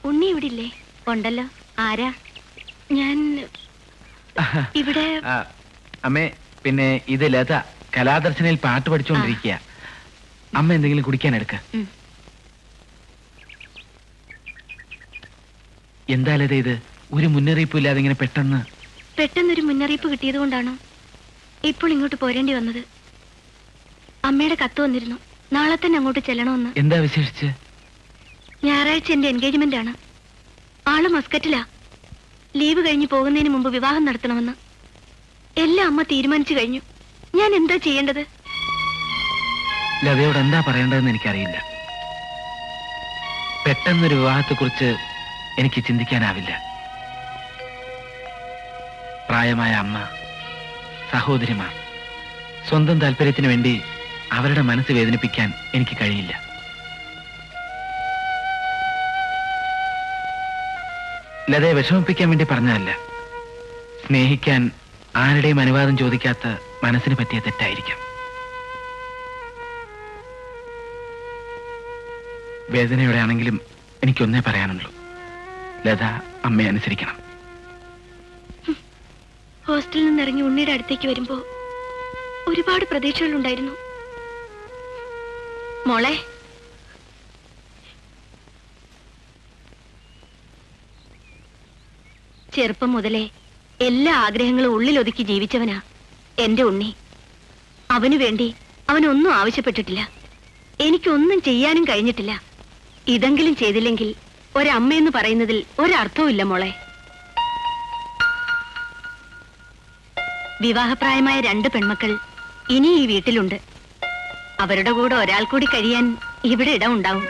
ഉണ്ണി ഇവിടെ ഇല്ലേ? ഉണ്ടല്ലോ. ആരാ? ഞാൻ ഇവിടെ. അമ്മേ, പിന്നെ ഇത് ലത കലാദർശനയിൽ പാട്ട് പഠിച്ചുകൊണ്ടിരിക്കുക. അമ്മ എന്തെങ്കിലും കുടിക്കാൻ എടുക്ക. എന്താ ലത ഇത്? ഒരു മുന്നറിയിപ്പും ഇല്ലാതെ ഇങ്ങനെ പെട്ടെന്നൊരു മുന്നറിയിപ്പ് കിട്ടിയത് കൊണ്ടാണ് ഇപ്പോൾ ഇങ്ങോട്ട് പോരേണ്ടി വന്നത്. അമ്മയുടെ കത്ത് വന്നിരുന്നു, നാളെ തന്നെ അങ്ങോട്ട് ചെല്ലണമെന്ന്. എന്താ വിശേഷിച്ച്? ഞായറാഴ്ച എന്റെ എൻഗേജ്മെന്റ് ആണ്. ആള് മസ്കറ്റിലാ. ലീവ് കഴിഞ്ഞ് പോകുന്നതിന് മുമ്പ് വിവാഹം നടത്തണമെന്ന് എല്ലാം അമ്മ തീരുമാനിച്ചു കഴിഞ്ഞു. ഞാൻ എന്താ ചെയ്യേണ്ടത്? ലതയോട് എന്താ പറയേണ്ടതെന്ന് എനിക്കറിയില്ല. പെട്ടെന്നൊരു വിവാഹത്തെക്കുറിച്ച് എനിക്ക് ചിന്തിക്കാനാവില്ല. പ്രായമായ അമ്മ, സഹോദരിമാർ, സ്വന്തം താല്പര്യത്തിന് വേണ്ടി അവരുടെ മനസ്സ് വേദനിപ്പിക്കാൻ എനിക്ക് കഴിയില്ല. ലതയെ വിഷമിപ്പിക്കാൻ വേണ്ടി പറഞ്ഞതല്ല. സ്നേഹിക്കാൻ ആരുടെയും അനുവാദം ചോദിക്കാത്ത മനസ്സിന് പറ്റിയ തെറ്റായിരിക്കാം. വേദനയോടെ ആണെങ്കിലും എനിക്കൊന്നേ പറയാനുള്ളൂ, ലത അമ്മയെ അനുസരിക്കണം. ഹോസ്റ്റലിൽ നിന്ന് ഇറങ്ങി ഉണ്ണിയുടെ അടുത്തേക്ക് വരുമ്പോ ഒരുപാട് പ്രതീക്ഷകളുണ്ടായിരുന്നു. മോളെ, ചെറുപ്പം മുതലേ എല്ലാ ആഗ്രഹങ്ങളും ഉള്ളിലൊതുക്കി ജീവിച്ചവനാ എന്റെ ഉണ്ണി. അവനു വേണ്ടി അവനൊന്നും ആവശ്യപ്പെട്ടിട്ടില്ല. എനിക്കൊന്നും ചെയ്യാനും കഴിഞ്ഞിട്ടില്ല. ഇതെങ്കിലും ചെയ്തില്ലെങ്കിൽ ഒരമ്മയെന്ന് പറയുന്നതിൽ ഒരർത്ഥവുമില്ല മോളെ. വിവാഹപ്രായമായ 2 പെൺമക്കൾ ഇനി ഈ വീട്ടിലുണ്ട്. അവരുടെ കൂടെ ഒരാൾ കൂടി കഴിയാൻ ഇവിടെ ഇടമുണ്ടാവും.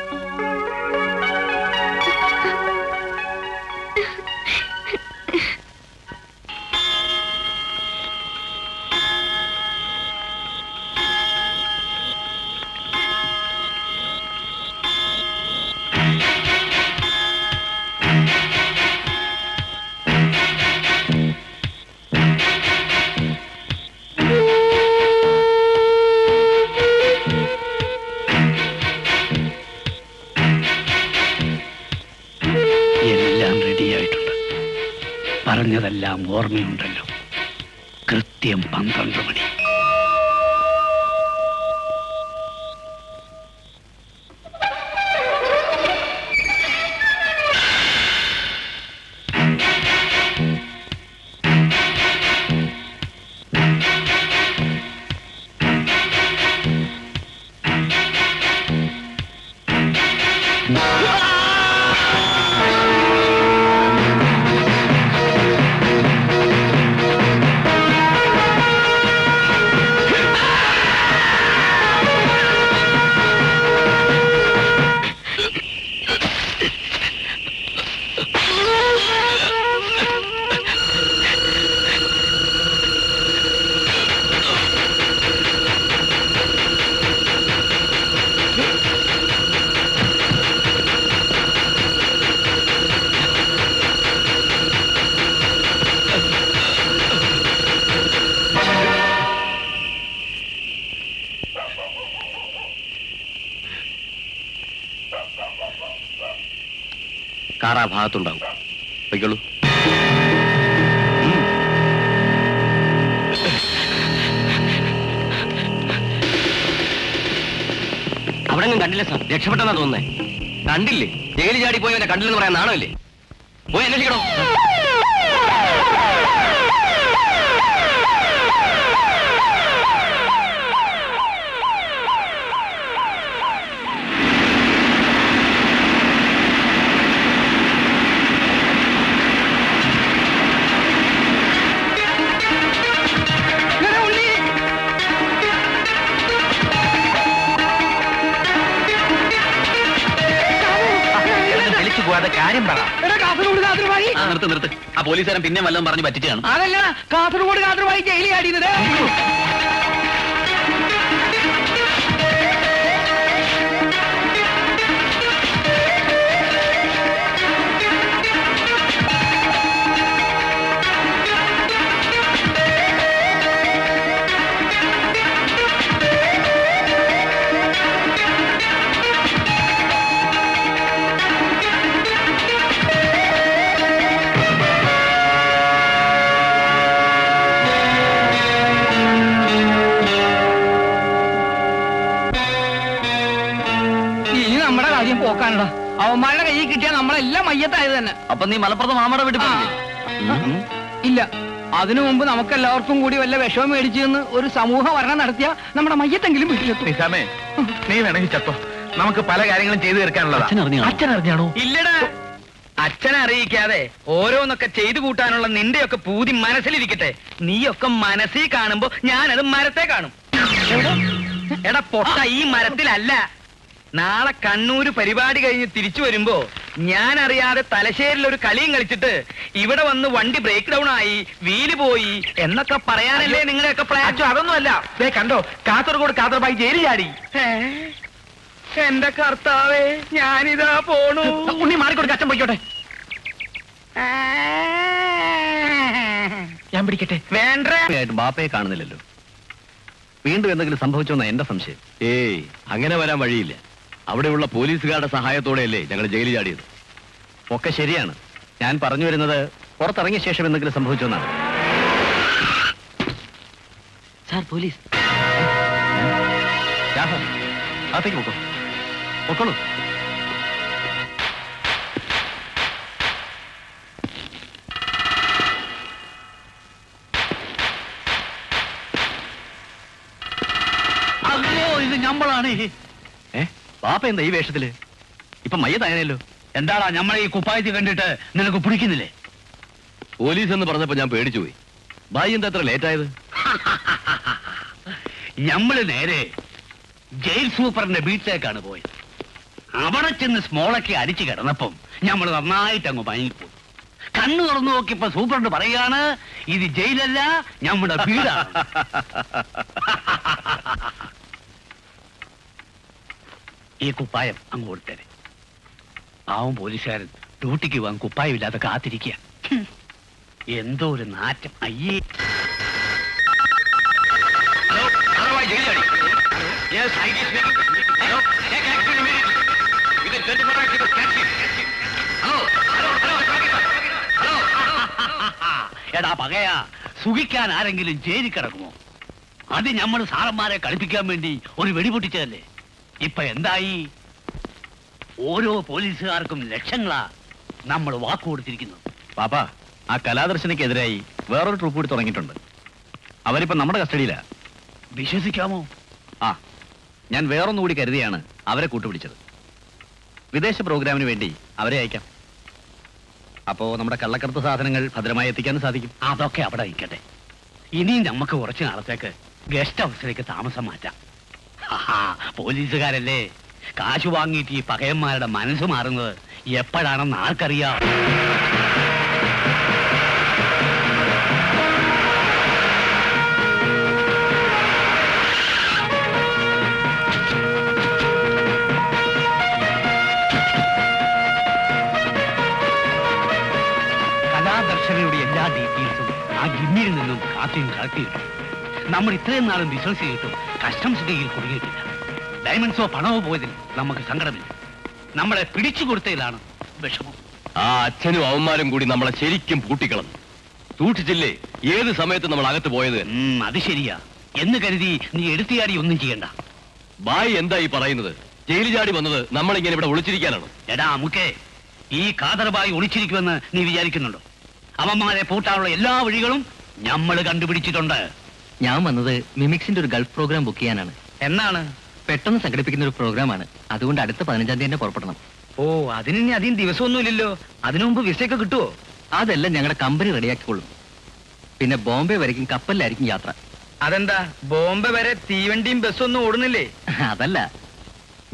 പറഞ്ഞതെല്ലാം ഓർമ്മയുണ്ടല്ലോ. കൃത്യം 12 മണി. കാറാ ഭാഗത്തുണ്ടാവും. വയ്ക്കുള്ളൂ. അവിടെ കണ്ടില്ല സാർ, രക്ഷപ്പെട്ടെന്നാ തോന്നുന്നേ. കണ്ടില്ലേ? ജയിലിൽ ചാടി പോയവനെ കണ്ടില്ലെന്ന് പറയാൻ നാണമില്ലേ? പോയി അന്വേഷിക്കണോ? കാര്യം പറ. നിർത്ത്. ആ പോലീസുകാരൻ പിന്നെ വല്ലതും പറഞ്ഞ് പറ്റിച്ചാണ്. അതല്ല, കാസർഗോഡ് ജയിലിൽ ആടിയത്. പോക്കാനടാ. അവന്മാരുടെ കയ്യിൽ കിട്ടിയാൽ നമ്മളെല്ലാം മയ്യത്തായത് തന്നെ. അപ്പൊ നീ മലപ്പുറത്ത് മാമയുടെ വീട്ടിൽ ഇല്ല, അതിനു മുമ്പ് നമുക്ക് എല്ലാവർക്കും കൂടി വല്ല വിഷമം മേടിച്ചു എന്ന് ഒരു സമൂഹ ഭരണം നടത്തിയ നമ്മുടെ മയ്യത്തെങ്കിലും വീട്ടിലെത്തും. നിസാമേ, നീ വേണമെങ്കിൽ ചത്തോ, നമുക്ക് പല കാര്യങ്ങളും ചെയ്തു തീർക്കാനുള്ളത്. അച്ഛൻ അറിഞ്ഞാണോ? ഇല്ലടാ, അച്ഛനെ അറിയിക്കാതെ ഓരോന്നൊക്കെ ചെയ്തു കൂട്ടാനുള്ള നിന്റെയൊക്കെ പൂതി മനസ്സിലിരിക്കട്ടെ. നീയൊക്കെ മനസ്സിൽ കാണുമ്പോ ഞാനത് മരത്തെ കാണും. എടാ പൊട്ട, ഈ മരത്തിലല്ല. നാളെ കണ്ണൂര് പരിപാടി കഴിഞ്ഞ് തിരിച്ചു വരുമ്പോ ഞാൻ അറിയാതെ തലശ്ശേരിൽ ഒരു കളിയും കളിച്ചിട്ട് ഇവിടെ വന്ന് വണ്ടി ബ്രേക്ക് ഡൗൺ ആയി, വീല് പോയി എന്നൊക്കെ പറയാനല്ലേ നിങ്ങളുടെയൊക്കെ പ്ലാൻ? അതൊന്നുമല്ല, കണ്ടോ, കാസർഗോഡ് കാതർബായി ജയിലിൽ ചാടി. എന്റെ കർത്താവേ, ഞാനിതാ പോണു. ഉണ്ണി മാറിക്കൊടുക്ക, അച്ഛൻ പോയിക്കോട്ടെ. ഞാൻ പിടിക്കട്ടെ. വേണ്ട, ബാപ്പയെ കാണുന്നില്ലല്ലോ. വീണ്ടും എന്തെങ്കിലും സംഭവിച്ചോന്നാ എന്റെ സംശയം. ഏയ്, അങ്ങനെ വരാൻ വഴിയില്ല. അവിടെയുള്ള പോലീസുകാരുടെ സഹായത്തോടെയല്ലേ ഞങ്ങൾ ജയിലിൽ ചാടിയത്. ഒക്കെ ശരിയാണ്. ഞാൻ പറഞ്ഞു വരുന്നത് പുറത്തിറങ്ങിയ ശേഷം എന്തെങ്കിലും സംഭവിച്ചോന്നാണ്. Sir, police. അകത്തേക്ക് പോക്കോ, പൊക്കോളൂ. അയ്യോ, ഇത് ഞമ്മളാണ്. ബാപ്പ എന്താ ഈ വേഷത്തില്? ഇപ്പൊ മയ്യത്തായനല്ലോ. എന്താടാ ഞമ്മളെ ഈ കുപ്പായത്തിൽ കണ്ടിട്ട് നിനക്ക് പിടിക്കുന്നില്ലേ? പോലീസ് എന്ന് പറഞ്ഞപ്പോ ഞാൻ പേടിച്ചു പോയി. ഭായി എന്താ എത്ര ലേറ്റ് ആയത്? ഞമ്മള് നേരെ ജയിൽ സൂപ്പറിന്റെ വീട്ടിലേക്കാണ് പോയത്. അവിടെ ചെന്ന് സ്മോളൊക്കെ അടിച്ചു കിടന്നപ്പം ഞമ്മള് നന്നായിട്ട് അങ്ങ് മയങ്ങിപ്പോയി. കണ്ണു തുറന്നു നോക്കിയപ്പോ സൂപ്പറിന് പറയാണ്, ഇത് ജയിലല്ല, ഞമ്മടെ വീടാണ്. ഈ കുപ്പായം അങ്ങ് കൊടുത്തേനെ. പാവം പോലീസുകാരൻ ഡ്യൂട്ടിക്ക് പോകാൻ കുപ്പായം ഇല്ലാതെ കാത്തിരിക്കുക. എന്തോ ഒരു നാറ്റം. അയ്യേ. എടാ പകയാ, സുഖിക്കാൻ ആരെങ്കിലും ജയിലിൽ കിടക്കുമോ? അത് നമ്മൾ സാറന്മാരെ കളിപ്പിക്കാൻ വേണ്ടി ഒരു വെടിപൊട്ടിച്ചതല്ലേ. ഇപ്പൊ എന്തായി? ഓരോ പോലീസുകാർക്കും ലക്ഷങ്ങളാ നമ്മൾ വാക്ക് കൊടുത്തിരിക്കുന്നത്. പാപ്പ, ആ കലാദർശനക്കെതിരായി വേറൊരു ട്രൂപ്പ് കൂടി തുടങ്ങിയിട്ടുണ്ട്. അവരിപ്പോ നമ്മുടെ കസ്റ്റഡിയിലാ. വിശ്വസിക്കാമോ? ആ, ഞാൻ വേറൊന്നുകൂടി കരുതിയാണ് അവരെ കൂട്ടുപിടിച്ചത്. വിദേശ പ്രോഗ്രാമിന് വേണ്ടി അവരെ അയക്കാം. അപ്പോ നമ്മുടെ കള്ളക്കടത്ത് സാധനങ്ങൾ ഭദ്രമായി എത്തിക്കാൻ സാധിക്കും. അതൊക്കെ അവിടെ നിൽക്കട്ടെ. ഇനിയും നമുക്ക് കുറച്ചു നാളത്തേക്ക് ഗസ്റ്റ് ഹൗസിലേക്ക് താമസം മാറ്റാം. പോലീസുകാരല്ലേ, കാശ് വാങ്ങിയിട്ട് ഈ പകയന്മാരുടെ മനസ്സ് മാറുന്നത് എപ്പോഴാണെന്ന് ആർക്കറിയാം. കലാദർശനയുടെ എല്ലാ ഡീറ്റെയിൽസും ആ ജിമ്മിയിൽ നിന്നും കാത്തിയും കളക്ടിയിട്ടു. നമ്മൾ ഇത്രയും നാളും വിശ്വസിച്ചിട്ടും കസ്റ്റംസ് കയ്യിൽ കുടുങ്ങിയിട്ടില്ല. ഡയമണ്ട്സോ പണമോ പോയതിൽ നമുക്ക് സങ്കടമില്ല. നമ്മളെ പിടിച്ചു കൊടുത്തതിലാണ് വിഷമം. ആ അച്ഛനും അവന്മാരും കൂടി നമ്മളെ ശരിക്കും പൂട്ടിക്കളഞ്ഞു. സൂക്ഷിച്ചില്ലേ ഏത് സമയത്ത് നമ്മൾ അകത്ത് പോയത്? അത് ശരിയാ എന്ന് കരുതി നീ എടുത്തിയാടി ഒന്നും ചെയ്യണ്ട. ബായി എന്താ ഈ പറയുന്നത്? ജയിലിൽ ചാടി വന്നത് നമ്മളിങ്ങനെ ഇവിടെ ഒളിച്ചിരിക്കാനാണോ? എടാ അമുക്കേ, ഈ കാതർബായി ഒളിച്ചിരിക്കുമെന്ന് നീ വിചാരിക്കുന്നുണ്ടോ? അവന്മാരെ പൂട്ടാനുള്ള എല്ലാ വഴികളും നമ്മൾ കണ്ടുപിടിച്ചിട്ടുണ്ട്. ഞാൻ വന്നത് മിമിക്സിന്റെ ഒരു ഗൾഫ് പ്രോഗ്രാം ബുക്ക് ചെയ്യാനാണ്. എന്നാണ്? പെട്ടെന്ന് സംഘടിപ്പിക്കുന്ന ഒരു പ്രോഗ്രാമാണ്. അതുകൊണ്ട് അടുത്ത 15-ാം തീയതി തന്നെ പുറപ്പെടണം. ഓ, അതിന് ഇനി അധികം ദിവസമൊന്നുമില്ലല്ലോ. അതിനു മുമ്പ് വിസയൊക്കെ കിട്ടുമോ? അതെല്ലാം ഞങ്ങളുടെ കമ്പനി റെഡിയാക്കിക്കൊള്ളും. പിന്നെ ബോംബെ വരയ്ക്കും കപ്പലിലായിരിക്കും യാത്ര. അതെന്താ, ബോംബെ വരെ തീവണ്ടിയും ബസ്സൊന്നും ഓടുന്നില്ലേ? അതല്ല,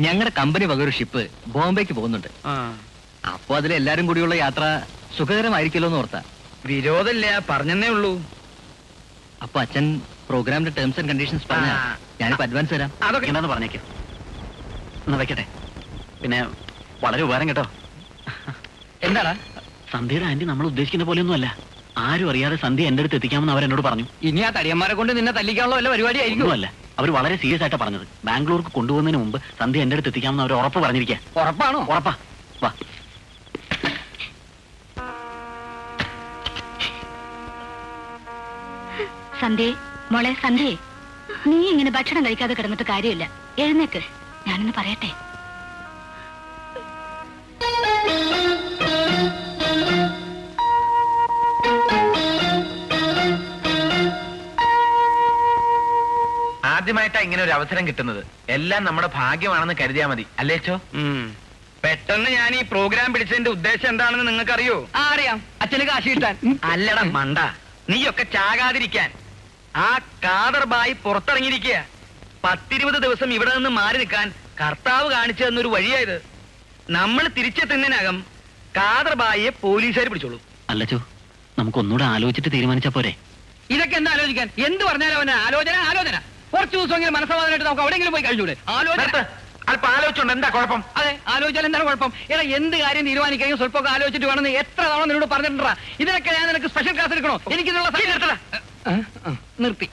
ഞങ്ങളുടെ കമ്പനി വക ഒരു ഷിപ്പ് ബോംബെക്ക് പോകുന്നുണ്ട്. അപ്പൊ അതിലെല്ലാരും കൂടിയുള്ള യാത്ര സുഖകരമായിരിക്കല്ലോ എന്ന് ഓർത്താ. വിരോധമില്ല, പറഞ്ഞെന്നേ ഉള്ളൂ. അപ്പൊ അച്ഛൻ പ്രോഗ്രാമിന്റെ ടേംസ് ആൻഡ് കണ്ടീഷൻസ് പറഞ്ഞ ഞാനിപ്പോ അഡ്വാൻസ് തരാം. അതൊക്കെ എന്താന്ന് പറഞ്ഞേക്കും. എന്നാ വെക്കട്ടെ. പിന്നെ വളരെ ഉപകാരം കേട്ടോ. എന്താടാ? സന്ധ്യയുടെ ആന്റി നമ്മൾ ഉദ്ദേശിക്കുന്ന പോലെയൊന്നും അല്ല. ആരും അറിയാതെ സന്ധ്യ എന്റെ അടുത്ത് എത്തിക്കാമെന്ന് അവരെന്നോട് പറഞ്ഞു. ഇനി ആ തടിയന്മാരെ കൊണ്ട് നിന്നെ തല്ലിക്കാനുള്ള വല്ല പരിപാടി ആയിരിക്കും. അല്ല, അവർ വളരെ സീരിയസ് ആയിട്ടാ പറഞ്ഞത്. ബാംഗ്ലൂർക്ക് കൊണ്ടുപോകുന്നതിന് മുമ്പ് സന്ധ്യ എന്റെ അടുത്ത് എത്തിക്കാമെന്ന് അവർ ഉറപ്പ് പറഞ്ഞിരിക്കുക. ഉറപ്പാണോ? ഉറപ്പാ. വാ. സന്ധ്യേ, മോളെ സന്ധ്യേ, നീ ഇങ്ങനെ ഭക്ഷണം കഴിക്കാതെ കിടന്നിട്ട് കാര്യമില്ല. എഴുന്നേക്ക്, ഞാനൊന്ന് പറയട്ടെ. ആദ്യമായിട്ടാ ഇങ്ങനെ ഒരു അവസരം കിട്ടുന്നത്. എല്ലാം നമ്മുടെ ഭാഗ്യമാണെന്ന് കരുതിയാ മതി, അല്ലേച്ചോ? പെട്ടെന്ന് ഞാൻ ഈ പ്രോഗ്രാം പിടിച്ചതിന്റെ ഉദ്ദേശം എന്താണെന്ന് നിങ്ങൾക്കറിയോ? അറിയാം, അച്ഛന് കാശ് കിട്ടാൻ. അല്ലടാ മണ്ട, നീയൊക്കെ ചാകാതിരിക്കാൻ. ആ ഖാദർ ബായി പുറത്തിറങ്ങിയിരിക്കുക. 10-20 ദിവസം ഇവിടെ നിന്ന് മാറി നിൽക്കാൻ കർത്താവ് കാണിച്ചു തന്നൊരു വഴിയായത്. നമ്മൾ തിരിച്ചെത്തുന്നതിനകം ഖാദർ ബായിയെ പോലീസുകാർ പിടിച്ചോളൂ. അല്ലച്ചോ, നമുക്ക് ഒന്നുകൂടെ ആലോചിച്ചിട്ട് തീരുമാനിച്ചാ പോരെ? ഇതൊക്കെ എന്താ ആലോചിക്കാൻ? എന്ത് പറഞ്ഞാലും അവന് ആലോചന. കുറച്ച് ദിവസമെങ്കിലും മനസ്സമാധാനമായിട്ട് നമുക്ക് എവിടെയെങ്കിലും പോയി കഴിഞ്ഞൂടെ? ആലോചന അല്പം ആലോചിച്ചോണ്ട് എന്താ കുഴപ്പം? അതെ, ആലോചിച്ചാൽ എന്താണ് കുഴപ്പം? എടാ, എന്ത് കാര്യം തീരുമാനിക്കുകയും സ്വല്പമൊക്കെ ആലോചിച്ചിട്ട് വേണമെന്ന് എത്ര തവണ നിന്നോട് പറഞ്ഞിട്ടുണ്ടാ? ഇതിനൊക്കെ ഞാൻ നിനക്ക് സ്പെഷ്യൽ ക്ലാസ് എടുക്കണോ? എനിക്കിതിനുള്ള നിർത്തി.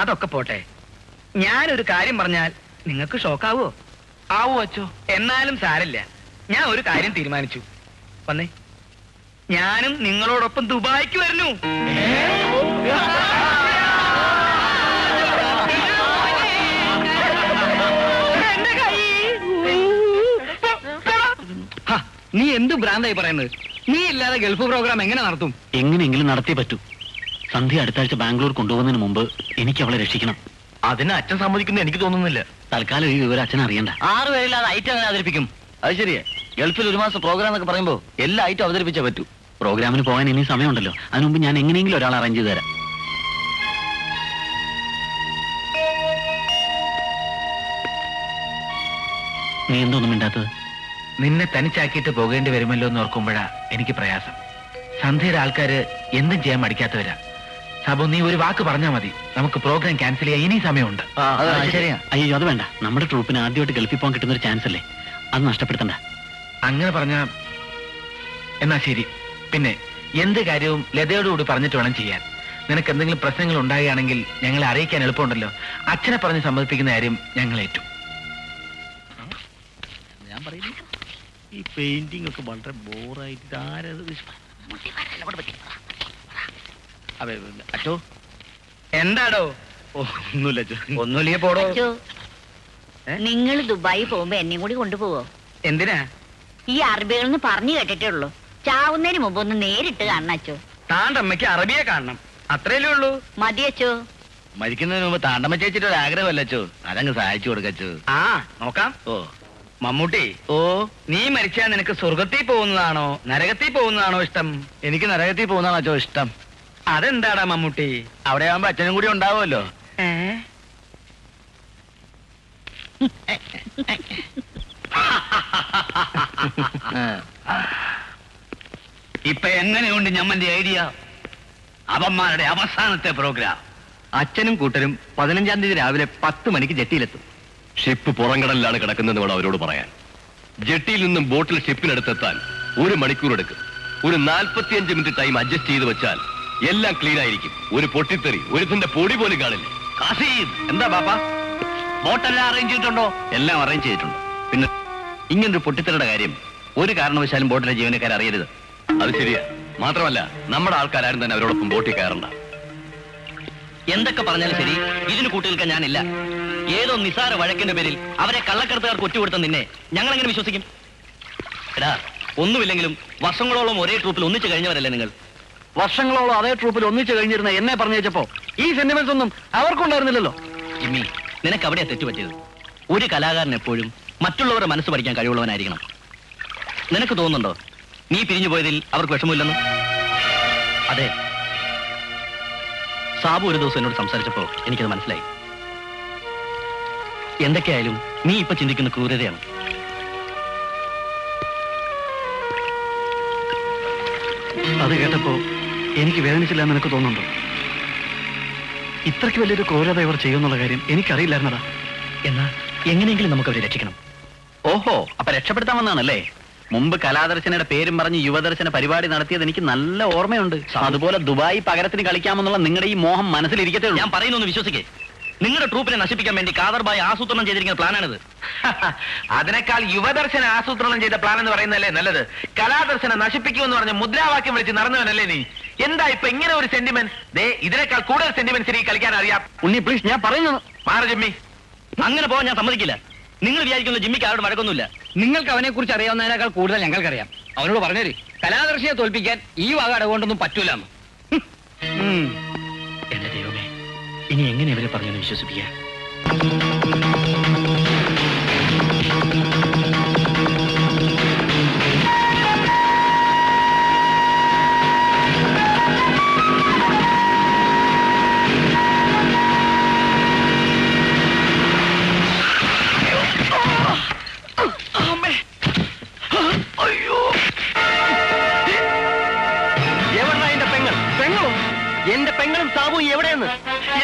അതൊക്കെ പോട്ടെ, ഞാനൊരു കാര്യം പറഞ്ഞാൽ നിങ്ങൾക്ക് ഷോക്കാവോ? ആവോ അച്ചോ? എന്നാലും സാരില്ല, ഞാൻ ഒരു കാര്യം തീരുമാനിച്ചു. വന്നേ, ഞാനും നിങ്ങളോടൊപ്പം ദുബായിക്ക് വരുന്നു. നീ എന്ത് ഭ്രാന്തായി പറയുന്നത്? നീ ഇല്ലാതെ ഗൾഫ് പ്രോഗ്രാം എങ്ങനെ നടത്തും? എങ്ങനെയെങ്കിലും നടത്തിയേ പറ്റൂ. സന്ധ്യ അടുത്ത ആഴ്ച ബാംഗ്ലൂർ കൊണ്ടുപോകുന്നതിന് മുമ്പ് എനിക്ക് അവളെ രക്ഷിക്കണം. അതിന് അച്ഛൻ സമ്മതിക്കുന്ന എനിക്ക് തോന്നുന്നില്ല. തൽക്കാലം ഈ വിവരം അച്ഛൻ അറിയണ്ട. 6 പേരില്ലാതെ ഐറ്റം അങ്ങനെ അവതരിപ്പിക്കും? അത് ശരിയാ. ഗൾഫിൽ 1 മാസം പ്രോഗ്രാം എന്നൊക്കെ പറയുമ്പോ എല്ലാ ഐറ്റം അവതരിപ്പിച്ചേ പറ്റൂ. പ്രോഗ്രാമിന് പോകാൻ ഇനി സമയമുണ്ടല്ലോ. അതിനു മുമ്പ് ഞാൻ എങ്ങനെയെങ്കിലും ഒരാൾ അറേഞ്ച് ചെയ്ത് തരാം. നീ എന്തോന്നും മിണ്ടാത്തത്? നിന്നെ തനിച്ചാക്കിയിട്ട് പോകേണ്ടി വരുമല്ലോ എന്ന് ഓർക്കുമ്പോഴാ എനിക്ക് പ്രയാസം. സന്ധ്യയുടെ ആൾക്കാര് എന്തും ചെയ്യാൻ മടിക്കാത്തവരാ. സാബു, നീ ഒരു വാക്ക് പറഞ്ഞാൽ മതി, നമുക്ക് പ്രോഗ്രാം ക്യാൻസൽ ചെയ്യാൻ ഇനി സമയമുണ്ട്. ശരിയാ. അയ്യോ, അത് വേണ്ട. നമ്മുടെ ട്രൂപ്പിന് ആദ്യമായിട്ട് ഗൾഫിൽ പോകാൻ കിട്ടുന്ന ഒരു ചാൻസ് അല്ലേ, അത് നഷ്ടപ്പെടുത്തണ്ട. അങ്ങനെ പറഞ്ഞ എന്നാ ശരി. പിന്നെ എന്ത് കാര്യവും ലതയോടുകൂടി പറഞ്ഞിട്ട് വേണം ചെയ്യാൻ. നിനക്ക് എന്തെങ്കിലും പ്രശ്നങ്ങൾ ഉണ്ടാകുകയാണെങ്കിൽ ഞങ്ങളെ അറിയിക്കാൻ എളുപ്പമുണ്ടല്ലോ. അച്ഛനെ പറഞ്ഞ് സമ്മതിപ്പിക്കുന്ന കാര്യം ഞങ്ങൾ ഏറ്റു. ഞാൻ പറയുന്നു, ഈ പെയിന്റിംഗ് ഒക്കെ വളരെ ബോറായിട്ട് അച്ചോ. എന്താടോ? ഒന്നുമില്ലേ പോടോ. നിങ്ങൾ ദുബായി പോകുമ്പോ എന്നെയും കൂടി കൊണ്ടുപോവോ? എന്തിനാ? ഈ അറബികളെന്ന് പറഞ്ഞു കേട്ടിട്ടേ ഉള്ളൂ. ചാവുന്നതിന് മുമ്പ് ഒന്ന് നേരിട്ട് കാണണം അച്ചോ. താണ്ടമ്മയ്ക്ക് അറബിയെ കാണണം, അത്രയല്ലേ ഉള്ളൂ. മതി അച്ചോ. മരിക്കുന്നതിന് മുമ്പ് താണ്ടമ്മ ചേച്ചിട്ട് ഒരു ആഗ്രഹമല്ലോ, അതങ്ങ് സഹായിച്ചു കൊടുക്കച്ചു. ആ നോക്കാം. ഓ മമ്മൂട്ടി, നീ മരിച്ചാൽ നിനക്ക് സ്വർഗത്തിൽ പോകുന്നതാണോ നരകത്തിൽ പോകുന്നതാണോ ഇഷ്ടം? എനിക്ക് നരകത്തിൽ പോകുന്നതാണോ ഇഷ്ടം. അതെന്താടാ മമ്മൂട്ടി? അവിടെ ആവുമ്പോ അച്ഛനും കൂടി ഉണ്ടാവുമല്ലോ. ഇപ്പൊ എങ്ങനെയുണ്ട് ഞമ്മന്റെ ഐഡിയ? അവന്മാരുടെ അവസാനത്തെ പ്രോഗ്രാം. അച്ഛനും കൂട്ടരും 15-ാം തീയതി രാവിലെ 10 മണിക്ക് ജെട്ടിയിലെത്തും. ഷിപ്പ് പുറംകടലിലാണ് കിടക്കുന്നതെന്ന് വേണം അവരോട് പറയാൻ. ജെട്ടിയിൽ നിന്നും ബോട്ടിൽ ഷിപ്പിനെടുത്തെത്താൻ 1 മണിക്കൂർ എടുക്കും. ഒരു 45 മിനിറ്റ് ടൈം അഡ്ജസ്റ്റ് ചെയ്ത് വെച്ചാൽ എല്ലാം ക്ലീൻ ആയിരിക്കും. ഒരു പൊട്ടിത്തെറി ഒരുത്തിന്റെ പൊടി പോലും കാണില്ല. കാസിം, എന്താ ബാപ്പാ? ബോട്ടെല്ലാം അറേഞ്ച് ചെയ്തിട്ടുണ്ടോ? എല്ലാം അറേഞ്ച് ചെയ്തിട്ടുണ്ട്. പിന്നെ ഇങ്ങനൊരു പൊട്ടിത്തെറിയുടെ കാര്യം ഒരു കാരണവശാലും ബോട്ടിലെ ജീവനക്കാർ അറിയരുത്. അത് ശരിയാ. മാത്രമല്ല നമ്മുടെ ആൾക്കാരും തന്നെ അവരോടൊപ്പം ബോട്ടിൽ കയറണ്ട. എന്തൊക്കെ പറഞ്ഞാലും ശരി, ഇതിന് കൂട്ടുനിൽക്കാൻ ഞാനില്ല. ഏതോ നിസാര വഴക്കിന്റെ പേരിൽ അവരെ കള്ളക്കടത്തുകാർക്ക് ഒറ്റുകൊടുത്ത നിന്നെ ഞങ്ങൾ എങ്ങനെ വിശ്വസിക്കും? എടാ, ഒന്നുമില്ലെങ്കിലും വർഷങ്ങളോളം ഒരേ ട്രൂപ്പിൽ ഒന്നിച്ചു കഴിഞ്ഞവരല്ലേ നിങ്ങൾ? വർഷങ്ങളോളം അതേ ട്രൂപ്പിൽ ഒന്നിച്ചു കഴിഞ്ഞിരുന്ന എന്നെ പറഞ്ഞു വെച്ചപ്പോ ഈ സെന്റിമെന്റ്സ് ഒന്നും അവർക്കുണ്ടായിരുന്നില്ലല്ലോ. ജിമ്മി, നിനക്ക് അവിടെയാ തെറ്റുപറ്റിയത്. ഒരു കലാകാരൻ എപ്പോഴും മറ്റുള്ളവരുടെ മനസ്സ് പഠിക്കാൻ കഴിവുള്ളവനായിരിക്കണം. നിനക്ക് തോന്നുന്നുണ്ടോ നീ പിരിഞ്ഞു പോയതിൽ അവർക്ക് വിഷമമില്ലെന്ന്? അതെ, സാബു ഒരു ദിവസം എന്നോട് സംസാരിച്ചപ്പോ എനിക്കത് മനസ്സിലായി. എന്തൊക്കെയായാലും നീ ഇപ്പൊ ചിന്തിക്കുന്ന ക്രൂരതയാണ്. അത് കേട്ടപ്പോ എനിക്ക് വേദനിച്ചില്ല എന്ന് നിനക്ക് തോന്നുന്നുണ്ടോ? ഇത്രയ്ക്ക് വലിയൊരു ക്രൂരത ഇവർ ചെയ്യുന്നുള്ള കാര്യം എനിക്കറിയില്ലായിരുന്നടാ. എന്നാ എങ്ങനെയെങ്കിലും നമുക്ക് അവരെ രക്ഷിക്കണം. ഓഹോ, അപ്പൊ രക്ഷപ്പെടുത്താൻ വന്നാണല്ലേ? മുമ്പ് കലാദർശനയുടെ പേരും പറഞ്ഞ് യുവദർശന പരിപാടി നടത്തിയത് എനിക്ക് നല്ല ഓർമ്മയുണ്ട്. അതുപോലെ ദുബായ് പകരത്തിന് കളിക്കാമെന്നുള്ള നിങ്ങളുടെ ഈ മോഹം മനസ്സിലിരിക്കത്തേ ഉള്ളൂ. ഞാൻ പറയുന്നൊന്ന് വിശ്വസിക്കേ. നിങ്ങളുടെ ട്രൂപ്പിനെ നശിപ്പിക്കാൻ വേണ്ടി ഖാദർബായി ആസൂത്രണം ചെയ്തിരിക്കുന്ന പ്ലാനാണിത്. അതിനേക്കാൾ യുവദർശന ആസൂത്രണം ചെയ്ത പ്ലാൻ എന്ന് പറയുന്നതല്ലേ നല്ലത്? കലാദർശനം നശിപ്പിക്കുമെന്ന് പറഞ്ഞ മുദ്രാവാക്യം വിളിച്ച് നടന്നവനല്ലേ നീ? എന്താ ഇപ്പൊ ഇങ്ങനെ ഒരു സെന്റിമെന്റ്? ഇതിനേക്കാൾ കൂടുതൽ സെന്റിമെന്റ്സ് എനിക്ക് കളിക്കാൻ അറിയാം. ഉണ്ണി പ്ലീസ്, ഞാൻ പറയുന്നു. മാറ ജിമ്മി, അങ്ങനെ പോകാൻ ഞാൻ സമ്മതിക്കില്ല. നിങ്ങൾ വിചാരിക്കുന്ന ജിമ്മിക്ക് ആരോട് മടക്കൊന്നുമില്ല. നിങ്ങൾക്ക് അവനെ കുറിച്ച് അറിയാവുന്നതിനേക്കാൾ കൂടുതൽ ഞങ്ങൾക്കറിയാം. അവനോട് പറഞ്ഞേര്, കലാദർശിയെ തോൽപ്പിക്കാൻ ഈ വക അടകൊണ്ടൊന്നും പറ്റൂലെന്ന്. എന്റെ ദൈവമേ, ഇനി എങ്ങനെ ഇവരെ പറഞ്ഞെന്ന് വിശ്വസിപ്പിക്കുക? എന്റെ പെങ്ങളും സാബുവും എവിടെയെന്ന്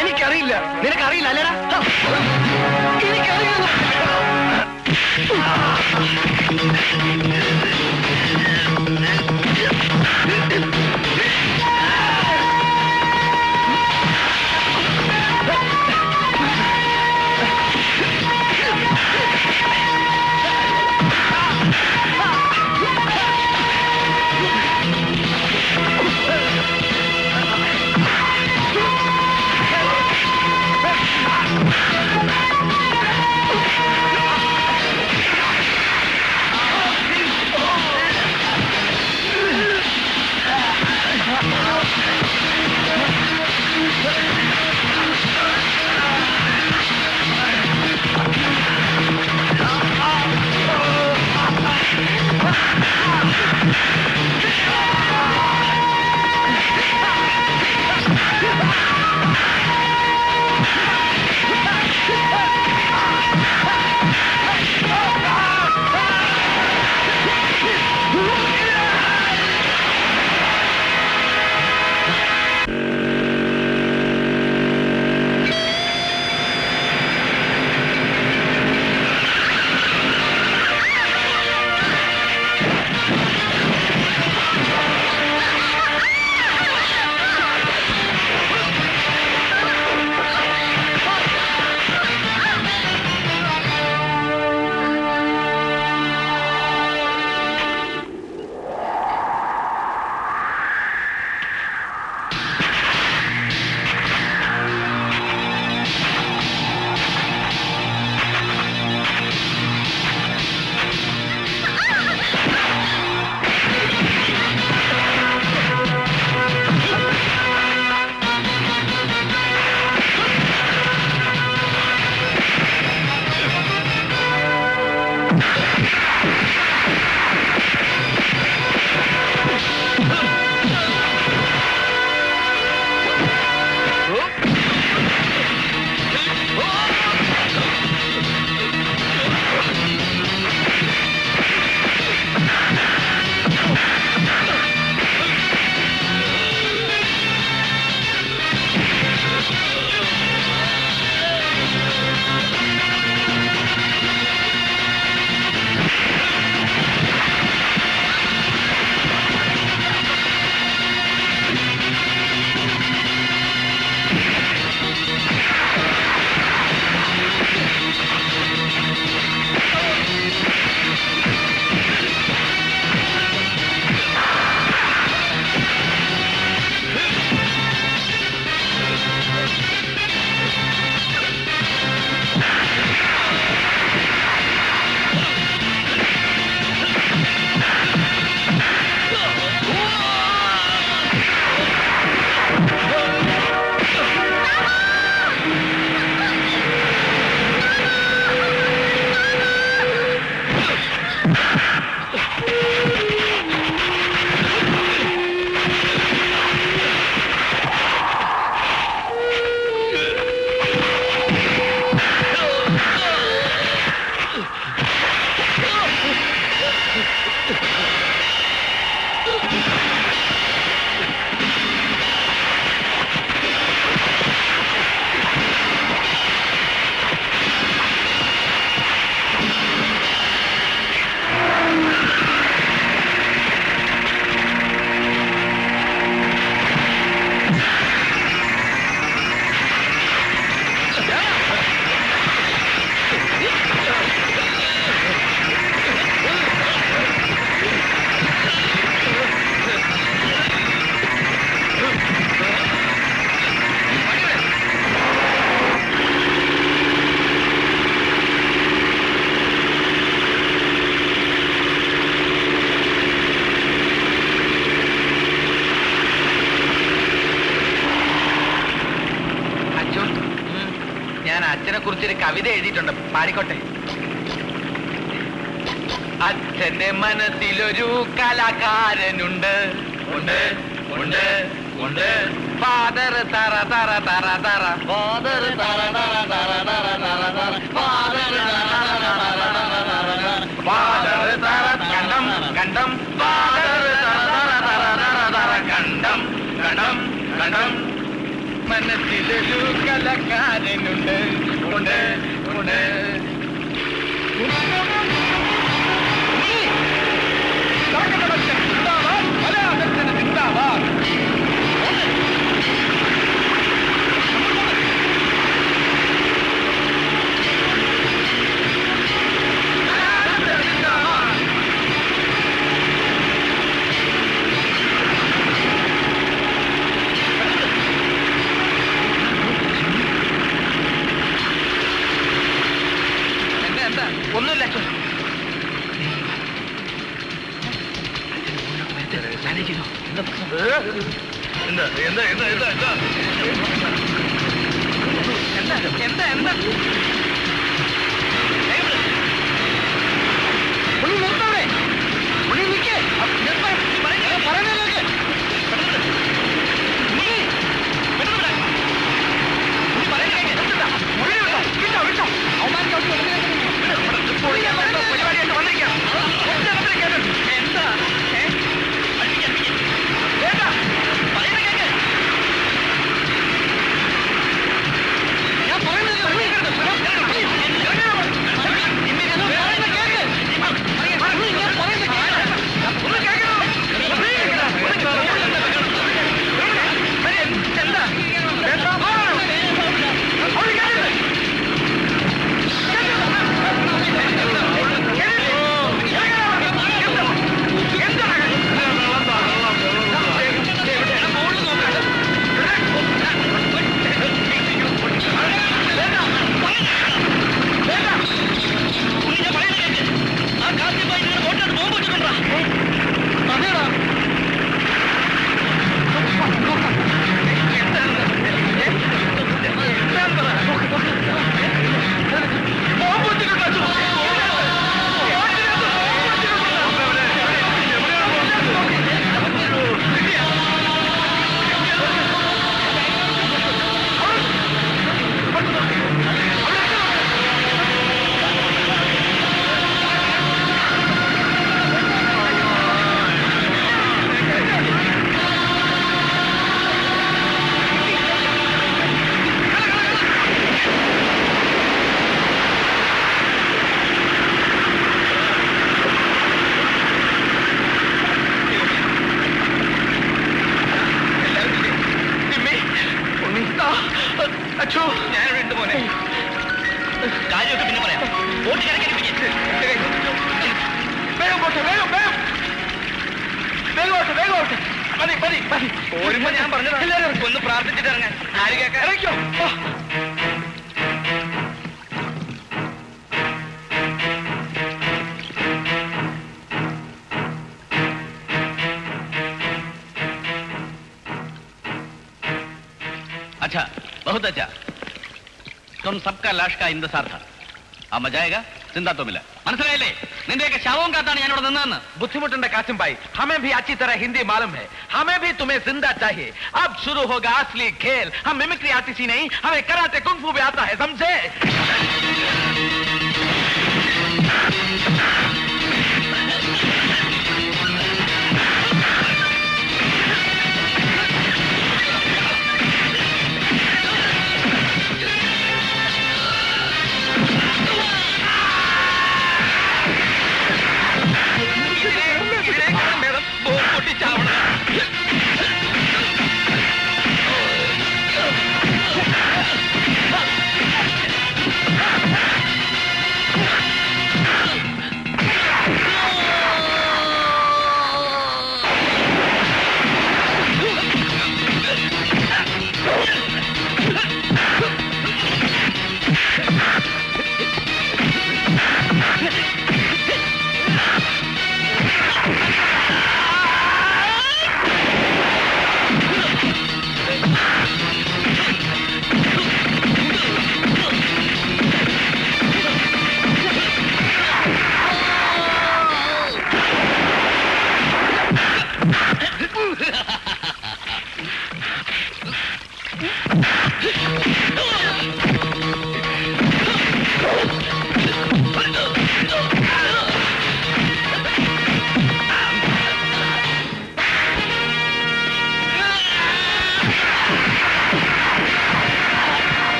എനിക്കറിയില്ല. നിനക്കറിയില്ല അല്ലേടാ? എനിക്കറിയില്ല. അച്ഛനെ കുറിച്ചൊരു കവിത എഴുതിയിട്ടുണ്ട്, പാടിക്കോട്ടെ. അച്ഛന്റെ മനസ്സിലൊരു കലാകാരനുണ്ട്, ഉണ്ട് ഉണ്ട് ഉണ്ട്. ഫാദർ തറ തറ തറ തറ, ഫാദർ തറ തറ തറ തറ തറ തറ, ഫാദർ ഫാദർ തറ കണ്ടം കണ്ടം, ഫാദർ തറ തറ തറ തറ തറ കണ്ടം കണ്ടം കണ്ടം. മനസ്സിലൊരു കലാകാരനുണ്ട്, ഉണ്ട് ഉണ്ട്. ഒന്നുമില്ല അച്ഛൻ. എന്താ എന്താ എന്താ എന്താ എന്താ എന്താ എന്താ ഒന്ന് നിർത്തവിടെ, ഒന്ന് നിൽക്കേ, പറയുന്നതിലേക്ക് പരിപാടിയായിട്ട് വന്നിരിക്കാം. എന്താ ഞാൻ പോരുമ്പോ ഞാൻ പറഞ്ഞത് എല്ലാവരും ഒന്ന് പ്രാർത്ഥിച്ചിട്ട് ഇറങ്ങാൻ. ആര് കേൾക്കാൻ? ഇറങ്ങിക്കോ. अच्छा, बहुत अच्छा. तुम सबका लाश का इंतजार था. अब मजा आएगा. चिंता तो मिला. മനസ്സിലായില്ലേ? നിന്റെയൊക്കെ ശവവും കാത്താണ് ഞാനിവിടെ നിന്നതെന്ന്. ബുദ്ധിമുട്ടുണ്ട് കാസിം ഭാई. हमें भी अच्छी तरह हिंदी मालूम है. हमें भी तुम्हें जिंदा चाहिए. अब शुरू होगा असली खेल. हम मिमिक्री आर्टिस्ट ही नहीं, हमें कराटे कुंग-फू भी आता है, समझे?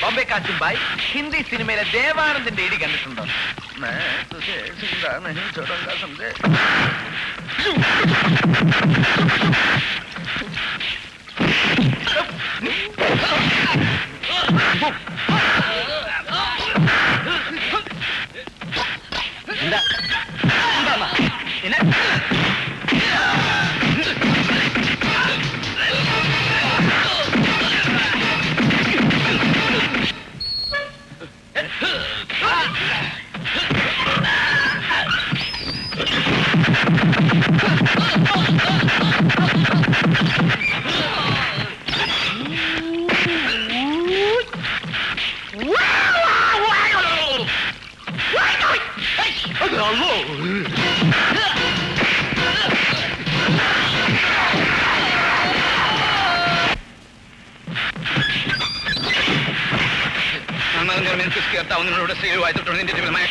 ബോംബെ കാച്ചുംബായി ഹിന്ദി സിനിമയിലെ ദേവാനന്ദിന്റെ ഇടി കണ്ടിട്ടുണ്ടോ? നിങ്ങളോട് സ്ത്രീയുമായിട്ടുണ്ട് നിന്റെ ജീവിതമായ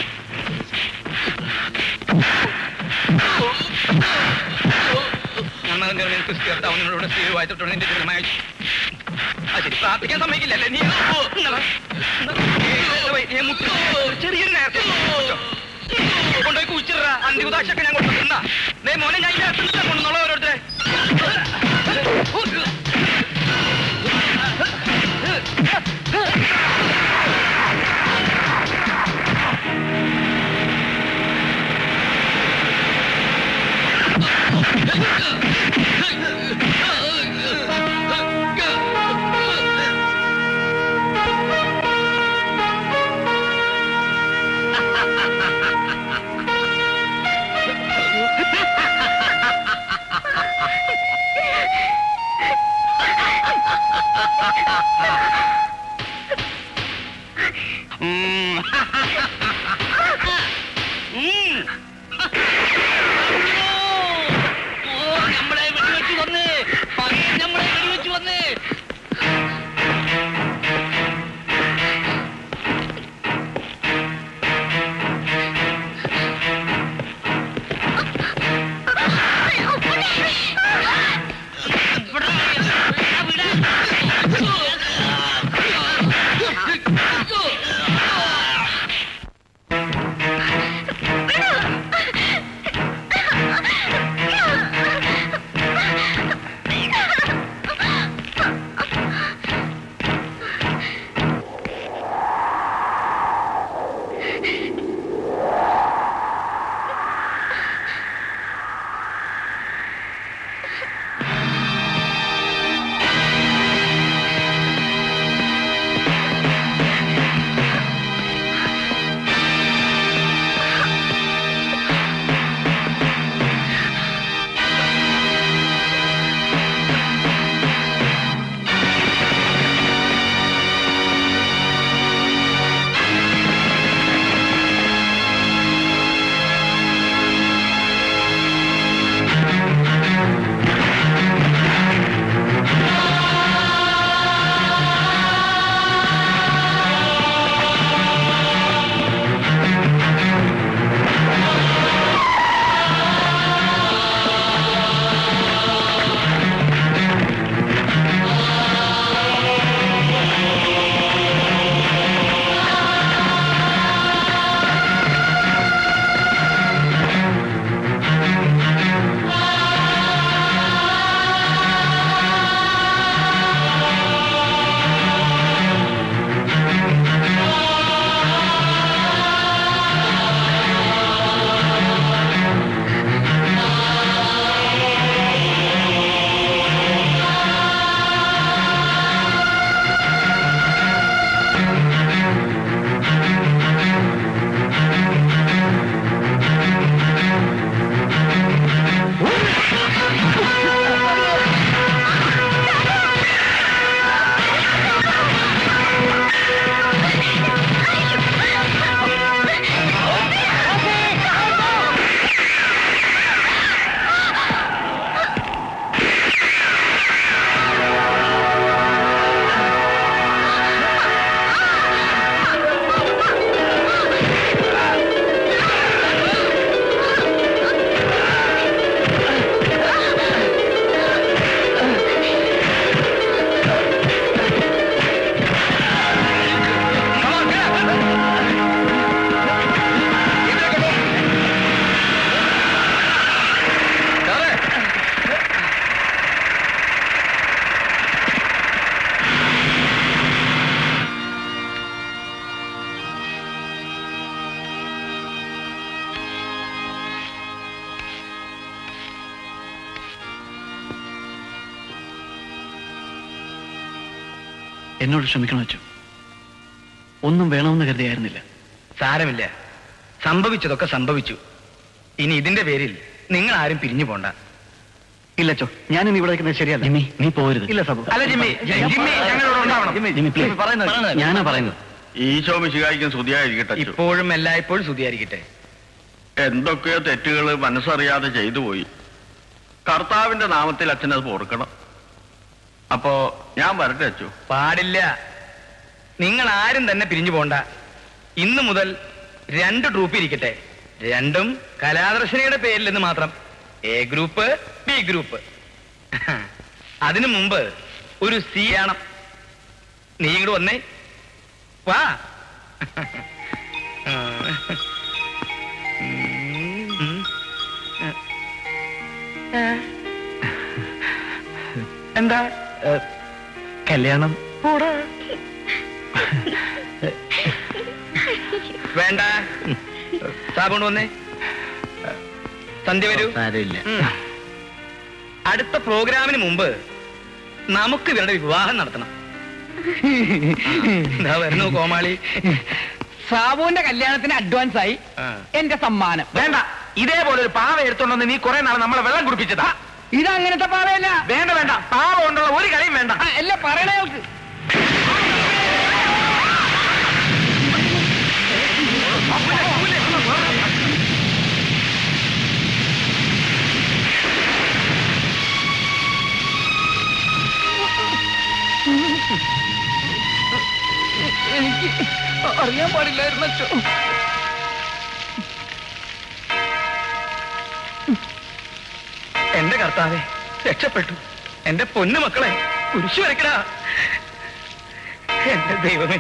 നിങ്ങളോട് സ്ത്രീയുമായിട്ടുണ്ട് നിന്റെ ജീവിതമായ ശരി പ്രാർത്ഥിക്കാൻ സമ്മതിക്കില്ലല്ലേ നീ ചെറിയൊരു നേരത്തെ കൊണ്ടുപോയി കുച്ചിറ അന്തികുദാശൊക്കെ ഞാൻ കൊണ്ടുവന്നാ നേ മോനെ ഞാൻ ഇതിനകത്ത് കൊണ്ടുവന്നുള്ള ഓരോരുത്തരെ നമ്മളെ വെടിവെച്ച് കൊന്ന് നമ്മളെ വെടിവെച്ച് കൊന്ന് എന്നോട് ക്ഷമിക്കണം അച്ചു. ഒന്നും വേണമെന്ന് കരുതിയായിരുന്നില്ല. സാരമില്ല, സംഭവിച്ചതൊക്കെ സംഭവിച്ചു. ഇനി ഇതിന്റെ പേരിൽ നിങ്ങൾ ആരും പിരിഞ്ഞു പോണ്ട. ഇല്ല അച്ചോ, ഞാനിനി ഇവിടെ നിൽക്കുന്നത് ശരിയല്ല. ജിമ്മി, നീ പോരുത്. ഇല്ല സബു. അല്ല ജിമ്മി, ജിമ്മി ഞങ്ങളോട് ഉണ്ടാവണം. Jimmy please. ഞാനാ പറയുന്നത്. ഈശോ മിശിഹായിക്കും സ്തുതിയായിരിക്കട്ടെ. ഇപ്പോഴും എല്ലായ്പ്പോഴും സ്തുതിയായിരിക്കട്ടെ. എന്തൊക്കെയോ തെറ്റുകൾ മനസ്സറിയാതെ ചെയ്തു പോയി. കർത്താവിന്റെ നാമത്തിൽ അച്ഛനത് ഓർക്കണം. അപ്പോ ഞാൻ വരട്ടെ അച്ചു. പാടില്ല. നിങ്ങൾ ആരും തന്നെ പിരിഞ്ഞു പോണ്ട. ഇന്നു മുതൽ 2 ട്രൂപ്പ് ഇരിക്കട്ടെ. രണ്ടും കലാദർശനയുടെ പേരിൽ നിന്ന് മാത്രം. A group, B group. അതിനു മുമ്പ് ഒരു സി ആണ്. നീ ഇങ്ങോട്ട് വന്നേ. വാ. എന്താ കല്യാണം വേണ്ട. സാബുണ്ട് വന്നേ. സന്ധ്യ വരൂ. അടുത്ത പ്രോഗ്രാമിന് മുമ്പ് നമുക്ക് ഇവരുടെ വിവാഹം നടത്തണം. എന്താ വരുന്നു കോമാളി. സാബുവിന്റെ കല്യാണത്തിന് അഡ്വാൻസ് ആയി എന്റെ സമ്മാനം. വേണ്ട. ഇതേപോലെ ഒരു പാവ എടുത്തോണ്ടെന്ന് നീ കുറെ നാൾ നമ്മളെ വെള്ളം കുടിപ്പിച്ചതാ. ഇതങ്ങനത്തെ പാവയല്ല. വേണ്ട വേണ്ട, പാവ കൊണ്ടുള്ള ഒരു കളിയും വേണ്ട. അല്ല പറയണേ. എനിക്ക് അറിയാൻ പാടില്ലായിരുന്നു അച്ചോ. എന്റെ കർത്താവേ, രക്ഷപ്പെട്ടു. എന്റെ പൊന്നു മക്കളെ കുരിശു വരയ്ക്കടാ. എന്റെ ദൈവമേ.